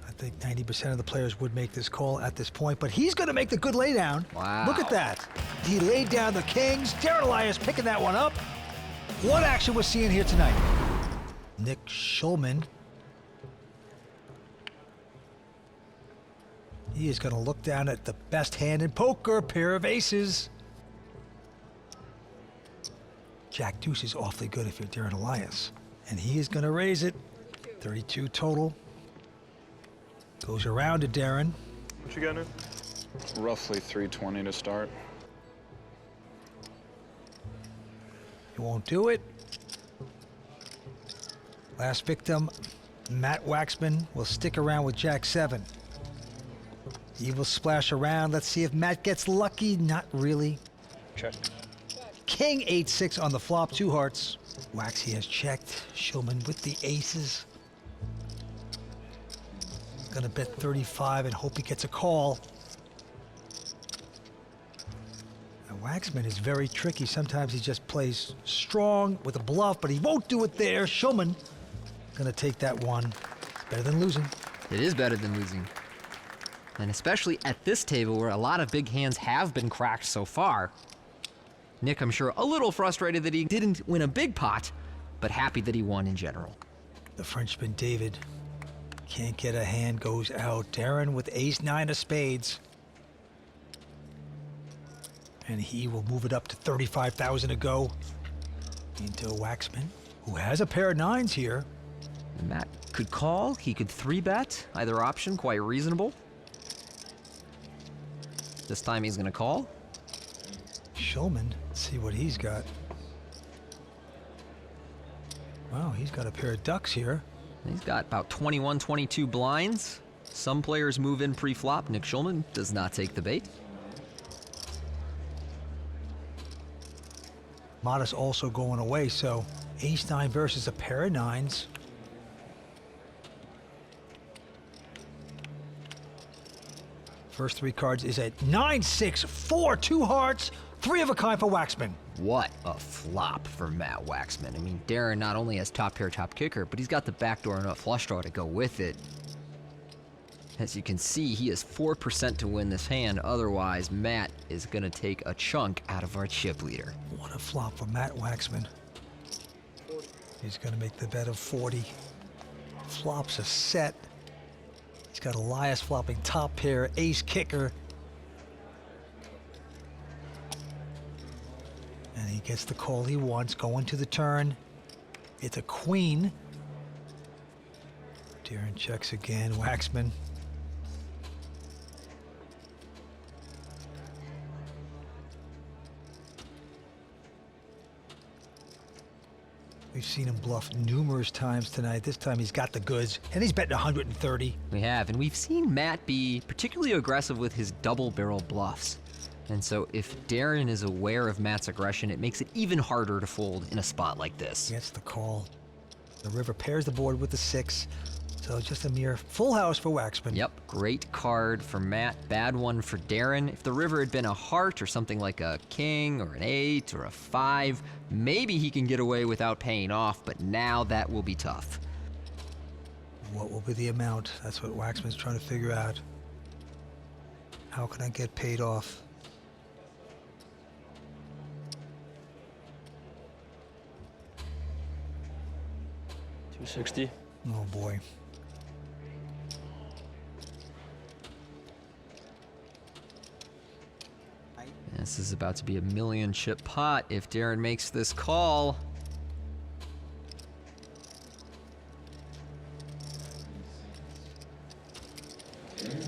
I think 90% of the players would make this call at this point, but he's going to make the good laydown. Wow. Look at that. He laid down the kings. Darren Elias picking that one up. What action we're seeing here tonight? Nick Schulman. He is going to look down at the best hand in poker, pair of aces. Jack deuce is awfully good if you're Darren Elias. And he is going to raise it. 32 total. Goes around to Darren. What you got in? Roughly 320 to start. He won't do it. Last victim, Matt Waxman, will stick around with Jack 7. He will splash around. Let's see if Matt gets lucky. Not really. Check. King 8-6 on the flop, 2 hearts. Waxy has checked. Schulman with the aces. Gonna bet 35 and hope he gets a call. Now, Waxman is very tricky. Sometimes he just plays strong with a bluff, but he won't do it there. Schulman gonna take that one. It's better than losing. It is better than losing. And especially at this table where a lot of big hands have been cracked so far. Nick, I'm sure, a little frustrated that he didn't win a big pot, but happy that he won in general. The Frenchman, David, can't get a hand, goes out. Darren with ace-9 of spades. And he will move it up to 35,000 to go into Waxman, who has a pair of 9s here. And Matt could call, he could 3-bet. Either option, quite reasonable. This time he's gonna call. Schulman, let's see what he's got. Wow, he's got a pair of ducks here. He's got about 21, 22 blinds. Some players move in pre-flop. Nick Schulman does not take the bait. Modest also going away, so ace-9 versus a pair of 9s. First 3 cards is a 9, 6, 4, 2 hearts, 3 of a kind for Waxman. What a flop for Matt Waxman. I mean, Darren not only has top pair, top kicker, but he's got the backdoor and a flush draw to go with it. As you can see, he is 4% to win this hand. Otherwise, Matt is going to take a chunk out of our chip leader. What a flop for Matt Waxman. He's going to make the bet of 40. Flops a set. He's got Elias flopping top pair, ace kicker. And he gets the call he wants, going to the turn. It's a queen. Darren checks again, Waxman. We've seen him bluff numerous times tonight. This time he's got the goods, and he's betting 130. We have, and we've seen Matt be particularly aggressive with his double barrel bluffs. And so if Darren is aware of Matt's aggression, it makes it even harder to fold in a spot like this. Gets the call. The river pairs the board with the 6. So just a mere full house for Waxman. Yep, great card for Matt, bad one for Darren. If the river had been a heart or something like a king or an 8 or a 5, maybe he can get away without paying off, but now that will be tough. What will be the amount? That's what Waxman's trying to figure out. How can I get paid off? $260. Oh boy. This is about to be a 1,000,000 chip pot if Darren makes this call.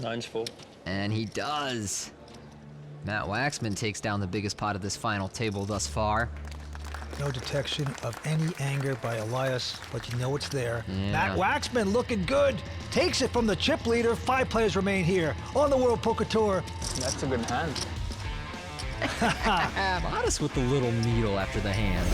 Nine's full. And he does. Matt Waxman takes down the biggest pot of this final table thus far. No detection of any anger by Elias, but you know it's there. Yeah. Matt Waxman looking good. Takes it from the chip leader. 5 players remain here on the World Poker Tour. That's a good hand. Modest with the little needle after the hand.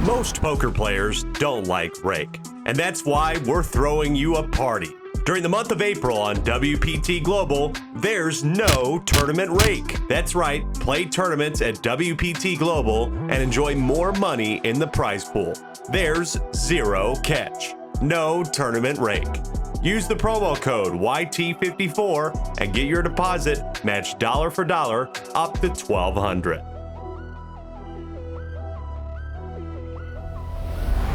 Most poker players don't like rake, and that's why we're throwing you a party. During the month of April on WPT Global, there's no tournament rake. That's right, play tournaments at WPT Global and enjoy more money in the prize pool. There's zero catch, no tournament rake. Use the promo code YT54 and get your deposit matched dollar for dollar up to $1,200.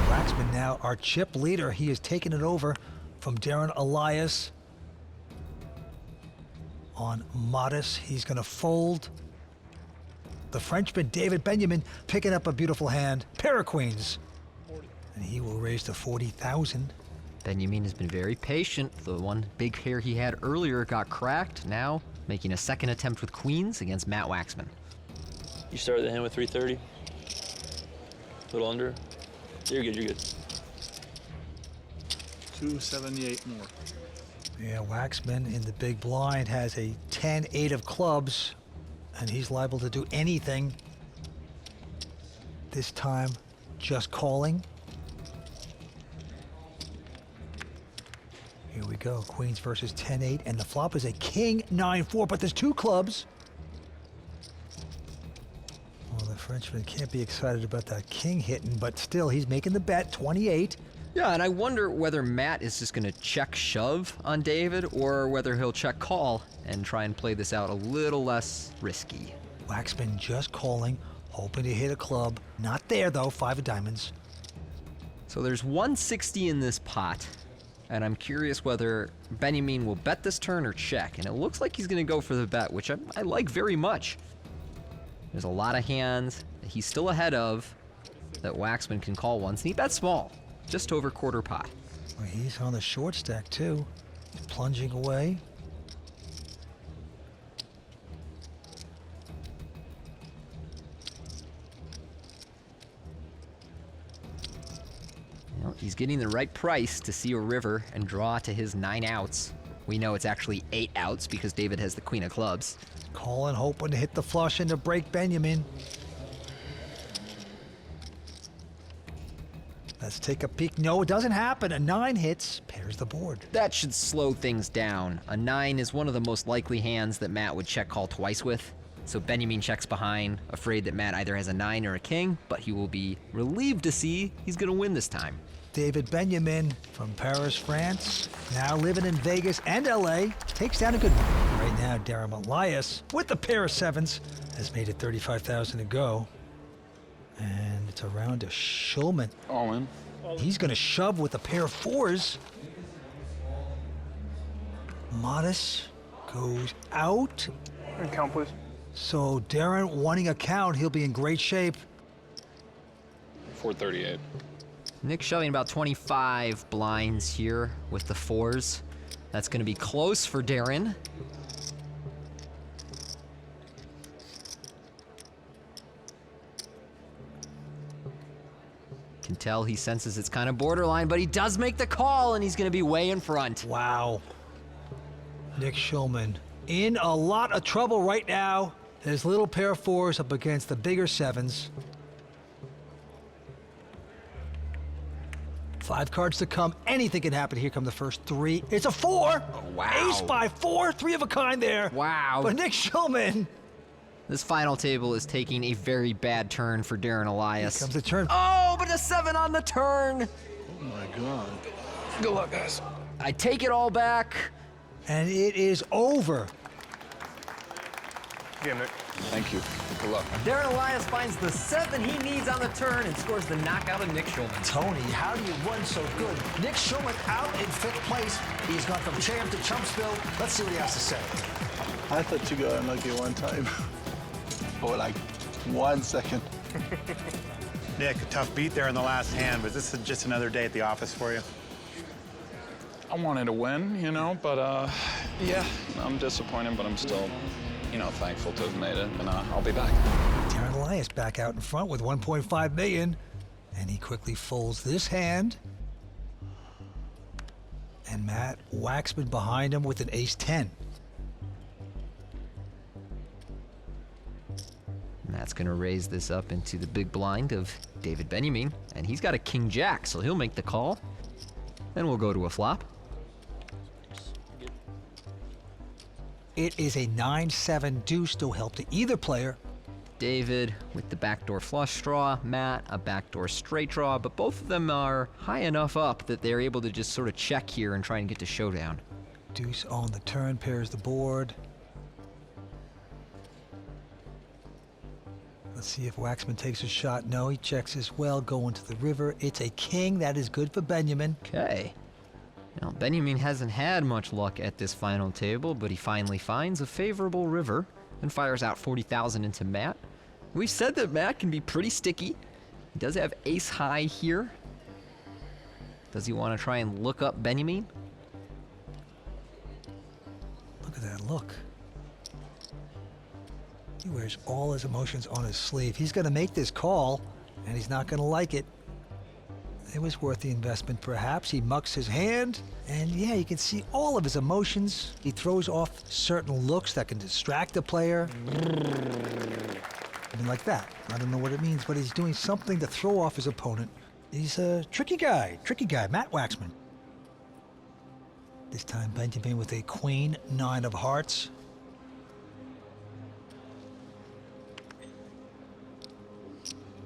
Waxman now our chip leader. He has taken it over from Darren Elias. On Modest, he's going to fold. The Frenchman, David Benyamine, picking up a beautiful hand. Pair of queens. And he will raise to 40,000. Benyamine has been very patient. The one big pair he had earlier got cracked. Now making a second attempt with queens against Matt Waxman. You started the hand with 330. A little under. You're good, you're good. 278 more. Yeah, Waxman in the big blind has a 10-8 of clubs, and he's liable to do anything. This time, just calling. Here we go, queens versus 10-8, and the flop is a king 9-4, but there's 2 clubs. Well, the Frenchman can't be excited about that king hitting, but still, he's making the bet, 28. Yeah, and I wonder whether Matt is just going to check shove on David or whether he'll check call and try and play this out a little less risky. Waxman just calling, hoping to hit a club. Not there, though, 5 of diamonds. So there's 160 in this pot, and I'm curious whether Benyamine will bet this turn or check, and it looks like he's going to go for the bet, which I like very much. There's a lot of hands that he's still ahead of that Waxman can call once, and he bets small, just over quarter pot. Well, he's on the short stack, too. He's plunging away. Well, he's getting the right price to see a river and draw to his 9 outs. We know it's actually 8 outs because David has the queen of clubs. Calling, hoping to hit the flush and to break Benyamine. Let's take a peek. No, it doesn't happen. A 9 hits, pairs the board. That should slow things down. A 9 is one of the most likely hands that Matt would check call twice with. So Benyamine checks behind, afraid that Matt either has a 9 or a king, but he will be relieved to see he's gonna win this time. David Benyamine from Paris, France, now living in Vegas and LA, takes down a good one. Right now, Darren Elias, with the pair of 7s, has made it 35,000 to go. And it's around to Schulman. All in. He's gonna shove with a pair of 4s. Modest goes out. And count, please. So Darren wanting a count, he'll be in great shape. 438. Nick shoving about 25 blinds here with the 4s. That's gonna be close for Darren. Can tell he senses it's kind of borderline, but he does make the call and he's gonna be way in front. Wow. Nick Schulman in a lot of trouble right now. His little pair of 4s up against the bigger 7s. 5 cards to come. Anything can happen. Here come the first 3. It's a 4. Oh, wow. Ace by 4. 3 of a kind there. Wow. But Nick Schulman. This final table is taking a very bad turn for Darren Elias. Here comes the turn. Oh, but a 7 on the turn. Oh my God. Good luck, guys. I take it all back. And it is over. Game, Nick. Thank you. Good luck. Darren Elias finds the 7 he needs on the turn and scores the knockout of Nick Schulman. Tony, how do you run so good? Nick Schulman out in 5th place. He's gone from champ to Chumpsville. Let's see what he has to say. I thought you got unlucky one time. For like 1 second. Nick, a tough beat there in the last hand, but this is just another day at the office for you. I wanted to win, you know, but yeah, I'm disappointed, but I'm still, you know, thankful to have made it, and I'll be back. Darren Elias back out in front with 1.5 million, and he quickly folds this hand. And Matt Waxman behind him with an ace-10. Matt's gonna raise this up into the big blind of David Benyamine, and he's got a king-jack, so he'll make the call. Then we'll go to a flop. It is a 9-7 deuce to help to either player. David with the backdoor flush draw, Matt a backdoor straight draw, but both of them are high enough up that they're able to just sort of check here and try and get to showdown. Deuce on the turn, pairs the board. Let's see if Waxman takes a shot. No, he checks as well, going to the river. It's a king. That is good for Benyamine. Okay. Now, Benyamine hasn't had much luck at this final table, but he finally finds a favorable river and fires out 40,000 into Matt. We've said that Matt can be pretty sticky. He does have ace high here. Does he want to try and look up Benyamine? Look at that look. He wears all his emotions on his sleeve. He's going to make this call, and he's not going to like it. It was worth the investment, perhaps. He mucks his hand, and yeah, you can see all of his emotions. He throws off certain looks that can distract the player. Even like that. I don't know what it means, but he's doing something to throw off his opponent. He's a tricky guy, Matt Waxman. This time, Benyamine with a queen, 9 of hearts.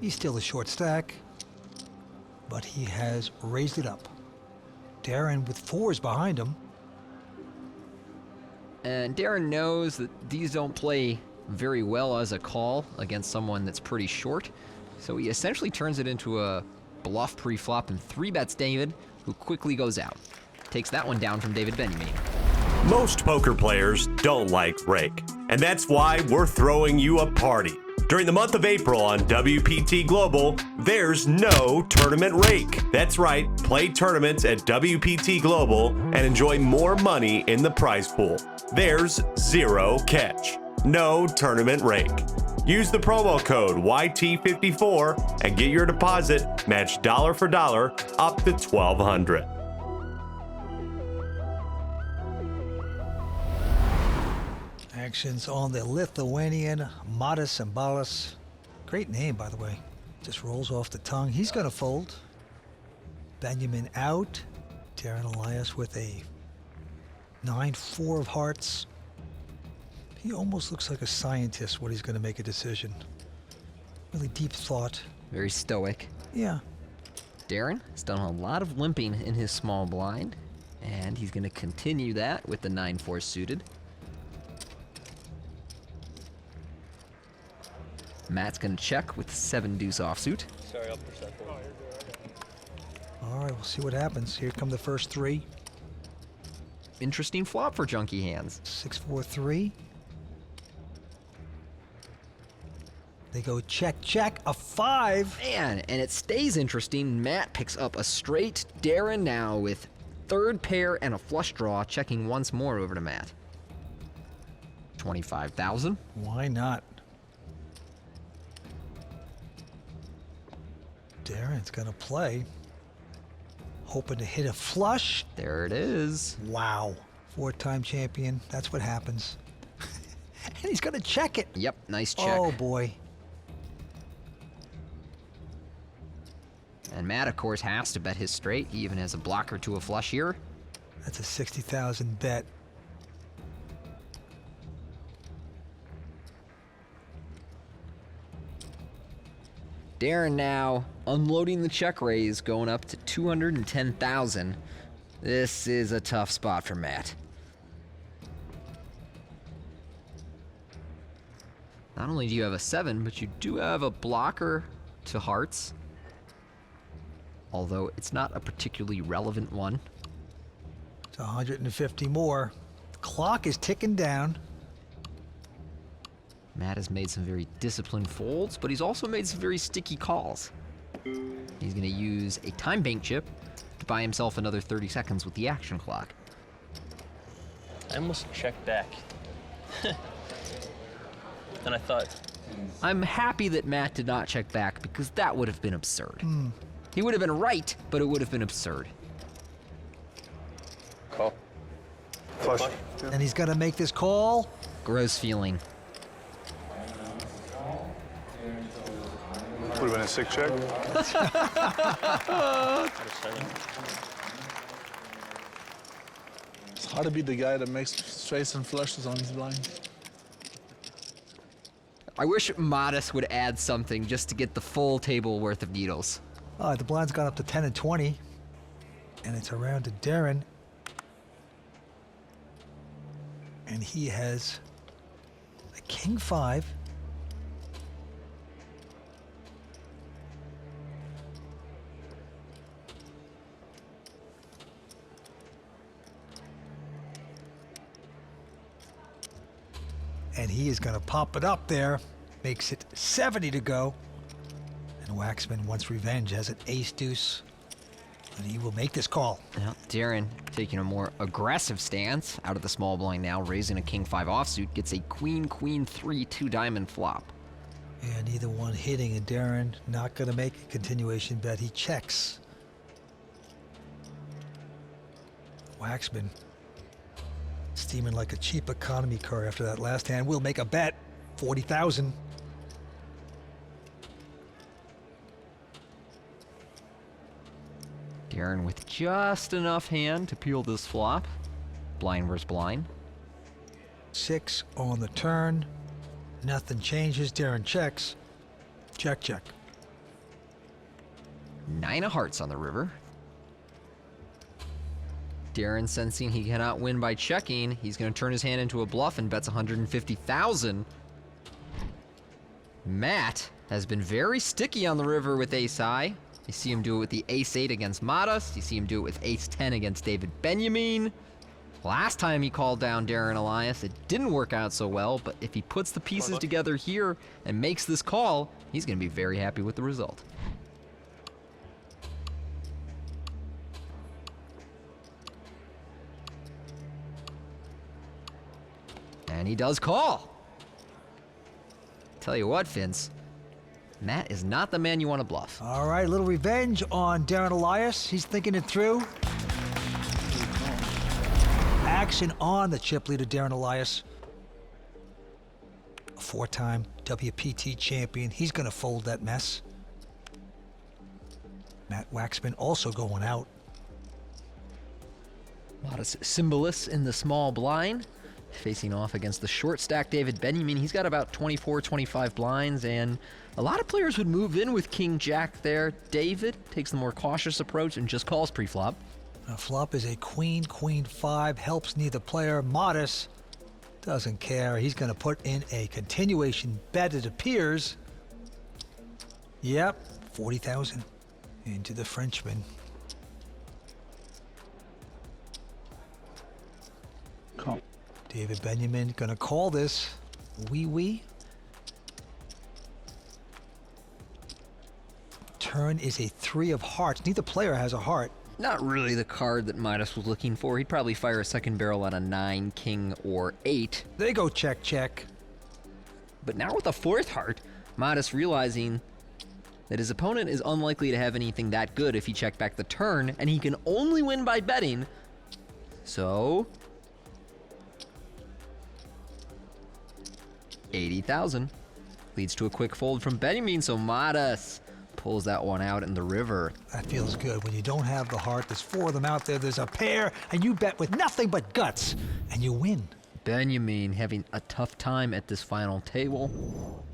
He's still a short stack, but he has raised it up. Darren with 4s behind him. And Darren knows that these don't play very well as a call against someone that's pretty short. So he essentially turns it into a bluff pre-flop and 3-bets David, who quickly goes out. Takes that one down from David Benyamine. Most poker players don't like rake, and that's why we're throwing you a party. During the month of April on WPT Global, there's no tournament rake. That's right, play tournaments at WPT Global and enjoy more money in the prize pool. There's zero catch. No tournament rake. Use the promo code YT54 and get your deposit matched dollar for dollar up to $1,200. Actions on the Lithuanian Cimbolas. Great name, by the way. Just rolls off the tongue. He's going to fold. Benyamine out. Darren Elias with a 9-4 of hearts. He almost looks like a scientist when he's going to make a decision. Really deep thought. Very stoic. Yeah. Darren has done a lot of limping in his small blind, and he's going to continue that with the 9-4 suited. Matt's going to check with the 7-deuce offsuit. Sorry, I'll push that forward. All right, we'll see what happens. Here come the first three. Interesting flop for junkie hands. 6-4-3. They go check, check, a 5. Man, and it stays interesting. Matt picks up a straight. Darren now with third pair and a flush draw, checking once more over to Matt. 25,000. Why not? Darren's gonna play. Hoping to hit a flush. There it is. Wow. 4-time champion. That's what happens. And he's gonna check it. Yep, nice check. Oh boy. And Matt, of course, has to bet his straight. He even has a blocker to a flush here. That's a 60,000 bet. Darren now unloading the check raise, going up to 210,000. This is a tough spot for Matt. Not only do you have a 7, but you do have a blocker to hearts. Although it's not a particularly relevant one. It's 150 more. The clock is ticking down. Matt has made some very disciplined folds, but he's also made some very sticky calls. He's going to use a time bank chip to buy himself another 30 seconds with the action clock. I almost checked back. And I thought... I'm happy that Matt did not check back, because that would have been absurd. He would have been right, but it would have been absurd. Call. Flush. And he's gonna make this call. Gross feeling. Would have been a sick check. It's hard to be the guy that makes straights and flushes on his blind. I wish Modest would add something just to get the full table worth of needles. The blind's gone up to 10 and 20. And it's around to Darren. And he has a king 5. And he is going to pop it up there. Makes it 70 to go. And Waxman wants revenge, has an ace-deuce. And he will make this call. Now, Darren taking a more aggressive stance out of the small blind now, raising a king 5 offsuit, gets a queen 3 2-diamond flop. And either one hitting, and Darren not going to make a continuation bet. He checks. Waxman steaming like a cheap economy car after that last hand. Will make a bet. 40,000. Darren with just enough hand to peel this flop. Blind versus blind. 6 on the turn. Nothing changes. Darren checks. Check, check. 9 of hearts on the river. Darren, sensing he cannot win by checking, he's going to turn his hand into a bluff and bets 150,000. Matt has been very sticky on the river with ace high. You see him do it with the ace 8 against Modest. You see him do it with ace 10 against David Benyamine. Last time he called down Darren Elias, it didn't work out so well, but if he puts the pieces together here and makes this call, he's going to be very happy with the result. And he does call. Tell you what, Vince, Matt is not the man you want to bluff. All right, a little revenge on Darren Elias. He's thinking it through. Action on the chip leader, Darren Elias. A four-time WPT champion. He's going to fold that mess. Matt Waxman also going out. Modest Cimbolas in the small blind, facing off against the short stack David Benyamine. He's got about 24, 25 blinds, and a lot of players would move in with King Jack there. David takes the more cautious approach and just calls pre-flop. Now, flop is a queen, queen five, helps neither player. Modest doesn't care. He's going to put in a continuation bet, it appears. Yep, 40,000 into the Frenchman. Call. David Benyamine going to call this. Wee. Turn is a three of hearts. Neither player has a heart. Not really the card that Midas was looking for. He'd probably fire a second barrel on a 9, king, or 8. They go check, check. But now with a fourth heart, Midas realizing that his opponent is unlikely to have anything that good if he checked back the turn, and he can only win by betting. So 80,000 leads to a quick fold from Benyamine, so Midas pulls that one out in the river. That feels good. When you don't have the heart, there's four of them out there, there's a pair, and you bet with nothing but guts, and you win. Benyamine having a tough time at this final table.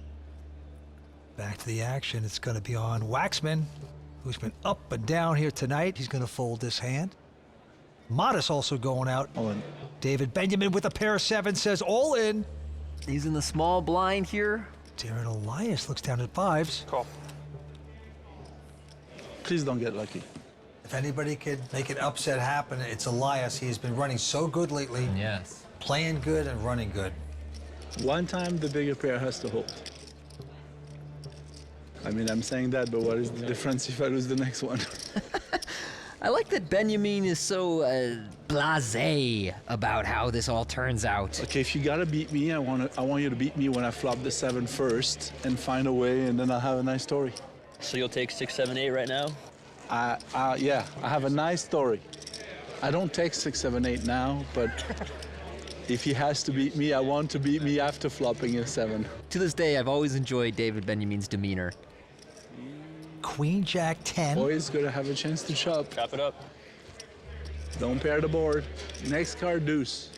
Back to the action. It's going to be on Waxman, who's been up and down here tonight. He's going to fold this hand. Modest also going out. All in. David Benyamine with a pair of sevens says all in. He's in the small blind here. Darren Elias looks down at fives. Call. Please don't get lucky. If anybody could make an upset happen, it's Elias. He has been running so good lately. Yes. Playing good and running good. One time, the bigger pair has to hold. I mean, I'm saying that, but what is the difference if I lose the next one? I like that Benyamine is so blasé about how this all turns out. Okay, if you gotta beat me, I want you to beat me when I flop the 7 first and find a way, and then I'll have a nice story. So you'll take 6, 7, 8 right now? Yeah, I have a nice story. I don't take 6, 7, 8 now, but if he has to beat me, I want to beat me after flopping a 7. To this day, I've always enjoyed David Benyamine's demeanor. Queen, Jack, 10. Always gonna have a chance to chop. Chop it up. Don't pair the board. Next card, deuce.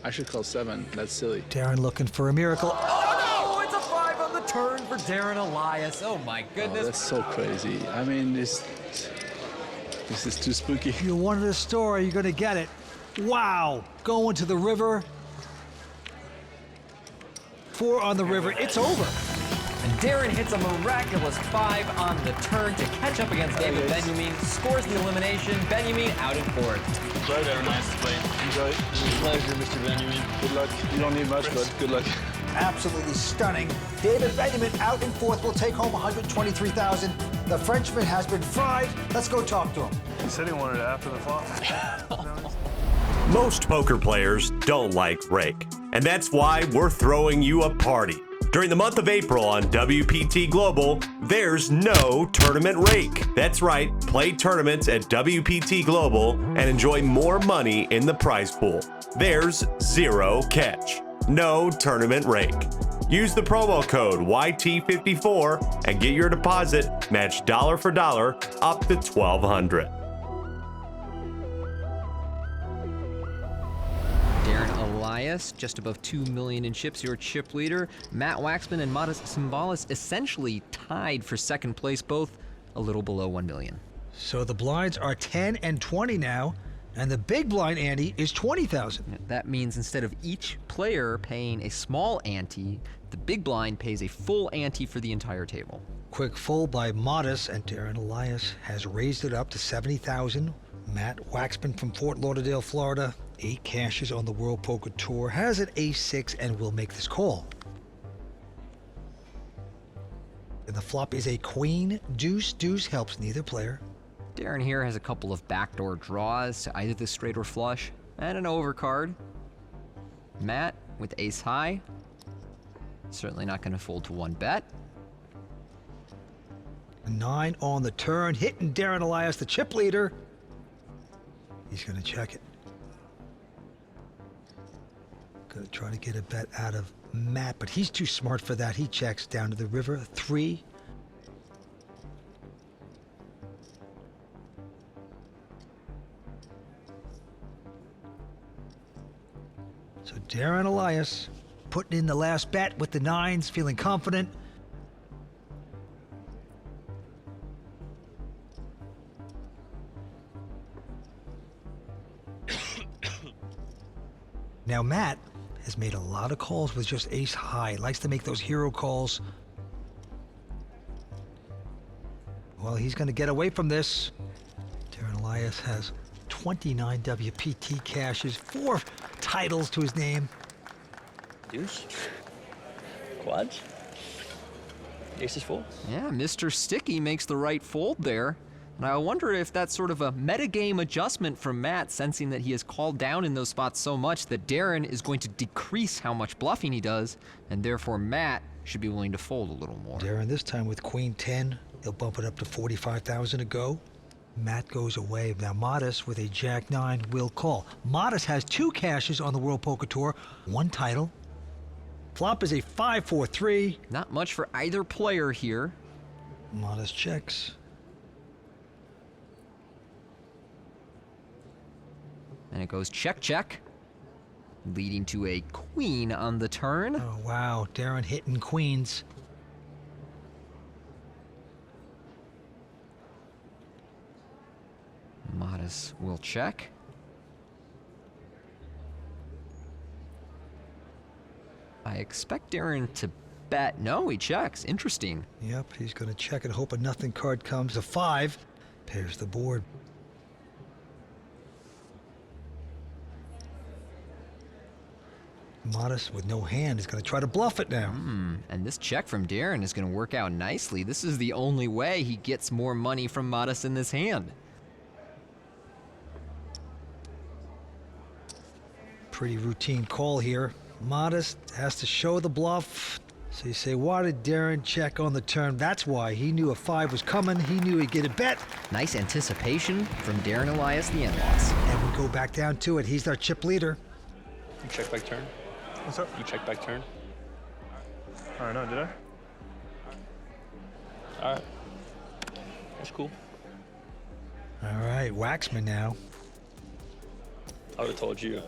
I should call 7. That's silly. Darren looking for a miracle. Oh no! It's a 5 on the turn for Darren Elias. Oh my goodness. Oh, that's so crazy. I mean, this is too spooky. You wanted a story, you're gonna get it. Wow, going to the river. 4 on the river, it's over. And Darren hits a miraculous 5 on the turn to catch up against David Benyamine, scores the elimination. Benyamine out in fourth. Enjoy, very nice to play. Enjoy. Pleasure, Mr. Benyamine. Good luck. You don't need much, but good luck. Absolutely stunning. David Benyamine out in fourth will take home $123,000. The Frenchman has been fried. Let's go talk to him. He said he wanted it after the flop. Most poker players don't like rake, and that's why we're throwing you a party. During the month of April on WPT Global, there's no tournament rake. That's right, play tournaments at WPT Global and enjoy more money in the prize pool. There's zero catch. No tournament rake. Use the promo code YT54 and get your deposit matched dollar for dollar up to $1,200. Darren Elias, just above 2 million in chips, your chip leader. Matt Waxman and Modest Cimbolas essentially tied for second place, both a little below 1 million. So the blinds are 10 and 20 now, and the big blind, Andy, is 20,000. That means instead of each player paying a small ante, the big blind pays a full ante for the entire table. Quick fold by Modest, and Darren Elias has raised it up to 70,000. Matt Waxman from Fort Lauderdale, Florida, 8 cashes on the World Poker Tour, has an ace-6, and will make this call. And the flop is a queen. Deuce. Deuce helps neither player. Darren here has a couple of backdoor draws to either the straight or flush, and an overcard. Matt with ace high. Certainly not going to fold to 1 bet. A 9 on the turn, hitting Darren Elias, the chip leader. He's going to check it. Going to try to get a bet out of Matt, but he's too smart for that. He checks down to the river. 3. So Darren Elias putting in the last bet with the 9s, feeling confident. Now Matt has made a lot of calls with just ace high. Likes to make those hero calls. Well, he's going to get away from this. Darren Elias has 29 WPT cashes, 4 titles to his name. Deuce? Quads? Ace is full? Yeah, Mr. Sticky makes the right fold there. And I wonder if that's sort of a metagame adjustment from Matt, sensing that he has called down in those spots so much that Darren is going to decrease how much bluffing he does, and therefore Matt should be willing to fold a little more. Darren this time with queen 10, he'll bump it up to 45,000 to go. Matt goes away. Now Modest with a jack 9 will call. Modest has 2 cashes on the World Poker Tour, 1 title. Flop is a 5-4-3. Not much for either player here. Modest checks. And it goes check, check, leading to a queen on the turn. Oh, wow. Darren hitting queens. Modest will check. I expect Darren to bet. No, he checks. Interesting. Yep, he's going to check and hope a nothing card comes. A 5 pairs the board. Modest with no hand is going to try to bluff it now. And this check from Darren is going to work out nicely. This is the only way he gets more money from Modest in this hand. Pretty routine call here. Modest has to show the bluff. So you say, why did Darren check on the turn? That's why. He knew a 5 was coming. He knew he'd get a bet. Nice anticipation from Darren Elias, the end loss. And we go back down to it. He's our chip leader. You check back turn? What's up? You check back turn? I don't know, did I? All right. That's cool. All right, Waxman now I would have told you.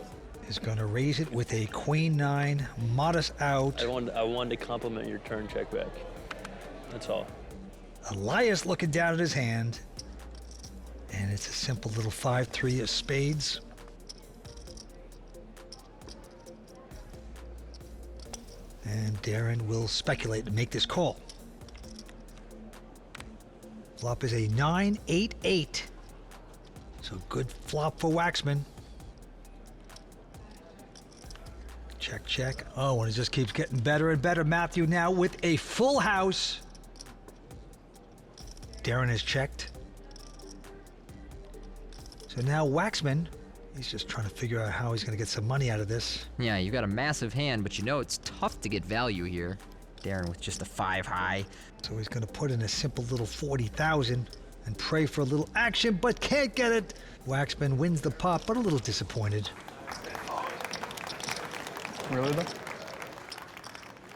is going to raise it with a queen 9. Modest out. I wanted to compliment your turn check back. That's all. Elias looking down at his hand. And it's a simple little 5-3 of spades. And Darren will speculate to make this call. Flop is a 9-8-8. So good flop for Waxman. Check, check. Oh, and it just keeps getting better and better. Matthew now with a full house. Darren has checked. So now Waxman, he's just trying to figure out how he's going to get some money out of this. Yeah, you got a massive hand, but you know it's tough to get value here. Darren with just a 5 high. So he's going to put in a simple little 40,000 and pray for a little action, but can't get it. Waxman wins the pot, but a little disappointed. Really, though?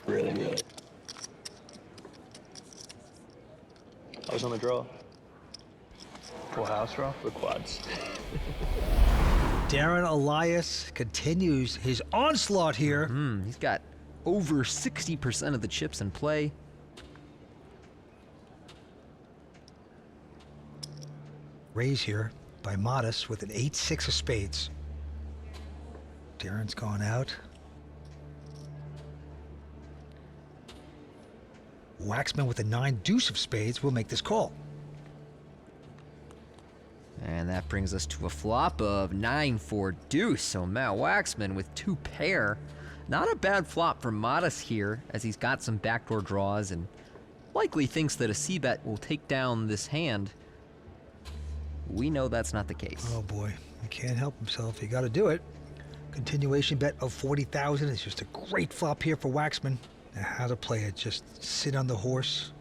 Really. I was on the draw. Full house draw? For quads. Darren Elias continues his onslaught here. He's got over 60% of the chips in play. Raise here by Modest with an 8-6 of spades. Darren's gone out. Waxman with a 9 deuce of spades will make this call. And that brings us to a flop of 9-4 deuce. So Matt Waxman with 2 pair. Not a bad flop for Modest here, as he's got some backdoor draws and likely thinks that a c-bet will take down this hand. We know that's not the case. Oh boy, he can't help himself. He got to do it. Continuation bet of 40,000. It's just a great flop here for Waxman. Now how to play it? Just sit on the horse,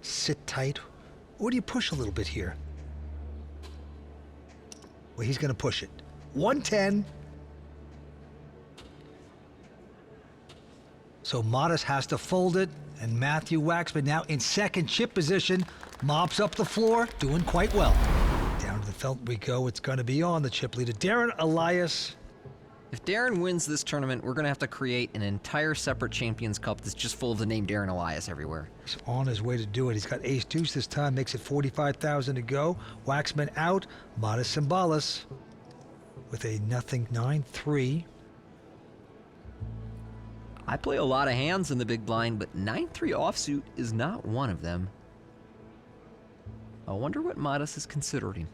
sit tight, or do you push a little bit here? Well, he's going to push it. 110. So Modest has to fold it, and Matthew Waxman now in second chip position, mops up the floor, doing quite well. Down to the felt we go. It's going to be on the chip leader, Darren Elias. If Darren wins this tournament, we're going to have to create an entire separate Champions Cup that's just full of the name Darren Elias everywhere. He's on his way to do it. He's got ace deuce this time, makes it 45,000 to go. Waxman out, Modest Cimbolas with a nothing 9-3. I play a lot of hands in the big blind, but 9-3 offsuit is not one of them. I wonder what Modest is considering.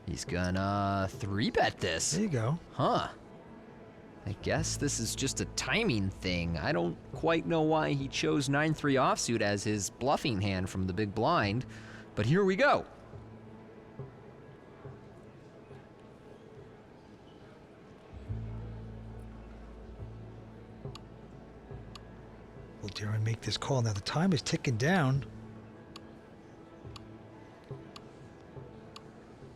He's gonna 3-bet this. There you go. Huh. I guess this is just a timing thing. I don't quite know why he chose 9-3 offsuit as his bluffing hand from the big blind, but here we go. Will Darren make this call? Now the time is ticking down.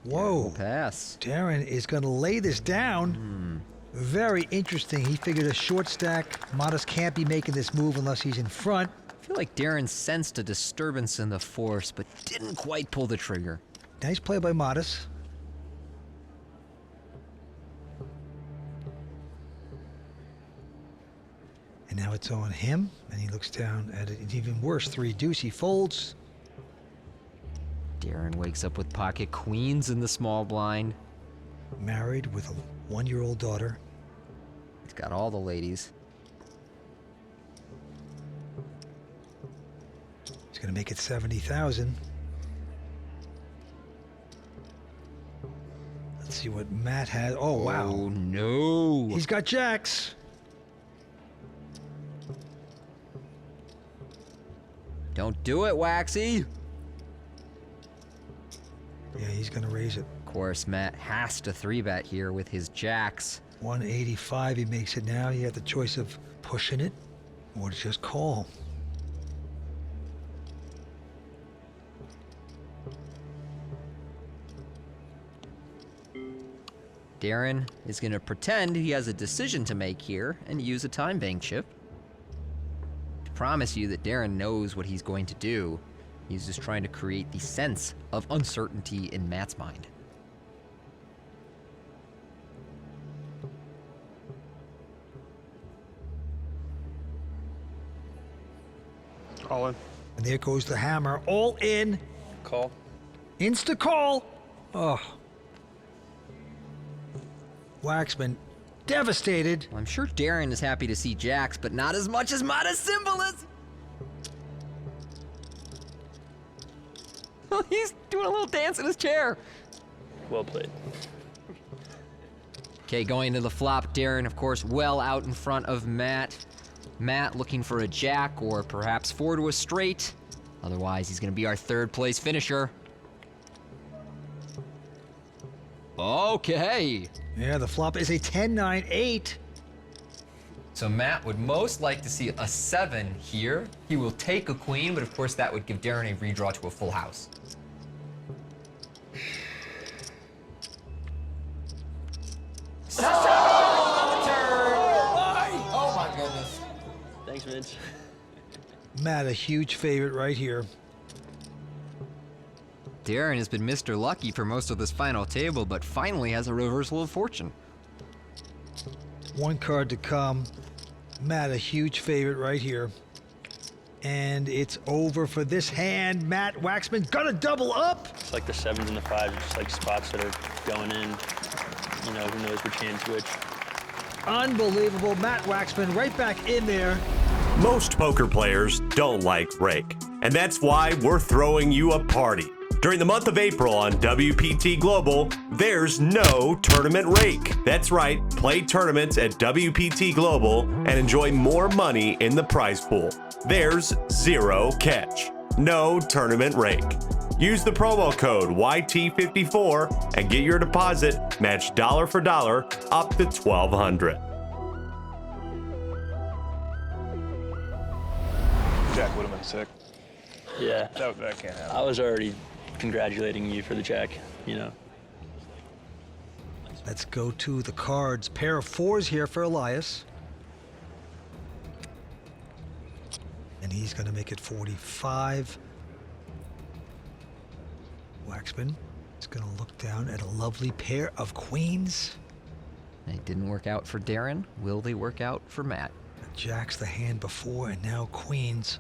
Whoa. Pass. Darren is going to lay this down. Very interesting. He figured a short stack. Modest can't be making this move unless he's in front. I feel like Darren sensed a disturbance in the force, but didn't quite pull the trigger. Nice play by Modest. And now it's on him, and he looks down at an even worse 3 deuce. He folds. Darren wakes up with pocket queens in the small blind. Married with a 1-year-old daughter. He's got all the ladies. He's going to make it 70,000. Let's see what Matt has. Oh, wow. Oh, no. He's got jacks. Don't do it, Waxy. Yeah, he's going to raise it. Of course, Matt has to 3-bet here with his jacks. 185, he makes it now. He had the choice of pushing it or to just call. Darren is going to pretend he has a decision to make here and use a time bank chip. I promise you that Darren knows what he's going to do. He's just trying to create the sense of uncertainty in Matt's mind. All in. And there goes the hammer. All in. Call. Insta call. Oh. Waxman devastated. Well, I'm sure Darren is happy to see jacks, but not as much as Modest Cimbolas. He's doing a little dance in his chair. Well played. Okay, going to the flop, Darren, of course, well out in front of Matt. Matt looking for a jack or perhaps 4 to a straight. Otherwise, he's going to be our 3rd place finisher. Okay. Yeah, the flop is a 10-9-8. So Matt would most like to see a 7 here. He will take a queen, but of course that would give Darren a redraw to a full house. Oh my goodness. Thanks, Vince. Matt, a huge favorite right here. Darren has been Mr. Lucky for most of this final table, but finally has a reversal of fortune. 1 card to come. Matt, a huge favorite right here. And it's over for this hand. Matt Waxman gonna double up. It's like the 7s and the 5s, just like spots that are going in. you know, who knows which hand's which. Unbelievable. Matt Waxman right back in there. Most poker players don't like rake, and that's why we're throwing you a party. During the month of April on WPT Global, there's no tournament rake. That's right, play tournaments at WPT Global and enjoy more money in the prize pool. There's zero catch. No tournament rake. Use the promo code YT54 and get your deposit matched dollar for dollar up to $1,200. Jack would have been sick. Yeah. That can't happen. I was already congratulating you for the jack, you know. Let's go to the cards. Pair of fours here for Elias. And he's going to make it 45. Waxman is going to look down at a lovely pair of queens. It didn't work out for Darren. Will they work out for Matt? Jack's the hand before, and now queens.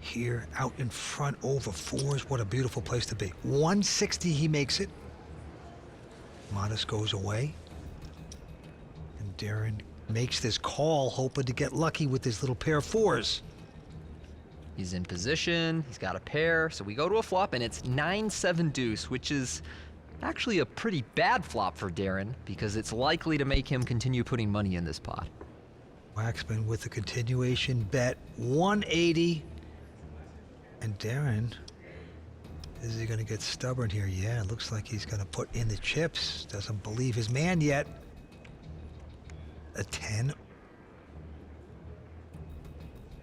Here, out in front, over fours. What a beautiful place to be. 160, he makes it. Modest goes away. And Darren makes this call, hoping to get lucky with this little pair of fours. He's in position, he's got a pair, so we go to a flop, and it's 9-7 deuce, which is actually a pretty bad flop for Darren, because it's likely to make him continue putting money in this pot. Waxman with a continuation bet, 180. And Darren, is he going to get stubborn here? Yeah, it looks like he's going to put in the chips. Doesn't believe his man yet. A 10.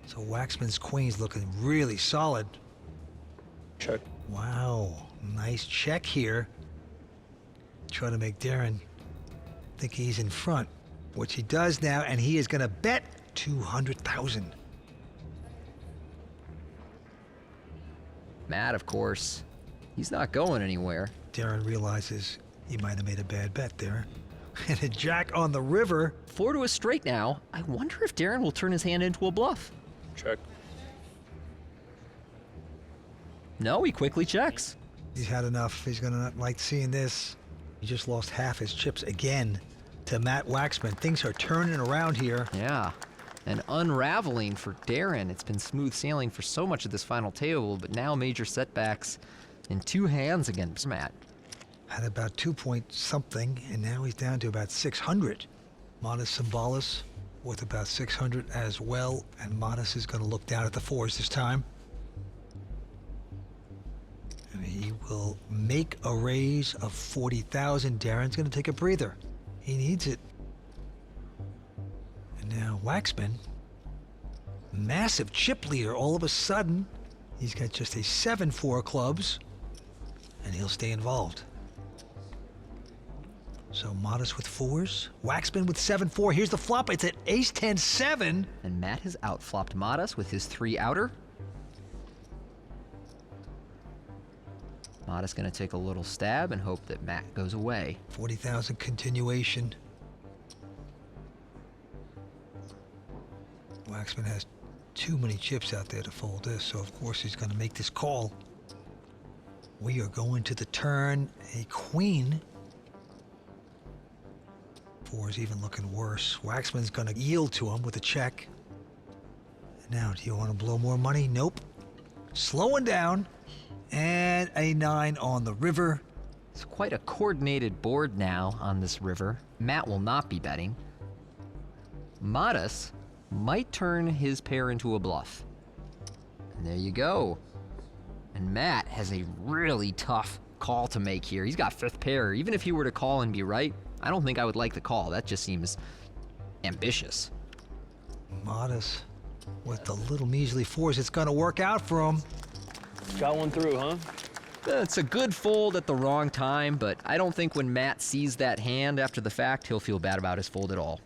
So Waxman's queen's looking really solid. Check. Wow, nice check here. Trying to make Darren think he's in front, which he does now, and he is going to bet 200,000. Matt, of course, he's not going anywhere. Darren realizes he might have made a bad bet there. And a jack on the river. 4 to a straight now. I wonder if Darren will turn his hand into a bluff. Check. No, he quickly checks. He's had enough. He's gonna not like seeing this. He just lost half his chips again to Matt Waxman. Things are turning around here. Yeah, and unraveling for Darren. It's been smooth sailing for so much of this final table, but now major setbacks in 2 hands against Matt. Had about 2 point something, and now he's down to about 600. Modest Cimbolas with about 600 as well, and Modest is going to look down at the fours this time. And he will make a raise of 40,000. Darren's going to take a breather. He needs it. And now Waxman, massive chip leader all of a sudden. He's got just a 7-4 clubs, and he'll stay involved. So Modest with fours, Waxman with 7-4. Here's the flop. It's at ace-10-7. And Matt has outflopped Modest with his 3 outer. Modest gonna take a little stab and hope that Matt goes away. 40,000 continuation. Waxman has too many chips out there to fold this, so of course he's gonna make this call. We are going to the turn. A queen. 4 is even looking worse. Waxman's gonna yield to him with a check. Now, do you want to blow more money? Nope. Slowing down. And a 9 on the river. It's quite a coordinated board now on this river. Matt will not be betting. Modest might turn his pair into a bluff. And there you go. And Matt has a really tough call to make here. He's got 5th pair. Even if he were to call and be right, I don't think I would like the call. That just seems ambitious. Modest with the little measly 4s. It's going to work out for him. Got one through, huh? It's a good fold at the wrong time, but I don't think when Matt sees that hand after the fact, he'll feel bad about his fold at all.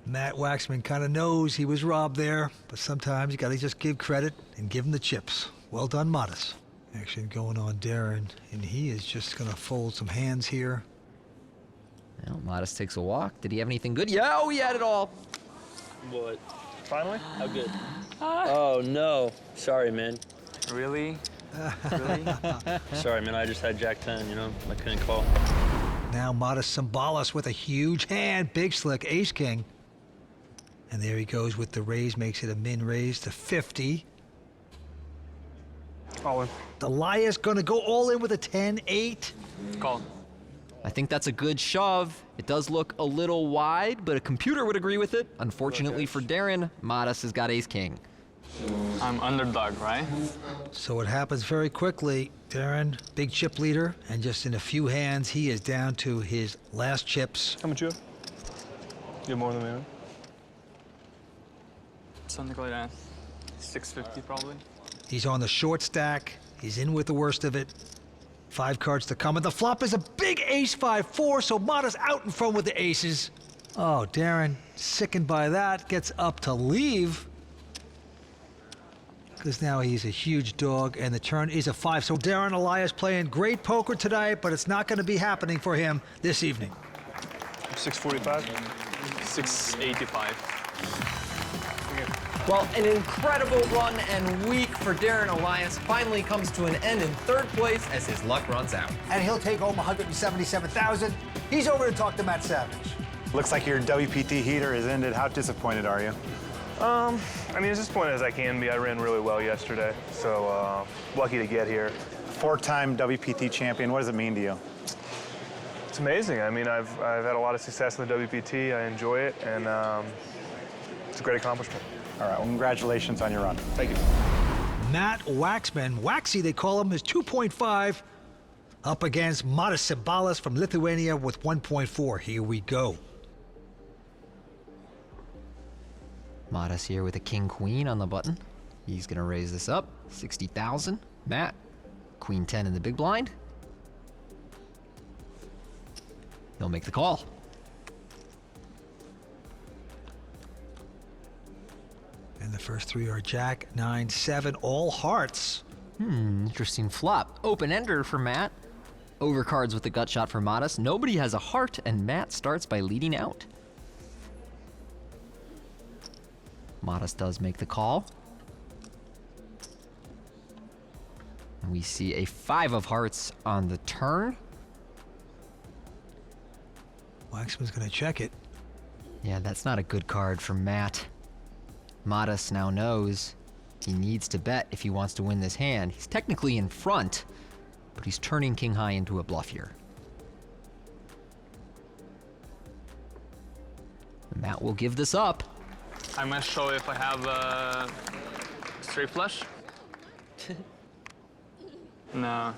Matt Waxman kind of knows he was robbed there, but sometimes you got to just give credit and give him the chips. Well done, Modest. Action going on Darren, and he is just going to fold some hands here. Well, Modest takes a walk. Did he have anything good? Yeah, oh, he had it all. What? Finally? How good? Oh, no. Sorry, man. Really? Really? Sorry, man, I just had Jack 10, you know? I couldn't call. Now modest Cimbolas with a huge hand. Big slick, ace-king. And there he goes with the raise, makes it a min raise to 50. All in. Elias gonna go all in with a 10-8. Call. I think that's a good shove. It does look a little wide, but a computer would agree with it. Unfortunately for Darren, Modest has got ace-king. I'm underdog, right? So it happens very quickly. Darren, big chip leader, and just in a few hands, he is down to his last chips. How much you have? You have more than me, something like that. 650 probably. He's on the short stack. He's in with the worst of it. 5 cards to come, and the flop is a big ace 5-4, so Modest out in front with the aces. Oh, Darren, sickened by that, gets up to leave. Because now he's a huge dog, and the turn is a 5. So Darren Elias playing great poker tonight, but it's not going to be happening for him this evening. 645? 685. Well, an incredible run and week for Darren Elias finally comes to an end in 3rd place as his luck runs out. And he'll take home $177,000. He's over to talk to Matt Savage. Looks like your WPT heater is ended. How disappointed are you? I mean, as disappointed as I can be. I ran really well yesterday, so lucky to get here. 4-time WPT champion, what does it mean to you? It's amazing. I mean, I've had a lot of success in the WPT. I enjoy it, and it's a great accomplishment. All right, well, congratulations on your run. Thank you. Matt Waxman, Waxy they call him, is 2.5, up against Modest Cimbolas from Lithuania with 1.4. Here we go. Modest here with a king-queen on the button. He's gonna raise this up, 60,000. Matt, queen 10 in the big blind. He'll make the call. And the first 3 are Jack, 9, 7, all hearts. Interesting flop. Open-ender for Matt. Overcards with the gut shot for Modest. Nobody has a heart, and Matt starts by leading out. Modest does make the call. And we see a 5 of hearts on the turn. Waxman's gonna check it. Yeah, that's not a good card for Matt. Modest now knows he needs to bet if he wants to win this hand. He's technically in front, but he's turning king high into a bluff here. Matt will give this up. I'm gonna show if I have a straight flush. No.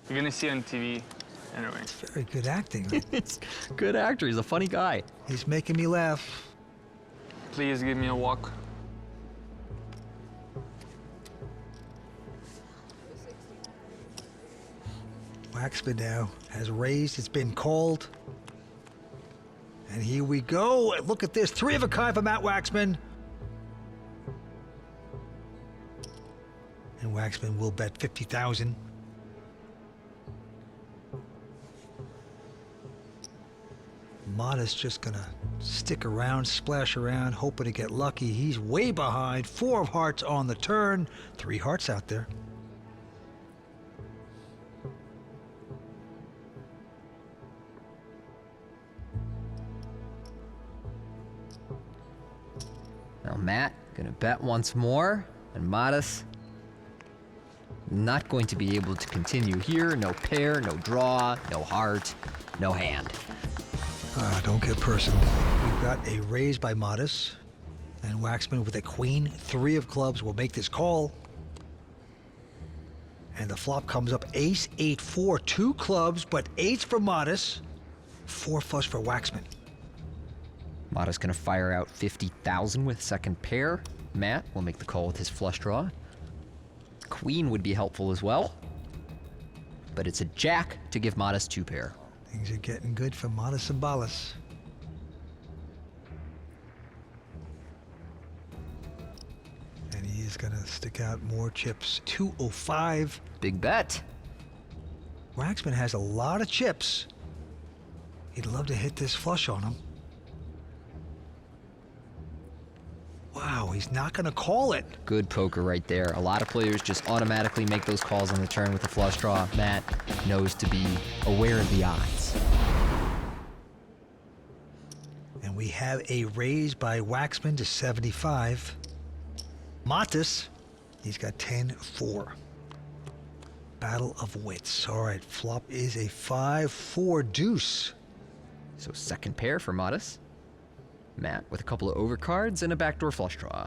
You're gonna see on TV anyway. Very good acting. It's good actor. He's a funny guy. He's making me laugh. Please give me a walk. Waxman now has raised. It's been called. And here we go. Look at this. 3 of a kind for Matt Waxman. And Waxman will bet 50,000. Modest just gonna stick around, splash around, hoping to get lucky. He's way behind. 4 of hearts on the turn. 3 hearts out there. Now Matt gonna bet once more, and Modest not going to be able to continue here. No pair, no draw, no heart, no hand. Don't get personal. We've got a raise by Modest, and Waxman with a queen. 3 of clubs will make this call. And the flop comes up ace, 8, 4, 2 clubs, but 8s for Modest, 4 flush for Waxman. Modest gonna fire out 50,000 with second pair. Matt will make the call with his flush draw. Queen would be helpful as well, but it's a jack to give Modest 2 pair. Things are getting good for Modest Cimbolas. And he is gonna stick out more chips. 205. Big bet. Waxman has a lot of chips. He'd love to hit this flush on him. Wow, he's not going to call it. Good poker right there. A lot of players just automatically make those calls on the turn with a flush draw. Matt knows to be aware of the odds. And we have a raise by Waxman to 75. Matas, he's got 10-4. Battle of wits. All right, flop is a 5-4 deuce. So second pair for Matas. Matt with a couple of overcards and a backdoor flush draw.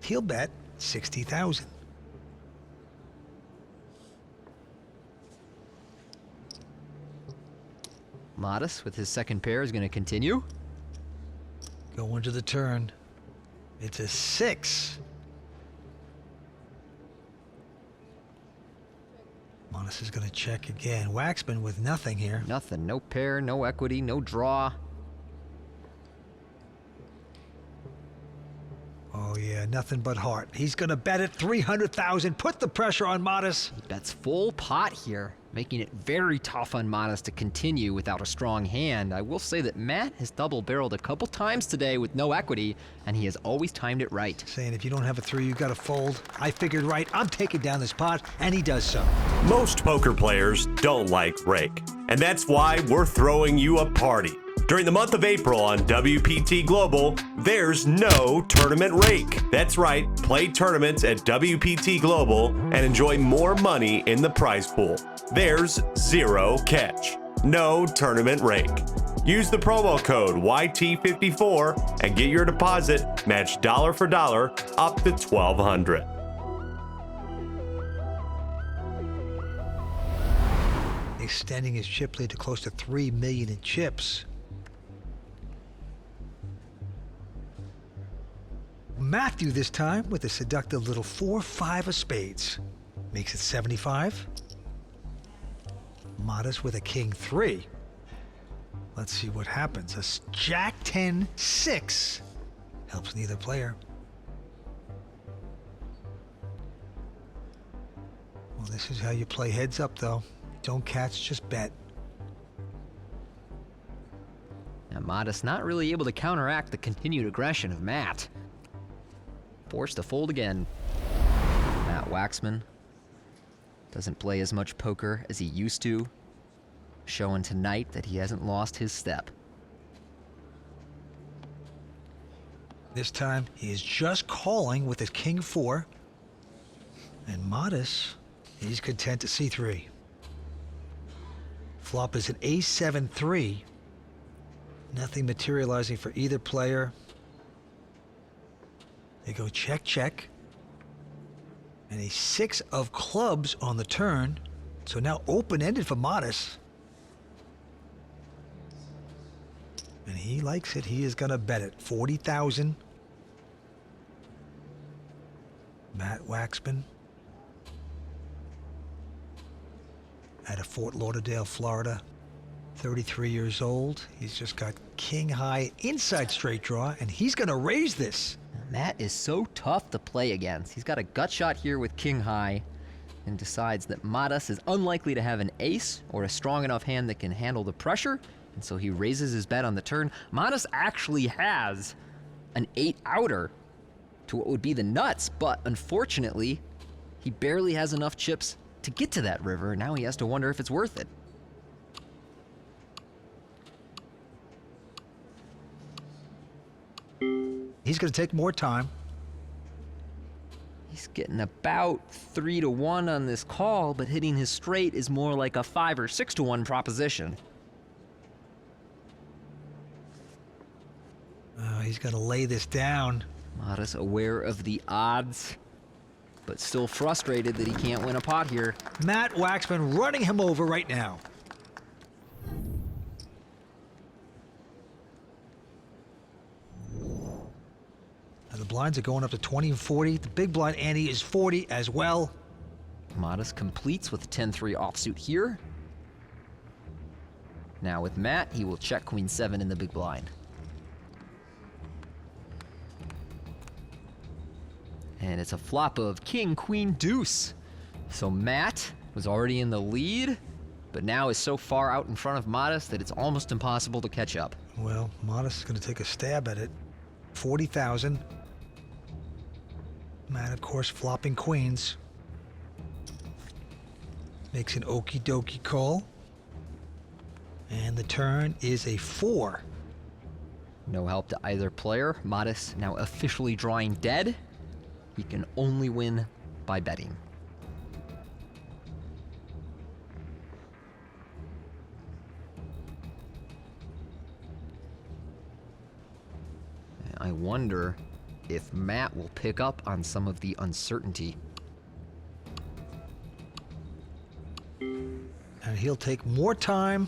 He'll bet 60,000. Matas with his second pair is going to continue. Going to the turn. It's a 6. Matas is going to check again. Waxman with nothing here. Nothing. No pair, no equity, no draw. Oh yeah, nothing but heart. He's gonna bet it 300,000. Put the pressure on Matas. He bets full pot here, making it very tough on Matas to continue without a strong hand. I will say that Matt has double-barreled a couple times today with no equity, and he has always timed it right. Saying if you don't have a 3, you gotta fold. I figured right, I'm taking down this pot, and he does so. Most poker players don't like rake, and that's why we're throwing you a party. During the month of April on WPT Global, there's no tournament rake. That's right, play tournaments at WPT Global and enjoy more money in the prize pool. There's zero catch. No tournament rake. Use the promo code YT54 and get your deposit matched dollar for dollar up to $1,200. Extending his chip lead to close to 3 million in chips. Matthew this time with a seductive little 4-5 of spades. Makes it 75. Matas with a king 3. Let's see what happens. A jack 10-6. Helps neither player. Well, this is how you play heads up though. Don't catch, just bet. Now Matas not really able to counteract the continued aggression of Matt. Forced to fold again. Matt Waxman doesn't play as much poker as he used to, showing tonight that he hasn't lost his step. This time he is just calling with his king 4. And Matas, he's content to C3. Flop is an A7-3. Nothing materializing for either player. They go check, check. And a 6 of clubs on the turn. So now open-ended for Matas. And he likes it. He is going to bet it. 40,000. Matt Waxman. Out of Fort Lauderdale, Florida. 33 years old. He's just got king high inside straight draw, and he's going to raise this. Matt is so tough to play against. He's got a gut shot here with king high and decides that Matas is unlikely to have an ace or a strong enough hand that can handle the pressure, and so he raises his bet on the turn. Matas actually has an 8-outer to what would be the nuts, but unfortunately, he barely has enough chips to get to that river. Now he has to wonder if it's worth it. He's going to take more time. He's getting about 3-1 on this call, but hitting his straight is more like a 5 or 6-1 proposition. He's going to lay this down. Matas aware of the odds, but still frustrated that he can't win a pot here. Matt Waxman running him over right now. And the blinds are going up to 20 and 40. The big blind ante is 40 as well. Matas completes with a 10-3 offsuit here. Now with Matt, he will check queen 7 in the big blind. And it's a flop of king, queen, deuce. So Matt was already in the lead, but now is so far out in front of Matas that it's almost impossible to catch up. Well, Matas is going to take a stab at it. 40,000. Matt, of course, flopping queens. Makes an okie dokie call. And the turn is a 4. No help to either player. Modest now officially drawing dead. He can only win by betting. I wonder if Matt will pick up on some of the uncertainty. And he'll take more time.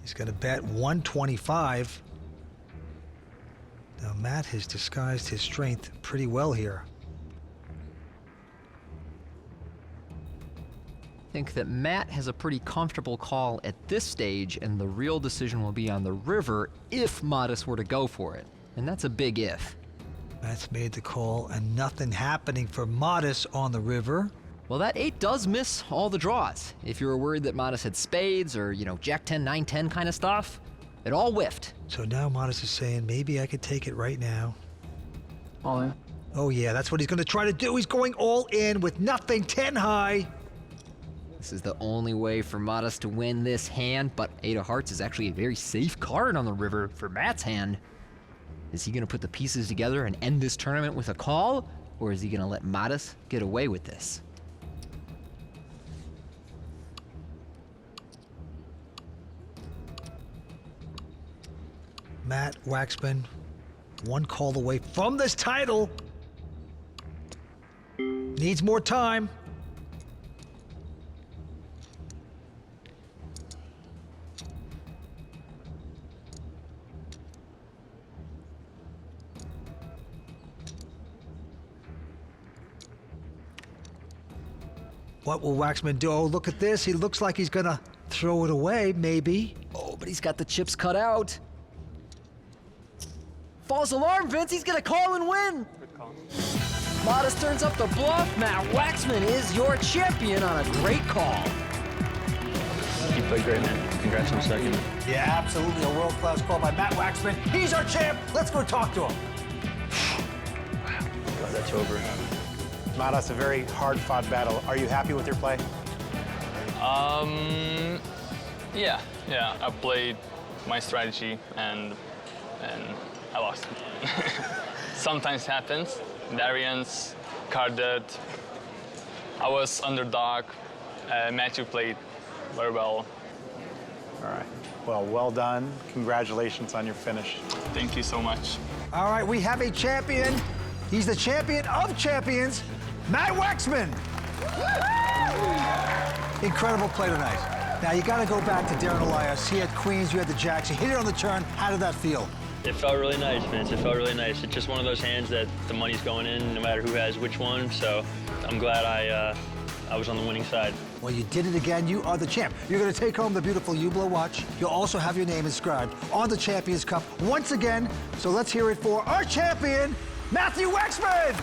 He's going to bet 125. Now, Matt has disguised his strength pretty well here. I think that Matt has a pretty comfortable call at this stage, and the real decision will be on the river if Modest were to go for it. And that's a big if. Matt's made the call, and nothing happening for Modest on the river. Well, that 8 does miss all the draws. If you were worried that Modest had spades or, Jack 10, 9, 10 kind of stuff, it all whiffed. So now Modest is saying, maybe I could take it right now. All in. Oh yeah, that's what he's gonna try to do. He's going all in with nothing, 10 high. This is the only way for Modest to win this hand, but 8 of hearts is actually a very safe card on the river for Matt's hand. Is he gonna put the pieces together and end this tournament with a call, or is he gonna let Modest get away with this? Matt Waxman, one call away from this title. Needs more time. What will Waxman do? Oh, look at this. He looks like he's gonna throw it away, maybe. Oh, but he's got the chips cut out. False alarm, Vince. He's gonna call and win. Good call. Modest turns up the bluff. Matt Waxman is your champion on a great call. You played great, man. Congrats on second. Yeah, absolutely. A world-class call by Matt Waxman. He's our champ. Let's go talk to him. God, that's over. Modest, a very hard-fought battle. Are you happy with your play? Yeah. I played my strategy and I lost. Sometimes happens. Darian's carded. I was underdog. Matthew played very well. All right. Well done. Congratulations on your finish. Thank you so much. All right, we have a champion. He's the champion of champions, Matt Waxman. Incredible play tonight. Now, you got to go back to Darren Elias. He had queens, you had the jacks. You hit it on the turn. How did that feel? It felt really nice, Vince. It felt really nice. It's just one of those hands that the money's going in no matter who has which one. So I'm glad I was on the winning side. Well, you did it again. You are the champ. You're going to take home the beautiful Hublot watch. You'll also have your name inscribed on the Champions Cup once again. So let's hear it for our champion, Matthew Waxman.